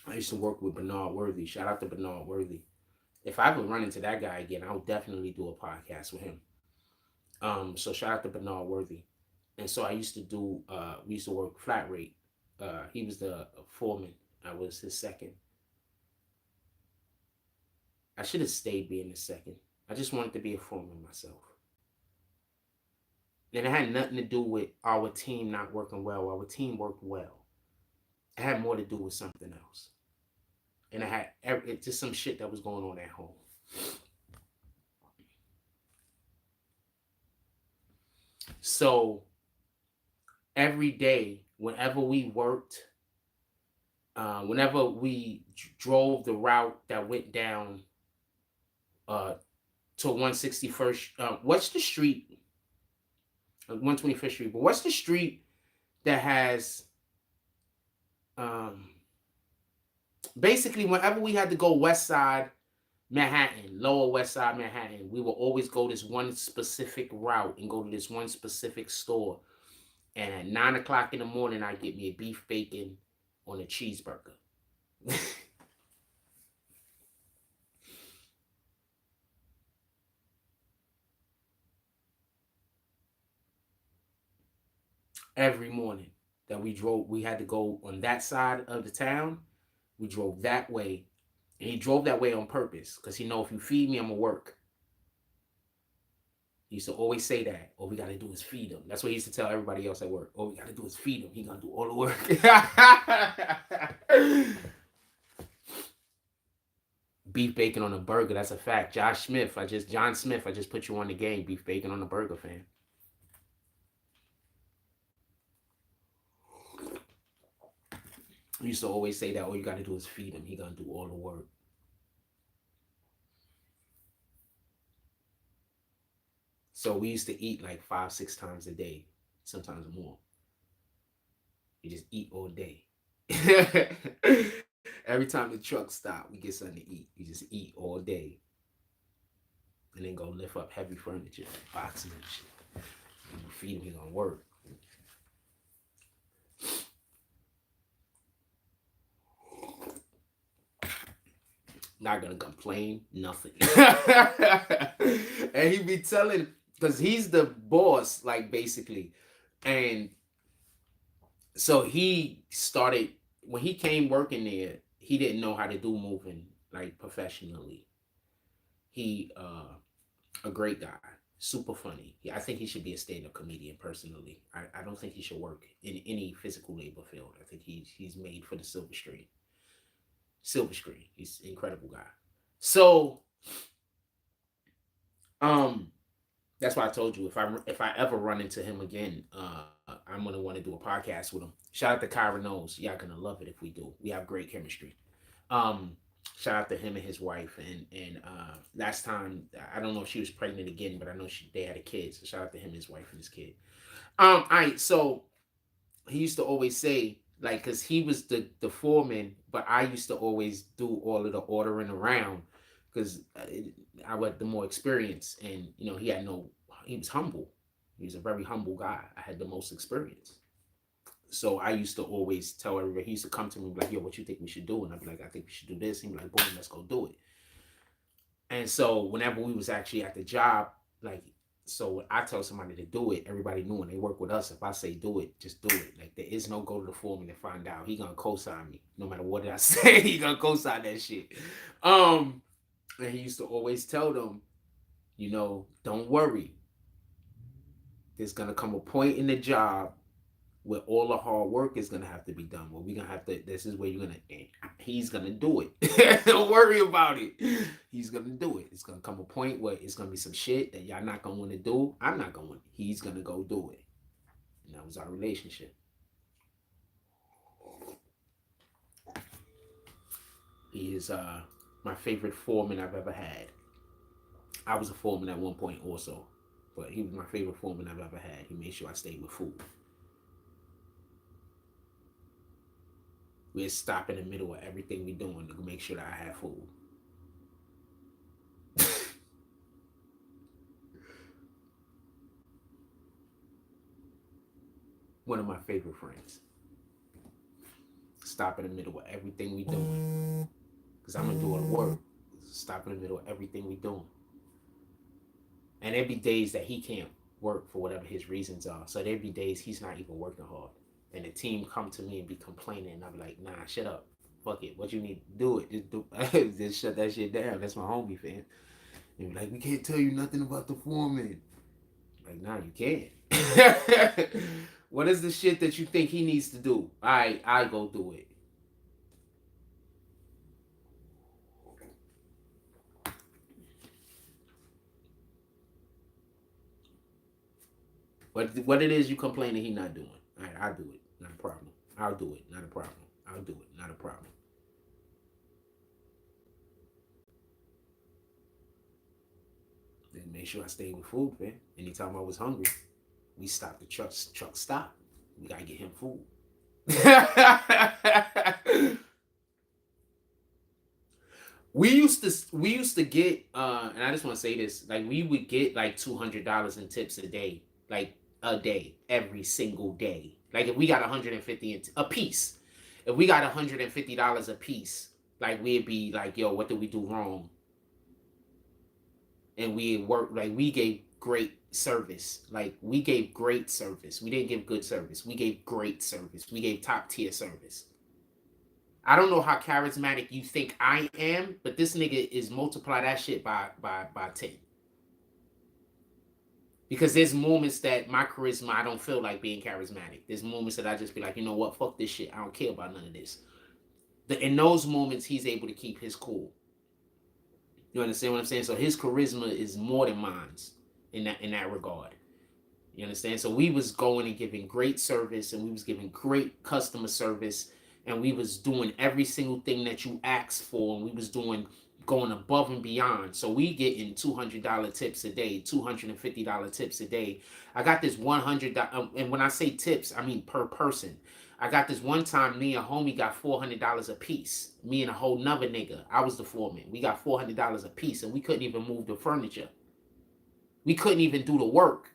I used to work with Bernard Worthy. Shout out to Bernard Worthy. If I ever run into that guy again, I'll definitely do a podcast with him. So shout out to Bernard Worthy. And so I used to do, we used to work Flat Rate. He was the foreman. I was his second. I should have stayed being the second. I just wanted to be a foreman myself. And it had nothing to do with our team not working well. Our team worked well. It had more to do with something else. And I had just some shit that was going on at home. So every day, whenever we worked, whenever we drove the route that went down to 161st, what's the street? 125th Street, but what's the street that has basically whenever we had to go west side Manhattan, lower west side Manhattan, we will always go this one specific route and go to this one specific store. And at 9 o'clock in the morning, I get me a beef bacon on a cheeseburger. every morning that we drove. We had to go on that side of the town. We drove that way, and he drove that way on purpose because he know if you feed me, I'm gonna work. He used to always say that. All we gotta do is feed him. That's what he used to tell everybody else at work. All we gotta do is feed him. He gonna do all the work. Beef bacon on a burger. That's a fact. John Smith. I just put you on the game. Beef bacon on a burger, fam. He used to always say that all you gotta do is feed him. He gonna do all the work. So we used to eat like 5, 6 times a day, sometimes more. You just eat all day. Every time the truck stop, we get something to eat. You just eat all day. And then go lift up heavy furniture, boxes and shit. And you feed him, he gonna work. Not gonna complain, nothing. And he be telling, because he's the boss, like basically. And so he started, when he came working there, he didn't know how to do moving like professionally. He a great guy, super funny. I think he should be a stand-up comedian personally. I don't think he should work in any physical labor field. I think he's made for the silver screen. Silver screen. He's an incredible guy. So that's why I told you if I ever run into him again, I'm gonna want to do a podcast with him. Shout out to Kyra Knows. Y'all gonna love it if we do. We have great chemistry. Shout out to him and his wife. And last time, I don't know if she was pregnant again, but I know they had a kid. So shout out to him, his wife, and his kid. All right. So he used to always say, like, because he was the foreman, but I used to always do all of the ordering around because I had the more experience. And, you know, he was humble. He was a very humble guy. I had the most experience. So I used to always tell everybody, he used to come to me like, yo, what you think we should do? And I'd be like, I think we should do this. He'd be like, boom, let's go do it. And so whenever we was actually at the job, like, so when I tell somebody to do it, everybody knew when they work with us, if I say do it, just do it. Like, there is no go to the foreman and find out. He gonna co-sign me. No matter what I say, he gonna co-sign that shit. And he used to always tell them, you know, don't worry. There's gonna come a point in the job where all the hard work is gonna have to be done. Where we're gonna have to. This is where you're gonna. He's gonna do it. Don't worry about it. He's gonna do it. It's gonna come a point where it's gonna be some shit that y'all not gonna want to do. I'm not going. He's gonna go do it. And that was our relationship. He is my favorite foreman I've ever had. I was a foreman at one point also, but he was my favorite foreman I've ever had. He made sure I stayed with food. We'd stop in the middle of everything we're doing to make sure that I have food. One of my favorite friends. Stop in the middle of everything we doing. Because I'm going to do all the work. Stop in the middle of everything we doing. And there'd be days that he can't work for whatever his reasons are. So there'd be days he's not even working hard. And the team come to me and be complaining. And I'm like, nah, shut up. Fuck it. What you need to do it. Just shut that shit down. That's my homie, fam. And be like, we can't tell you nothing about the foreman. Like, nah, you can't. What is the shit that you think he needs to do? I go do it. What it is you complaining he not doing? All right, I'll do it. Not a problem. I'll do it. Not a problem. I'll do it. Not a problem. Then make sure I stay with food, man. Anytime I was hungry, we stopped the truck. Truck stopped. We gotta get him food. we used to get and I just want to say this, like we would get like $200 in tips a day, like a day, every single day. Like if we got 150 a piece, if we got $150 a piece, like we'd be like, yo, what did we do wrong? And we work, like we gave great service. Like, we gave great service. We didn't give good service. We gave great service. We gave top tier service. I don't know how charismatic you think I am, but this nigga is multiply that shit by 10. Because there's moments that my charisma, I don't feel like being charismatic. There's moments that I just be like, you know what, fuck this shit. I don't care about none of this. In those moments, he's able to keep his cool. You understand what I'm saying? So his charisma is more than mine's in that regard. You understand? So we was going and giving great service, and we was giving great customer service, and we was doing every single thing that you asked for, and we was going above and beyond. So we getting $200 tips a day, $250 tips a day. I got this $100, and when I say tips, I mean per person. I got this one time, me and homie got $400 a piece. Me and a whole nother nigga, I was the foreman. We got $400 a piece, and we couldn't even move the furniture. We couldn't even do the work.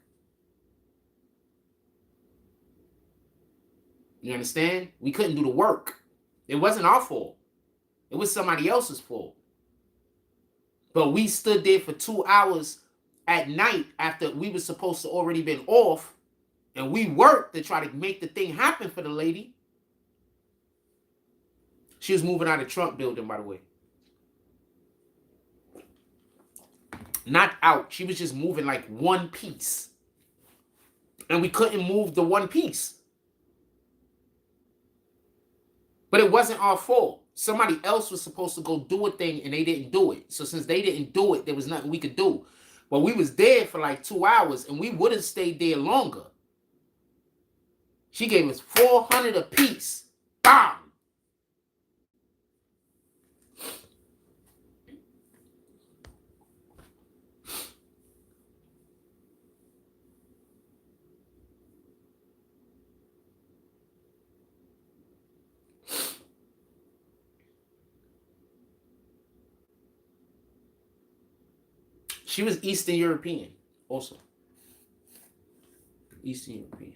You understand? We couldn't do the work. It wasn't our fault. It was somebody else's fault. But we stood there for 2 hours at night after we were supposed to already been off, and we worked to try to make the thing happen for the lady. She was moving out of Trump building, by the way. Not out. She was just moving like one piece. And we couldn't move the one piece. But it wasn't our fault. Somebody else was supposed to go do a thing, and they didn't do it. So since they didn't do it, there was nothing we could do. But we was there for like 2 hours, and we would have stayed there longer. She gave us $400 a piece. Bam! She was Eastern European also. Eastern European.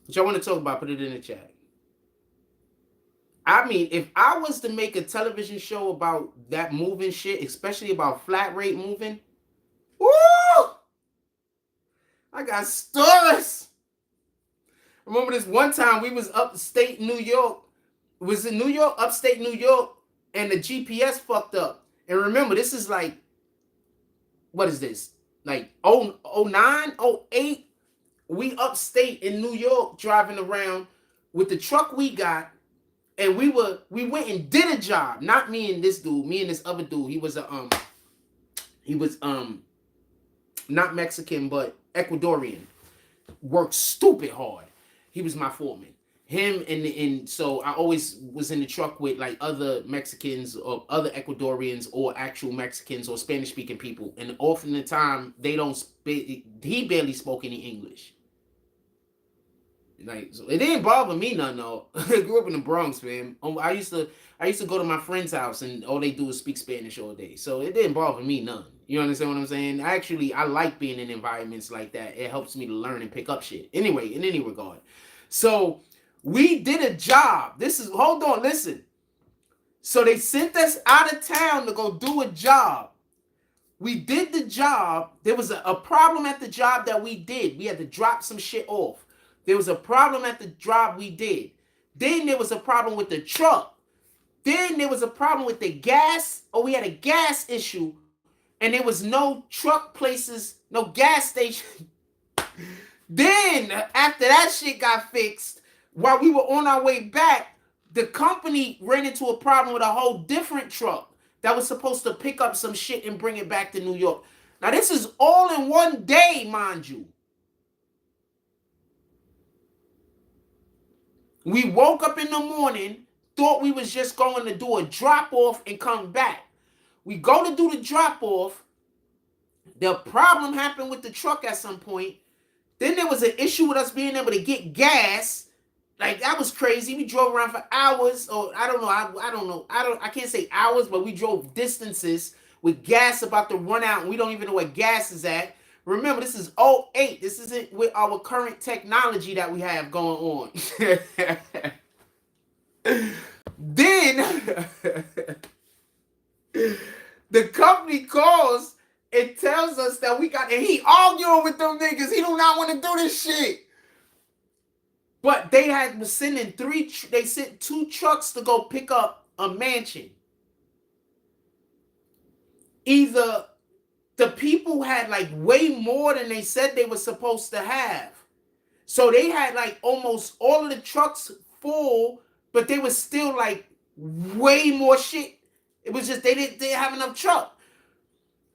What y'all want to talk about, put it in the chat. I mean, if I was to make a television show about that moving shit, especially about flat rate moving, woo! I got stories. Remember this one time we was upstate New York. It was in New York, upstate New York, and the GPS fucked up. And remember, this is like, what is this? Like 09, 08? We upstate in New York driving around with the truck we got, and we went and did a job. Not me and this dude, me and this other dude. He was not Mexican, but Ecuadorian. Worked stupid hard. He was my foreman. Him and so I always was in the truck with like other Mexicans or other Ecuadorians or actual Mexicans or Spanish speaking people. And often the time they don't speak. He barely spoke any English. Like, so it didn't bother me none though. I grew up in the Bronx, man. I used to go to my friend's house and all they do is speak Spanish all day. So it didn't bother me none. You understand what I'm saying? Actually, I like being in environments like that. It helps me to learn and pick up shit. Anyway, in any regard. So we did a job. Hold on, listen. So they sent us out of town to go do a job. We did the job. There was a problem at the job that we did. We had to drop some shit off. There was a problem at the job we did. Then there was a problem with the truck. Then there was a problem with the gas. Oh, we had a gas issue. And there was no truck places, no gas station. Then, after that shit got fixed, while we were on our way back, the company ran into a problem with a whole different truck that was supposed to pick up some shit and bring it back to New York. Now, this is all in one day, mind you. We woke up in the morning, thought we was just going to do a drop-off and come back. We go to do the drop-off. The problem happened with the truck at some point. Then there was an issue with us being able to get gas. Like, that was crazy. We drove around for hours, or I don't know. I can't say hours, but we drove distances with gas about to run out, and we don't even know where gas is at. Remember, this is 08. This isn't with our current technology that we have going on. The company calls and tells us that we got, and he arguing with them niggas. He do not want to do this shit. But they had was sending they sent 2 trucks to go pick up a mansion. Either the people had like way more than they said they were supposed to have. So they had like almost all of the trucks full, but they was still like way more shit. It was just they didn't have enough truck.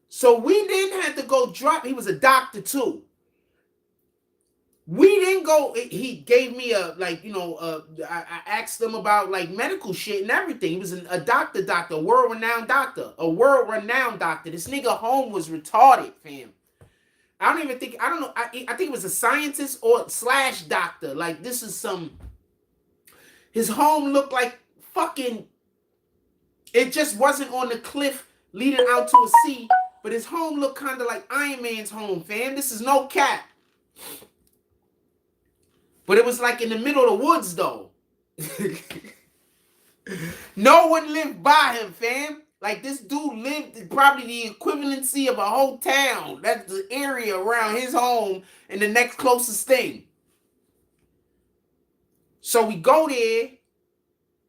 So we didn't have to go drop. He was a doctor too. We didn't go. He gave me I asked him about like medical shit and everything. He was a doctor, a world-renowned doctor. This nigga home was retarded, fam. I don't know. I think it was a scientist or / doctor. Like this is his home looked like fucking, it just wasn't on the cliff leading out to a sea, but his home looked kind of like Iron Man's home, fam. This is no cap. But it was like in the middle of the woods, though. No one lived by him, fam. Like, this dude lived probably the equivalency of a whole town. That's the area around his home and the next closest thing. So we go there.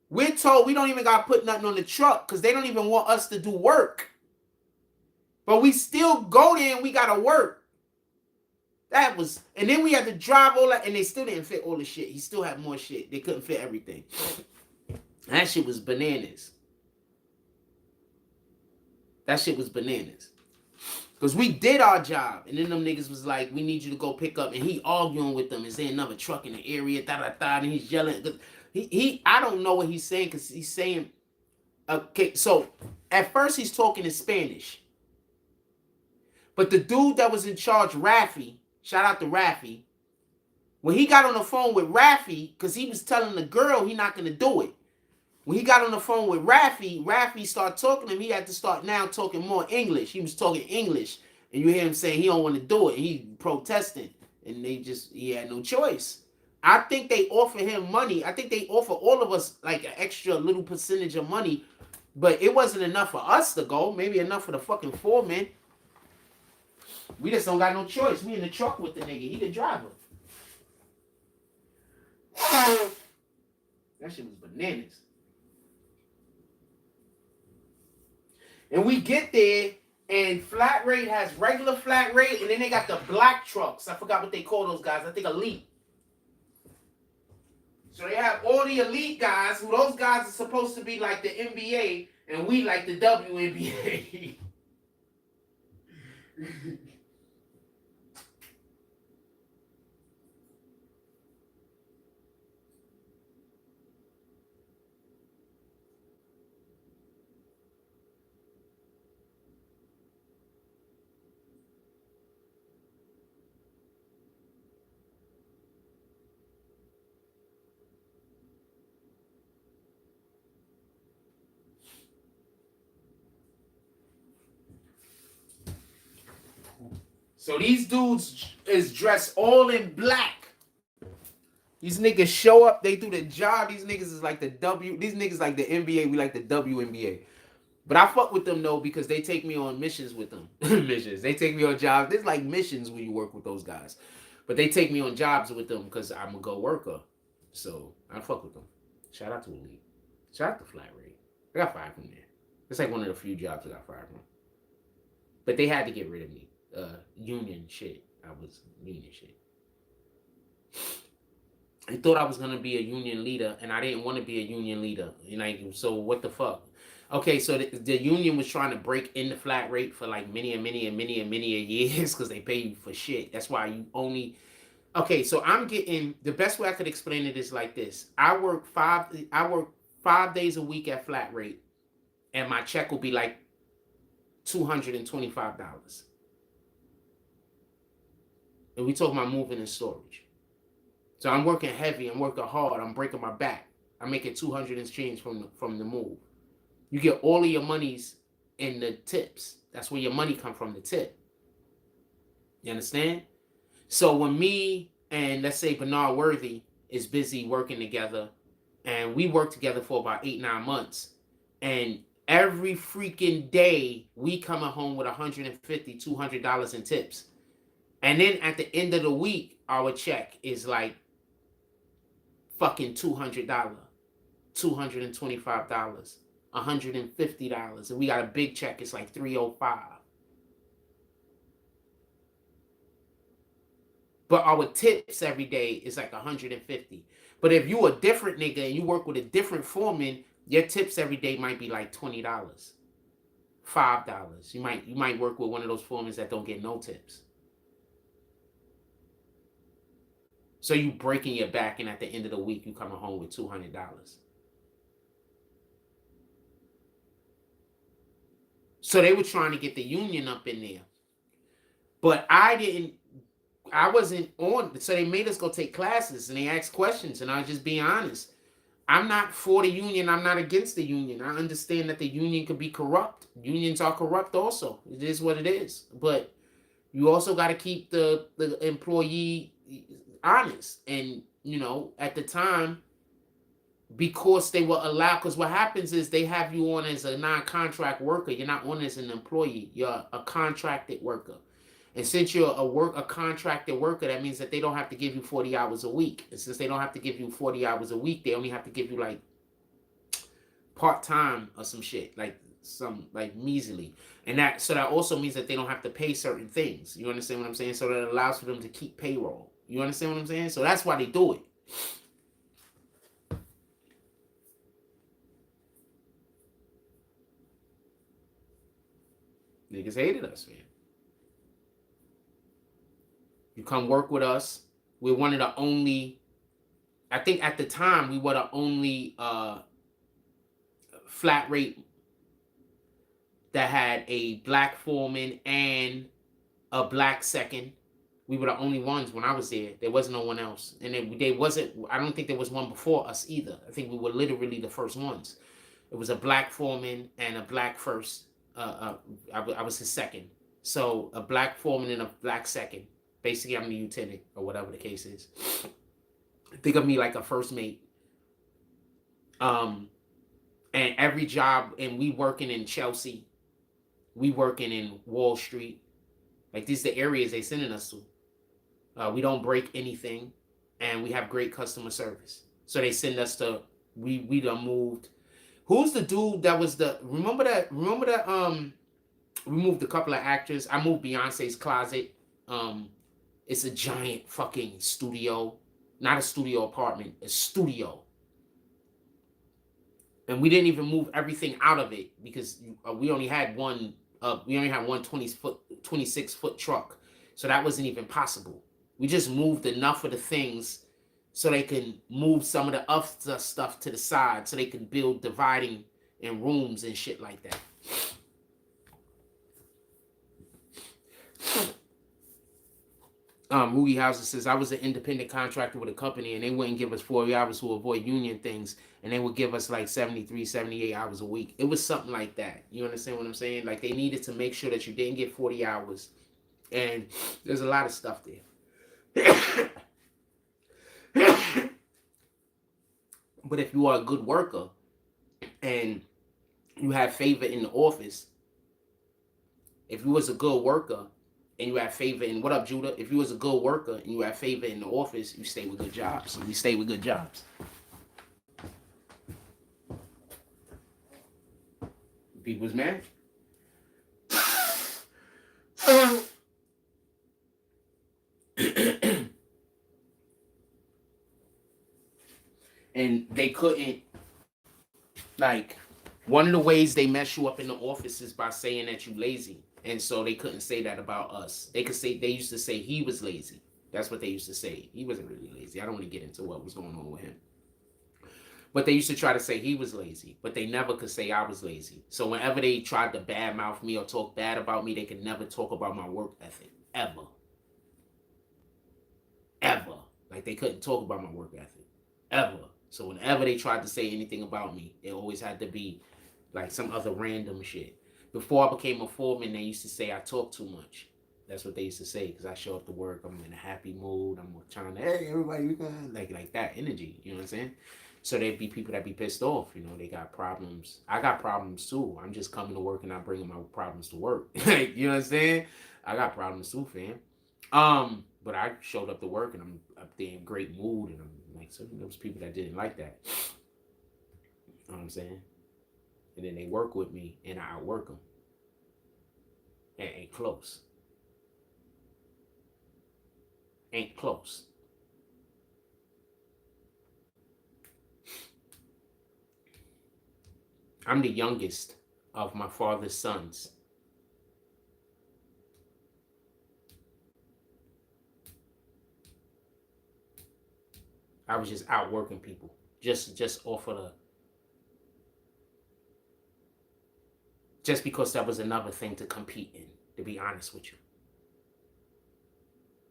We're told we don't even got to put nothing on the truck because they don't even want us to do work. But we still go there and we got to work. And then we had to drive all that, and they still didn't fit all the shit. He still had more shit. They couldn't fit everything. That shit was bananas. Because we did our job, and then them niggas was like, we need you to go pick up, and he arguing with them. Is there another truck in the area? And he's yelling. I don't know what he's saying, because he's saying, okay, so at first he's talking in Spanish. But the dude that was in charge, Rafi, shout out to Rafi. When he got on the phone with Rafi, because he was telling the girl he not going to do it. When he got on the phone with Rafi started talking to him. He had to start now talking more English. He was talking English. And you hear him saying he don't want to do it. And he protesting. And he had no choice. I think they offer him money. I think they offer all of us like an extra little percentage of money. But it wasn't enough for us to go. Maybe enough for the fucking foreman. We just don't got no choice. We in the truck with the nigga. He the driver. That shit was bananas. And we get there, and flat rate has regular flat rate, and then they got the black trucks. I forgot what they call those guys. I think elite. So they have all the elite guys, who those guys are supposed to be like the NBA, and we like the WNBA. So these dudes is dressed all in black. These niggas show up, they do the job. These niggas is like these niggas like the NBA, we like the WNBA. But I fuck with them though, because they take me on missions with them. Missions. They take me on jobs. There's like missions when you work with those guys. But they take me on jobs with them because I'm a go worker. So I fuck with them. Shout out to Elite. Shout out to Flat Rate. I got fired from there. It's like one of the few jobs I got fired from. But they had to get rid of me. Union shit. I was union shit. I thought I was gonna be a union leader, and I didn't want to be a union leader. So what the fuck? Okay, so the union was trying to break in the flat rate for like many years because they pay you for shit. That's why you only. Okay, so I'm getting the best way I could explain it is like this. I work 5 days a week at flat rate, and my check will be like $225. And we talking about moving and storage. So I'm working heavy. I'm working hard. I'm breaking my back. I'm making 200 and change from the move. You get all of your monies in the tips. That's where your money come from, the tip. You understand? So when me and let's say Bernard Worthy is busy working together, and we work together for about 8-9 months, And every freaking day, we coming home with $150, $200 in tips. And then at the end of the week, our check is like fucking $200, $225, $150. And we got a big check, it's like $305. But our tips every day is like $150. But if you a different nigga and you work with a different foreman, your tips every day might be like $20, $5. You might work with one of those foremen that don't get no tips. So you breaking your back, and at the end of the week, you coming home with $200. So they were trying to get the union up in there. But I wasn't on, so they made us go take classes, and they asked questions, and I was just being honest. I'm not for the union. I'm not against the union. I understand that the union could be corrupt. Unions are corrupt also. It is what it is. But you also got to keep the employee honest. And, you know, at the time, because they were allowed, because what happens is they have you on as a non-contract worker. You're not on as an employee. You're a contracted worker. And since you're a contracted worker, that means that they don't have to give you 40 hours a week. And since they don't have to give you 40 hours a week, they only have to give you like part-time or some shit, like some like measly. And that also means that they don't have to pay certain things. You understand what I'm saying? So that allows for them to keep payroll. You understand what I'm saying? So that's why they do it. Niggas hated us, man. You come work with us. We're one of the only, I think at the time, we were the only flat rate that had a black foreman and a black second. We were the only ones when I was there. There was no one else. And they wasn't, I don't think there was one before us either. I think we were literally the first ones. It was a black foreman and a black first. I was his second. So a black foreman and a black second. Basically, I'm the lieutenant or whatever the case is. Think of me like a first mate. And every job, and we working in Chelsea. We working in Wall Street. Like, these are the areas they sending us to. We don't break anything, and we have great customer service. So they send us to, we done moved. Who's the dude that was remember that, we moved a couple of actors. I moved Beyonce's closet. It's a giant fucking studio. Not a studio apartment, a studio. And we didn't even move everything out of it because we only had one 26-foot truck. So that wasn't even possible. We just moved enough of the things so they can move some of the other stuff to the side so they can build dividing in rooms and shit like that. Rudy Hauser says, I was an independent contractor with a company and they wouldn't give us 40 hours to avoid union things, and they would give us like 73, 78 hours a week. It was something like that. You understand what I'm saying? Like, they needed to make sure that you didn't get 40 hours. And there's a lot of stuff there. But if you are a good worker and you have favor in the office, if you was a good worker and you have favor in, what up, Judah? If you was a good worker and you have favor in the office, you stay with good jobs. We stay with good jobs. People's man. And they couldn't, like, one of the ways they mess you up in the office is by saying that you lazy. And so they couldn't say that about us. They used to say he was lazy. That's what they used to say. He wasn't really lazy. I don't want to get into what was going on with him. But they used to try to say he was lazy, but they never could say I was lazy. So whenever they tried to badmouth me or talk bad about me, they could never talk about my work ethic. Ever. Ever. Like, they couldn't talk about my work ethic. Ever. So whenever they tried to say anything about me, it always had to be like some other random shit. Before I became a foreman, they used to say I talk too much. That's what they used to say, because I show up to work, I'm in a happy mood, I'm trying to, hey, everybody, we got like that energy, you know what I'm saying? So there'd be people that be pissed off. You know, they got problems. I got problems too. I'm just coming to work and not bringing my problems to work. You know what I'm saying? I got problems too, fam. But I showed up to work and I'm up there in great mood, and I'm like, so there was people that didn't like that. You know what I'm saying? And then they work with me and I outwork them. And ain't close. Ain't close. I'm the youngest of my father's sons. I was just outworking people. Just off of the, just because that was another thing to compete in, to be honest with you.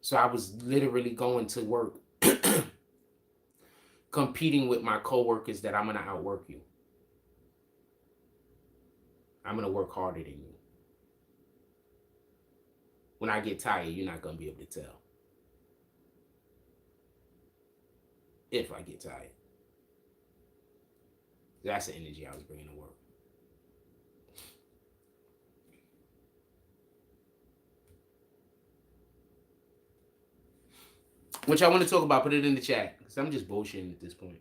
So I was literally going to work competing with my coworkers that I'm going to outwork you. I'm going to work harder than you. When I get tired, you're not going to be able to tell. If I get tired. That's the energy I was bringing to work. Which I want to talk about, put it in the chat. Because I'm just bullshitting at this point.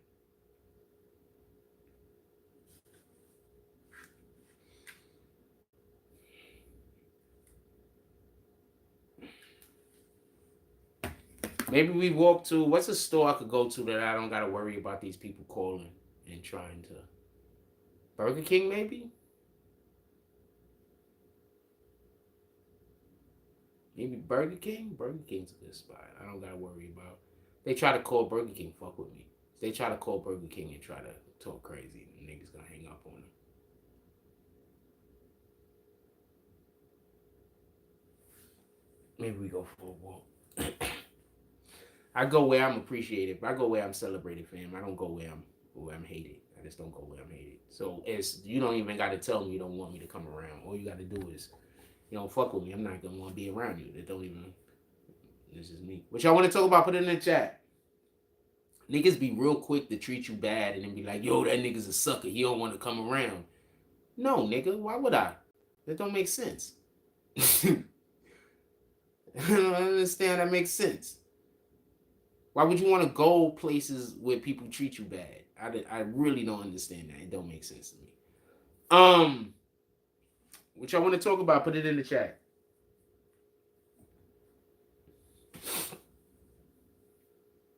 Maybe we walk to, what's a store I could go to that I don't got to worry about these people calling and trying to. Burger King, maybe? Maybe Burger King? Burger King's a good spot. I don't got to worry about. They try to call Burger King, fuck with me. They try to call Burger King and try to talk crazy. And niggas gonna hang up on them. Maybe we go for a walk. I go where I'm appreciated. I go where I'm celebrated, fam. I don't go where I'm hated. I just don't go where I'm hated. So it's, you don't even got to tell me you don't want me to come around. All you got to do is, you know, fuck with me. I'm not gonna want to be around you. That don't even. This is me. What y'all want to talk about? Put it in the chat. Niggas be real quick to treat you bad and then be like, yo, that nigga's a sucker. He don't want to come around. No, nigga. Why would I? That don't make sense. I don't understand. That makes sense. Why would you want to go places where people treat you bad? I really don't understand that. It don't make sense to me. What y'all want to talk about? Put it in the chat.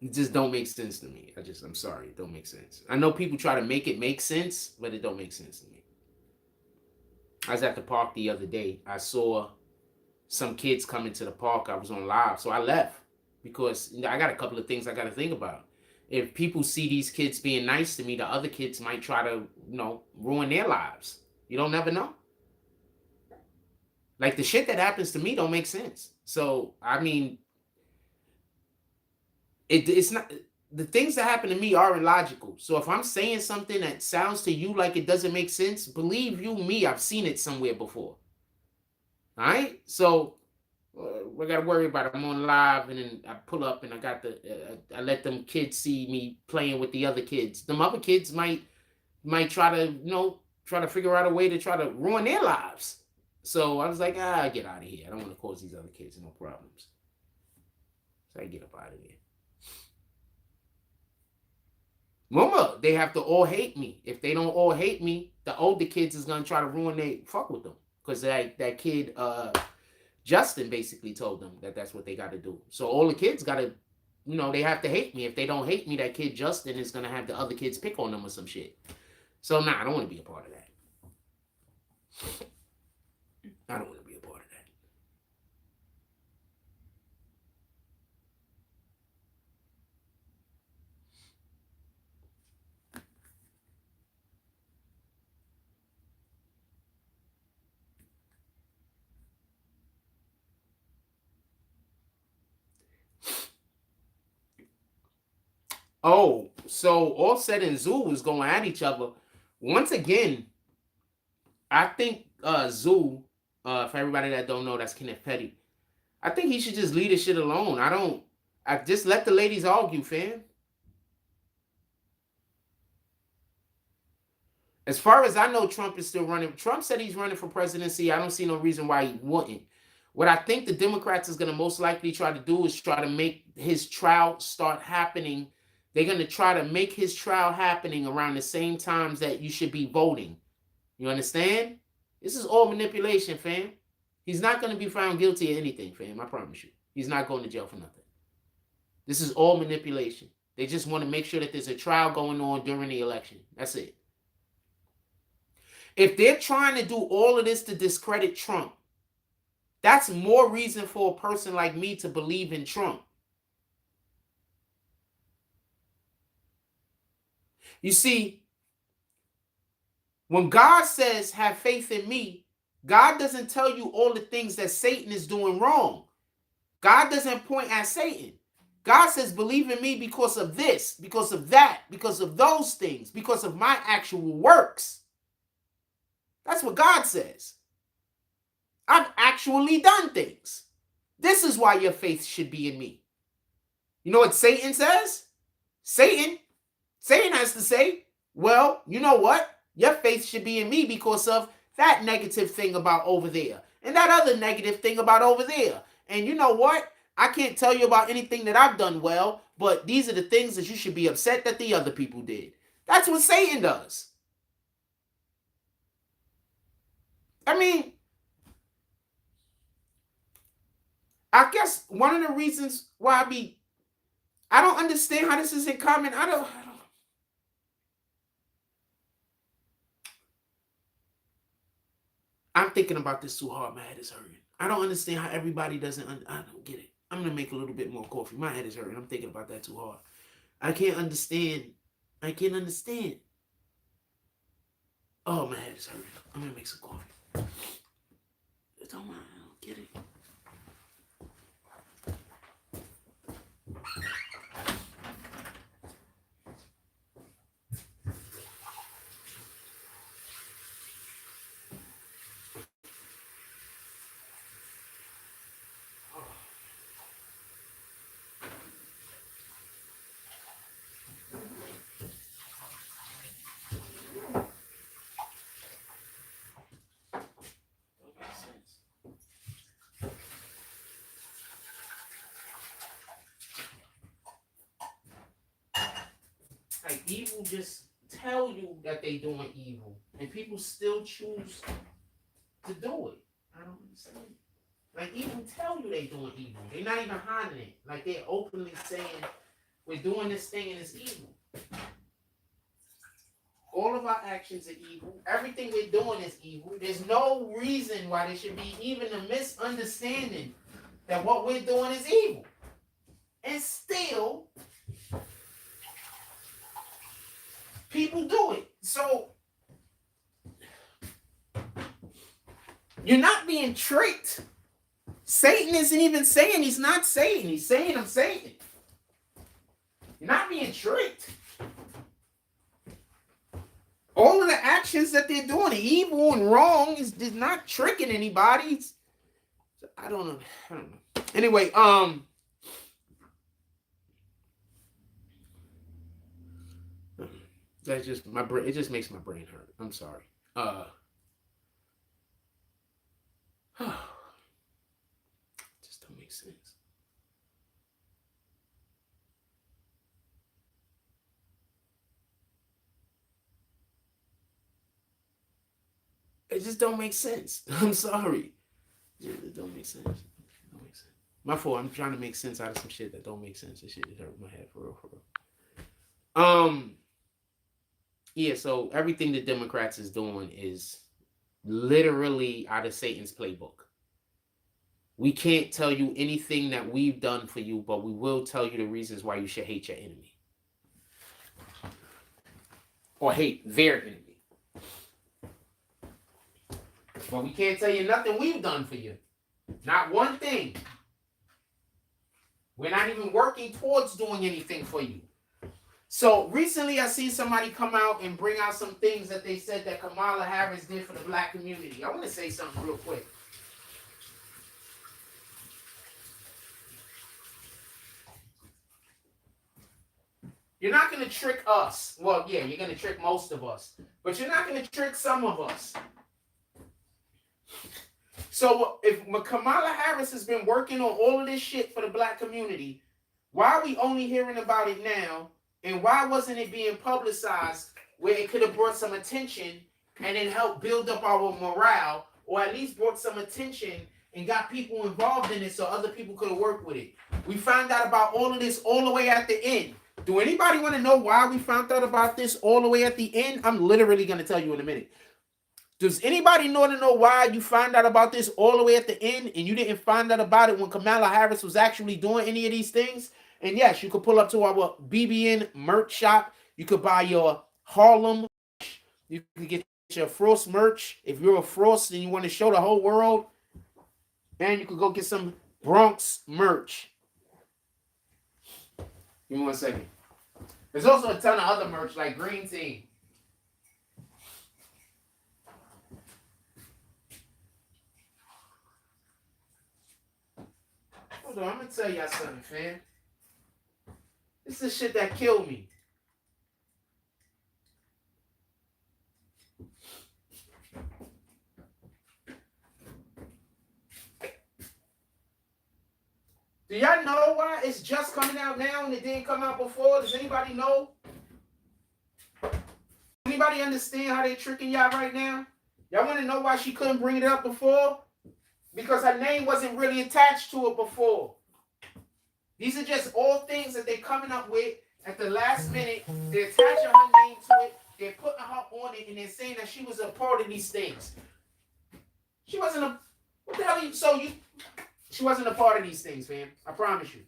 It just don't make sense to me. I'm sorry. It don't make sense. I know people try to make it make sense, but it don't make sense to me. I was at the park the other day. I saw some kids coming to the park. I was on live, so I left. Because I got a couple of things I got to think about. If people see these kids being nice to me, the other kids might try to, you know, ruin their lives. You don't never know. Like the shit that happens to me don't make sense. So, I mean, it's not, the things that happen to me are illogical. So if I'm saying something that sounds to you like it doesn't make sense, believe you me, I've seen it somewhere before. All right? So we got to worry about it. I'm on live, and then I pull up, and I got I let them kids see me playing with the other kids. Them other kids might try to, you know, try to figure out a way to try to ruin their lives. So I was like, get out of here. I don't want to cause these other kids no problems. So I get up out of here. Remember, they have to all hate me. If they don't all hate me, the older kids is gonna try to ruin they fuck with them. Because that kid, Justin basically told them that that's what they got to do. So all the kids got to, you know, they have to hate me. If they don't hate me, that kid Justin is going to have the other kids pick on them or some shit. So nah, I don't want to be a part of that. I don't want to be a part of that. Oh, so Offset and Zoo was going at each other. Once again, I think Zoo, for everybody that don't know, that's Kenneth Petty. I think he should just leave this shit alone. I just let the ladies argue, fam. As far as I know, Trump is still running. Trump said he's running for presidency. I don't see no reason why he wouldn't. What I think the Democrats is going to most likely try to do is try to make his trial start happening. They're going to try to make his trial happening around the same times that you should be voting. You understand? This is all manipulation, fam. He's not going to be found guilty of anything, fam. I promise you. He's not going to jail for nothing. This is all manipulation. They just want to make sure that there's a trial going on during the election. That's it. If they're trying to do all of this to discredit Trump, that's more reason for a person like me to believe in Trump. You see, when God says, have faith in me, God doesn't tell you all the things that Satan is doing wrong. God doesn't point at Satan. God says, believe in me because of this, because of that, because of those things, because of my actual works. That's what God says. I've actually done things. This is why your faith should be in me. You know what Satan says? Satan has to say, well, you know what? Your faith should be in me because of that negative thing about over there and that other negative thing about over there. And you know what? I can't tell you about anything that I've done well, but these are the things that you should be upset that the other people did. That's what Satan does. I mean, I guess one of the reasons why I don't understand how this is in common. I'm thinking about this too hard. My head is hurting. I don't understand how everybody doesn't. I don't get it. I'm going to make a little bit more coffee. My head is hurting. I'm thinking about that too hard. I can't understand. Oh, my head is hurting. I'm going to make some coffee. I don't get it. Like, evil just tell you that they doing evil, and people still choose to do it. I don't understand. Like, evil tell you they doing evil. They're not even hiding it. Like, they're openly saying, we're doing this thing and it's evil. All of our actions are evil. Everything we're doing is evil. There's no reason why there should be even a misunderstanding that what we're doing is evil. And still, people do it. So, you're not being tricked. Satan isn't even saying he's not Satan. He's saying I'm Satan. You're not being tricked. All of the actions that they're doing, evil and wrong, is not tricking anybody. I don't know. Anyway, that's just my brain. It just makes my brain hurt. I'm sorry. Just don't make sense. It just don't make sense. I'm sorry. It don't make sense. Don't make sense. My fault. I'm trying to make sense out of some shit that don't make sense. This shit is hurting my head for real. Yeah, so everything the Democrats is doing is literally out of Satan's playbook. We can't tell you anything that we've done for you, but we will tell you the reasons why you should hate your enemy. Or hate their enemy. But we can't tell you nothing we've done for you. Not one thing. We're not even working towards doing anything for you. So recently I seen somebody come out and bring out some things that they said that Kamala Harris did for the black community. I want to say something real quick. You're not going to trick us. Well, yeah, you're going to trick most of us. But you're not going to trick some of us. So if Kamala Harris has been working on all of this shit for the black community, why are we only hearing about it now? And why wasn't it being publicized where it could have brought some attention and then helped build up our morale, or at least brought some attention and got people involved in it so other people could have worked with it? We found out about all of this all the way at the end. Do anybody want to know why we found out about this all the way at the end? I'm literally going to tell you in a minute. Does anybody know why you found out about this all the way at the end and you didn't find out about it when Kamala Harris was actually doing any of these things? And yes, you could pull up to our BBN merch shop. You could buy your Harlem. You could get your Frost merch. If you're a Frost and you want to show the whole world, and you could go get some Bronx merch. Give me 1 second. There's also a ton of other merch like Green Tea. Hold on, I'm going to tell y'all something, fam. This is shit that killed me. Do y'all know why it's just coming out now and it didn't come out before? Does anybody know? Anybody understand how they're tricking y'all right now? Y'all want to know why she couldn't bring it up before? Because her name wasn't really attached to it before. These are just all things that they're coming up with at the last minute. They're attaching her name to it. They're putting her on it, and they're saying that she was a part of these things. She wasn't a... What the hell are you... So you... She wasn't a part of these things, fam. I promise you.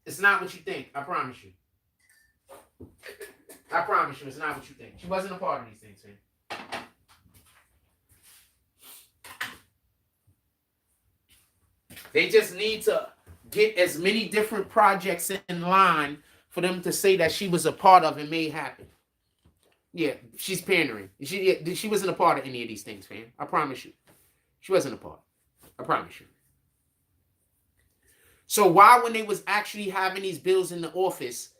It's not what you think. I promise you. I promise you, it's not what you think. She wasn't a part of these things, fam. They just need to get as many different projects in line for them to say that she was a part of and made happen. Yeah, she's pandering. She wasn't a part of any of these things, fam. I promise you. She wasn't a part. I promise you. So why, when they was actually having these bills in the office,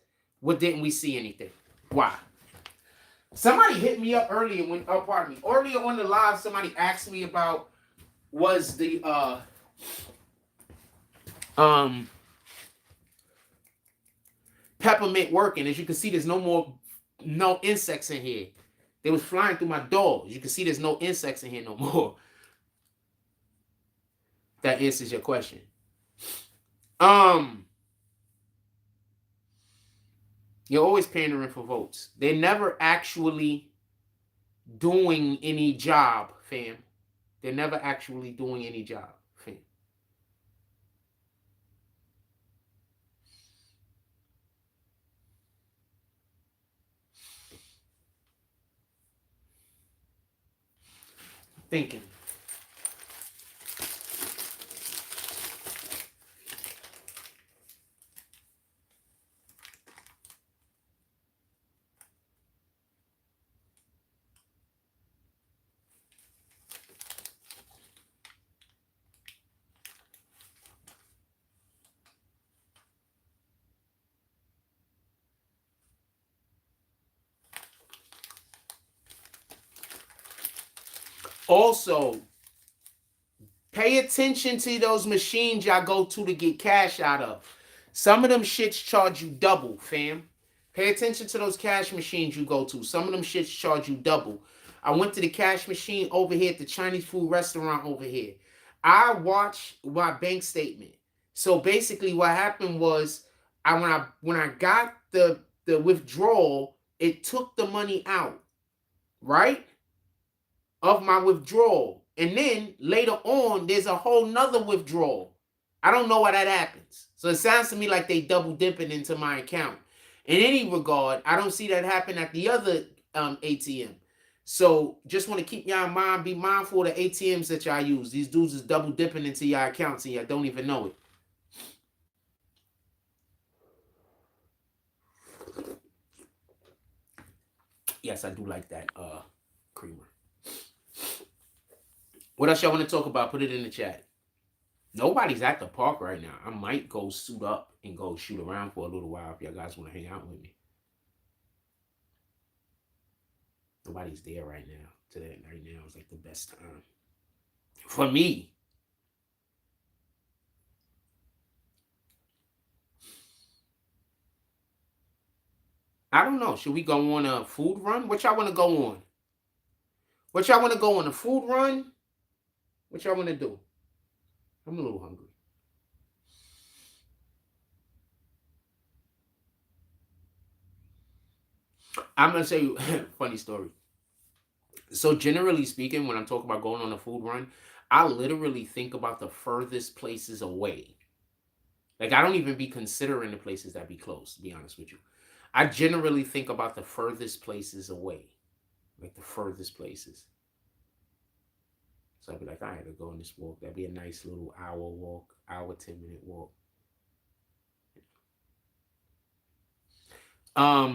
what didn't we see anything? Why? Somebody hit me up earlier when, earlier on the live, somebody asked me about was the peppermint working. As you can see, there's no insects in here. They was flying through my door. As you can see, there's no insects in here no more. That answers your question. You're always pandering for votes. They're never actually doing any job, fam. They're never actually doing any job, fam. Thinking. Also, pay attention to those machines y'all go to get cash out of. Some of them shits charge you double, fam. Pay attention to those cash machines you go to. Some of them shits charge you double. I went to the cash machine over here at the Chinese food restaurant over here. I watched my bank statement. So basically what happened was when I got the withdrawal, it took the money out, right? Of my withdrawal. And then later on, there's a whole nother withdrawal. I don't know why that happens. So it sounds to me like they double dipping into my account. In any regard, I don't see that happen at the other ATM. So just want to keep y'all in mind, be mindful of the ATMs that y'all use. These dudes is double dipping into your accounts and y'all don't even know it. Yes, I do like that creamer. What else y'all want to talk about? Put it in the chat. Nobody's at the park right now. I might go suit up and go shoot around for a little while if y'all guys want to hang out with me. Nobody's there right now. Today, right now is like the best time for me. I don't know. Should we go on a food run? What y'all want to go on? What y'all want to go on a food run? What y'all want to do? I'm a little hungry. I'm gonna say funny story. So generally speaking, when I'm talking about going on a food run, I literally think about the furthest places away. Like I don't even be considering the places that be close, to be honest with you. I generally think about the furthest places away. Like the furthest places. So I'd be like, I had to go on this walk. That'd be a nice little hour walk, hour, 10-minute walk.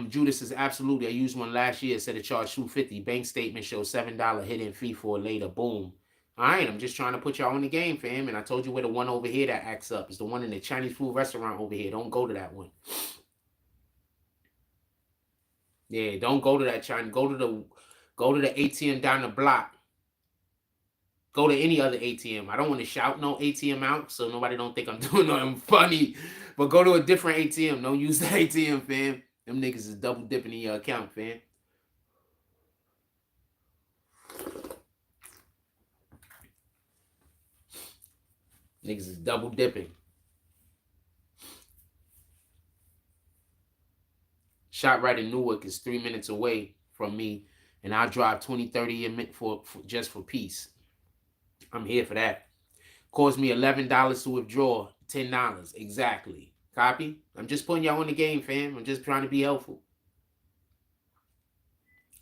Judas says absolutely. I used one last year. Said it charged $250. Bank statement shows $7 hidden fee for later. Boom. All right, I'm just trying to put y'all in the game, fam. And I told you where the one over here that acts up is the one in the Chinese food restaurant over here. Don't go to that one. Yeah, don't go to that China. Go to the ATM down the block. Go to any other ATM. I don't want to shout no ATM out so nobody don't think I'm doing nothing funny. But go to a different ATM. Don't use the ATM, fam. Them niggas is double dipping in your account, fam. Niggas is double dipping. ShopRite in Newark is 3 minutes away from me, and I'll drive 20, 30 a minute for just for peace. I'm here for that. Cost me $11 to withdraw, $10. Exactly. Copy? I'm just putting y'all in the game, fam. I'm just trying to be helpful.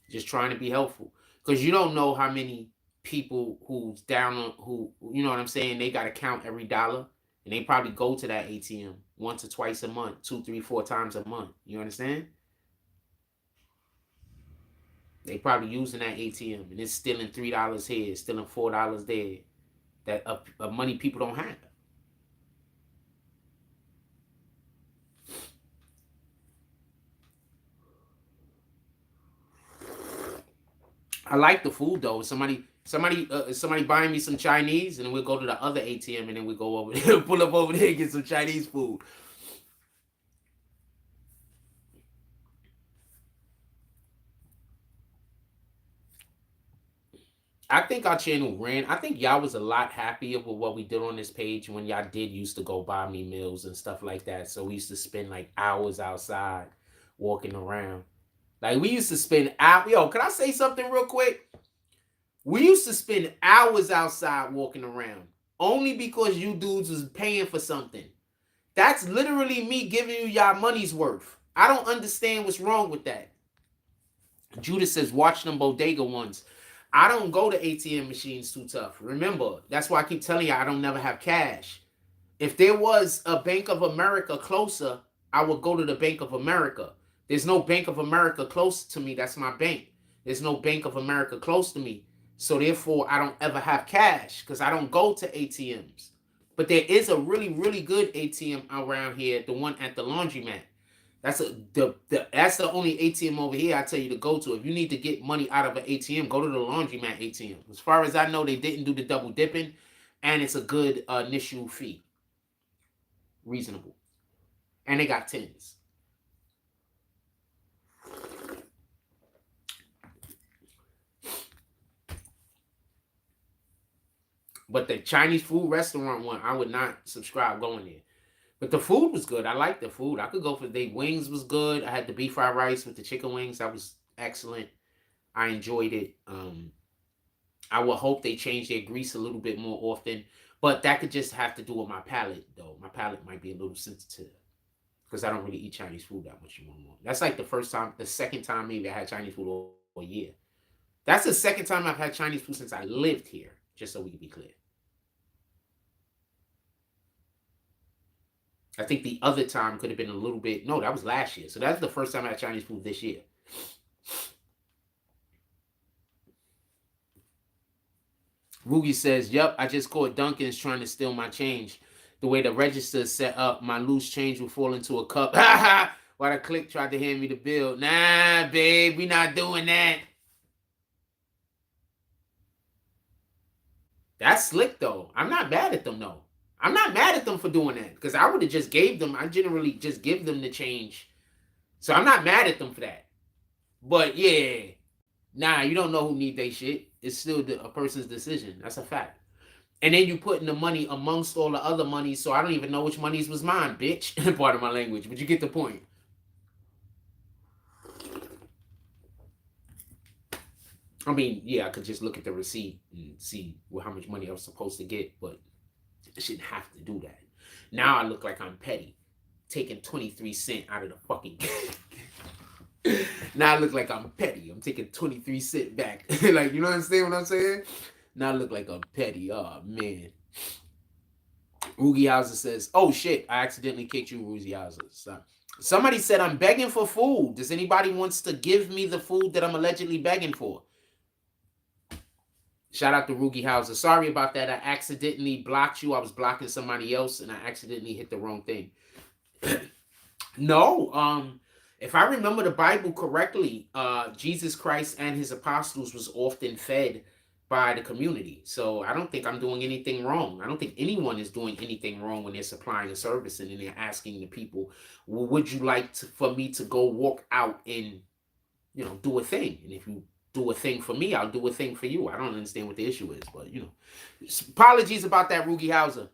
Just trying to be helpful. Because you don't know how many people who's down on, who, you know what I'm saying, they got to count every dollar. And they probably go to that ATM once or twice a month, 2, 3, 4 times a month. You understand? They probably using that ATM and it's stealing $3 here, stealing $4 there. That money people don't have. I like the food though. Somebody buying me some Chinese, and then we'll go to the other ATM, and then we go over there, pull up over there, and get some Chinese food. I think our channel ran. I think y'all was a lot happier with what we did on this page when y'all did used to go buy me meals and stuff like that. So we used to spend like hours outside walking around. Like we used to spend out. Yo, can I say something real quick? We used to spend hours outside walking around only because you dudes was paying for something. That's literally me giving you y'all money's worth. I don't understand what's wrong with that. Judas says, watch them bodega ones. I don't go to ATM machines too tough. Remember, that's why I keep telling you I don't never have cash. If there was a Bank of America closer, I would go to the Bank of America. There's no Bank of America close to me. That's my bank. There's no Bank of America close to me. So therefore, I don't ever have cash because I don't go to ATMs. But there is a really, really good ATM around here, the one at the laundromat. That's that's the only ATM over here I tell you to go to. If you need to get money out of an ATM, go to the laundromat ATM. As far as I know, they didn't do the double dipping, and it's a good initial fee. Reasonable. And they got tens. But the Chinese food restaurant one, I would not subscribe going there. But the food was good. I liked the food. I could go for the wings was good. I had the beef fried rice with the chicken wings. That was excellent. I enjoyed it. I would hope they change their grease a little bit more often. But that could just have to do with my palate, though. My palate might be a little sensitive. Because I don't really eat Chinese food that much anymore. That's like the second time maybe I had Chinese food all year. That's the second time I've had Chinese food since I lived here. Just so we can be clear. I think the other time could have been a little bit. No, that was last year. So that's the first time I had Chinese food this year. Rugi says, "Yep, I just caught Duncan's trying to steal my change. The way the register is set up, my loose change will fall into a cup. While the click tried to hand me the bill. Nah, babe, we not doing that." That's slick though. I'm not mad at them though. I'm not mad at them for doing that because I would have just gave them. I generally just give them the change, so I'm not mad at them for that. But yeah, nah, you don't know who need they shit. It's still a person's decision. That's a fact. And then you putting the money amongst all the other money, so I don't even know which monies was mine, bitch. Part of my language, but you get the point. I mean, yeah, I could just look at the receipt and see how much money I was supposed to get, but I shouldn't have to do that. Now I look like I'm petty, taking 23 cents out of the fucking. Now I look like I'm petty. I'm taking 23 cents back. Like, you know what I'm saying? Now I look like I'm petty. Oh man. Rugi Hauser says, "Oh shit, I accidentally kicked you, Rugi Hauser." Somebody said I'm begging for food. Does anybody wants to give me the food that I'm allegedly begging for? Shout out to Rugi Hauser. Sorry about that. I accidentally blocked you. I was blocking somebody else and I accidentally hit the wrong thing. No, if I remember the Bible correctly, Jesus Christ and his apostles was often fed by the community. So I don't think I'm doing anything wrong. I don't think anyone is doing anything wrong when they're supplying a service and then they're asking the people, well, would you like for me to go walk out and, do a thing? And if you do a thing for me, I'll do a thing for you. I don't understand what the issue is, but, apologies about that, Rugi Hauser.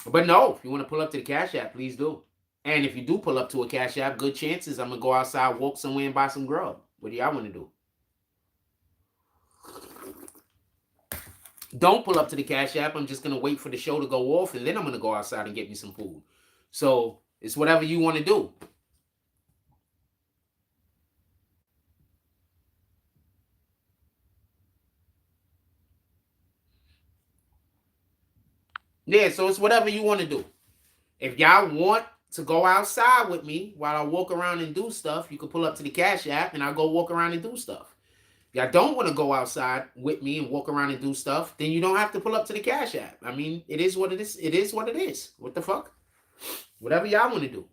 But no, if you want to pull up to the Cash App, please do. And if you do pull up to a Cash App, good chances I'm going to go outside, walk somewhere, and buy some grub. What do y'all want to do? Don't pull up to the Cash App. I'm just going to wait for the show to go off, and then I'm going to go outside and get me some food. So it's whatever you want to do. Yeah, so it's whatever you want to do. If y'all want to go outside with me while I walk around and do stuff, you can pull up to the Cash App, and I'll go walk around and do stuff. If y'all don't want to go outside with me and walk around and do stuff, then you don't have to pull up to the Cash App. I mean, it is what it is. It is what it is. What the fuck? Whatever y'all want to do.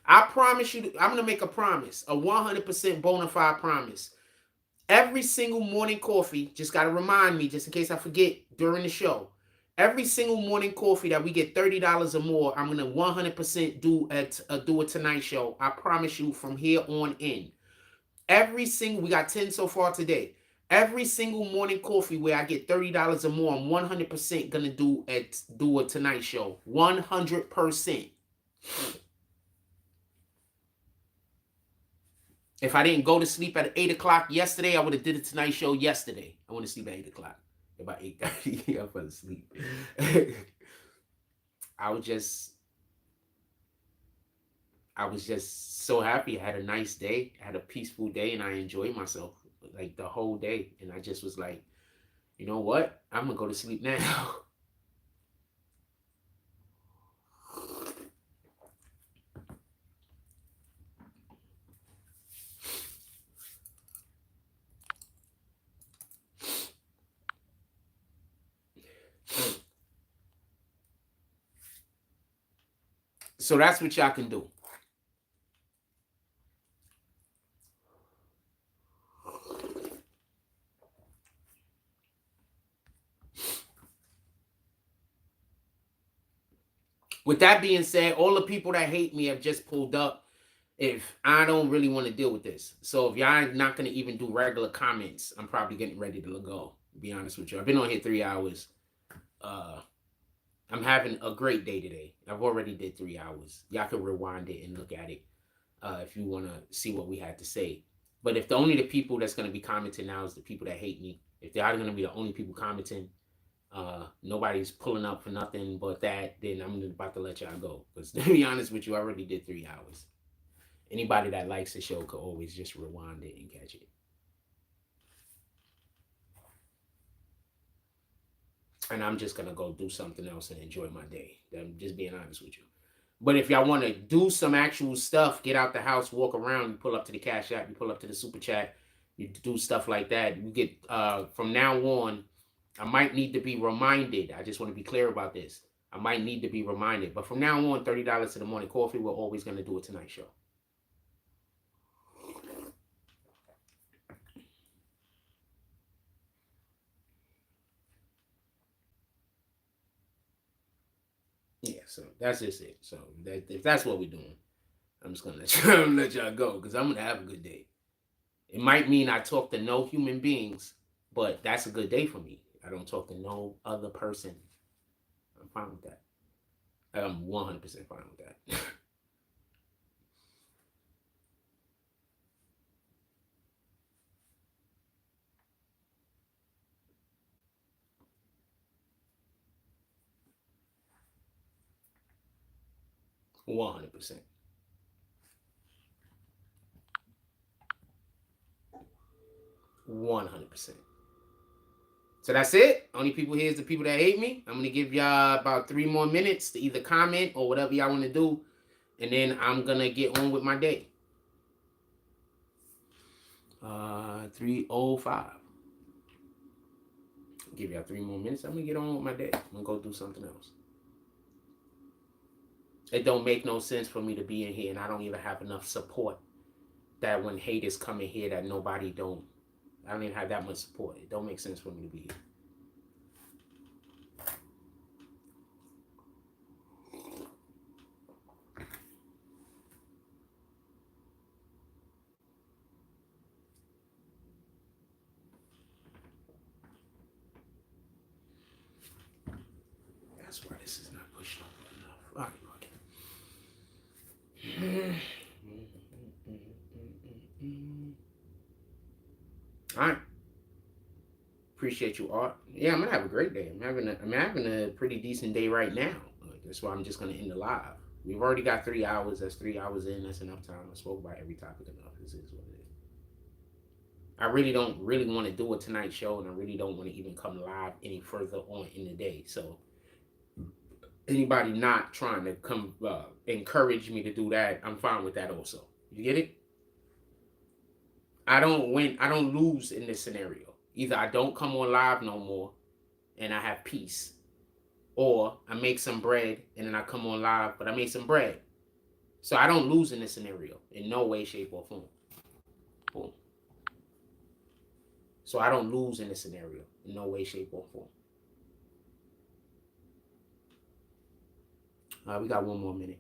I promise you, I'm going to make a promise, a 100% bona fide promise. Every single morning coffee, just got to remind me, just in case I forget during the show, every single morning coffee that we get $30 or more, I'm going to 100% do a Tonight Show. I promise you from here on in. We got 10 so far today. Every single morning coffee where I get $30 or more, I'm 100% going to do a Tonight Show. 100%. If I didn't go to sleep at 8 o'clock yesterday, I would have did a Tonight Show yesterday. I want to sleep at 8 o'clock. About 8:30, I fell asleep. I was just so happy. I had a nice day. I had a peaceful day, and I enjoyed myself like the whole day. And I just was like, you know what? I'm gonna go to sleep now. So that's what y'all can do. With that being said, all the people that hate me have just pulled up. If I don't really want to deal with this. So if y'all not going to even do regular comments, I'm probably getting ready to go, to be honest with you. I've been on here 3 hours. I'm having a great day today. I've already did 3 hours. Y'all can rewind it and look at it if you want to see what we had to say. But if the people that's going to be commenting now is the people that hate me, if they are going to be the only people commenting, nobody's pulling up for nothing but that, then I'm about to let y'all go. Because to be honest with you, I already did 3 hours. Anybody that likes the show could always just rewind it and catch it. And I'm just going to go do something else and enjoy my day. I'm just being honest with you. But if y'all want to do some actual stuff, get out the house, walk around, you pull up to the Cash App, you pull up to the Super Chat, you do stuff like that. You get from now on, I might need to be reminded. I just want to be clear about this. I might need to be reminded. But from now on, $30 to the morning coffee, we're always going to do a Tonight Show. Yeah, so that's just it. So if that's what we're doing, I'm just gonna let y'all go because I'm gonna have a good day. It might mean I talk to no human beings, but that's a good day for me. I don't talk to no other person. I'm fine with that. I'm 100% fine with that. 100%. 100%. So that's it. Only people here is the people that hate me. I'm gonna give y'all about 3 more minutes to either comment or whatever y'all want to do, and then I'm gonna get on with my day. 3:05. Give y'all 3 more minutes. I'm gonna get on with my day. I'm gonna go do something else. It don't make no sense for me to be in here, and I don't even have enough support that when haters come in here, that I don't even have that much support. It don't make sense for me to be here. That's why this is not pushed up enough. All right. Appreciate you, Art. Yeah, I'm gonna have a great day. I'm having a pretty decent day right now. That's why I'm just gonna end the live. We've already got 3 hours. That's 3 hours in. That's enough time. I spoke about every topic enough. This is what it is. I really don't want to do a Tonight Show, and I really don't want to even come live any further on in the day. So anybody not trying to come encourage me to do that, I'm fine with that also. You get it? I don't lose in this scenario. Either I don't come on live no more and I have peace, or I make some bread and then I come on live, but I made some bread. So I don't lose in this scenario in no way, shape, or form. Boom. So I don't lose in this scenario in no way, shape, or form. We got 1 more minute.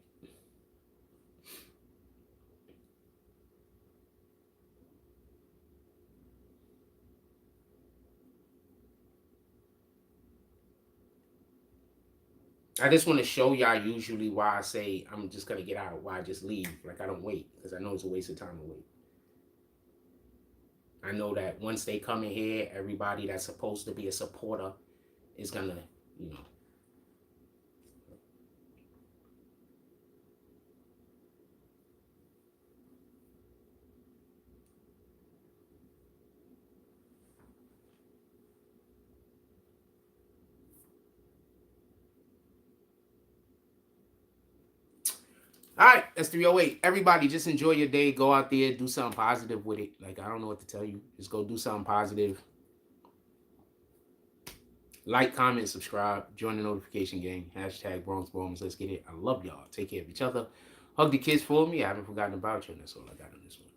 I just want to show y'all usually why I say I'm just going to get out, why I just leave. Like I don't wait, because I know it's a waste of time to wait. I know that once they come in here, everybody that's supposed to be a supporter is going to, All right, that's 3:08. Everybody, just enjoy your day. Go out there, do something positive with it. Like, I don't know what to tell you. Just go do something positive. Like, comment, subscribe, join the notification gang. Hashtag Bronx Bombs. Let's get it. I love y'all. Take care of each other. Hug the kids for me. I haven't forgotten about you, and that's all I got on this one.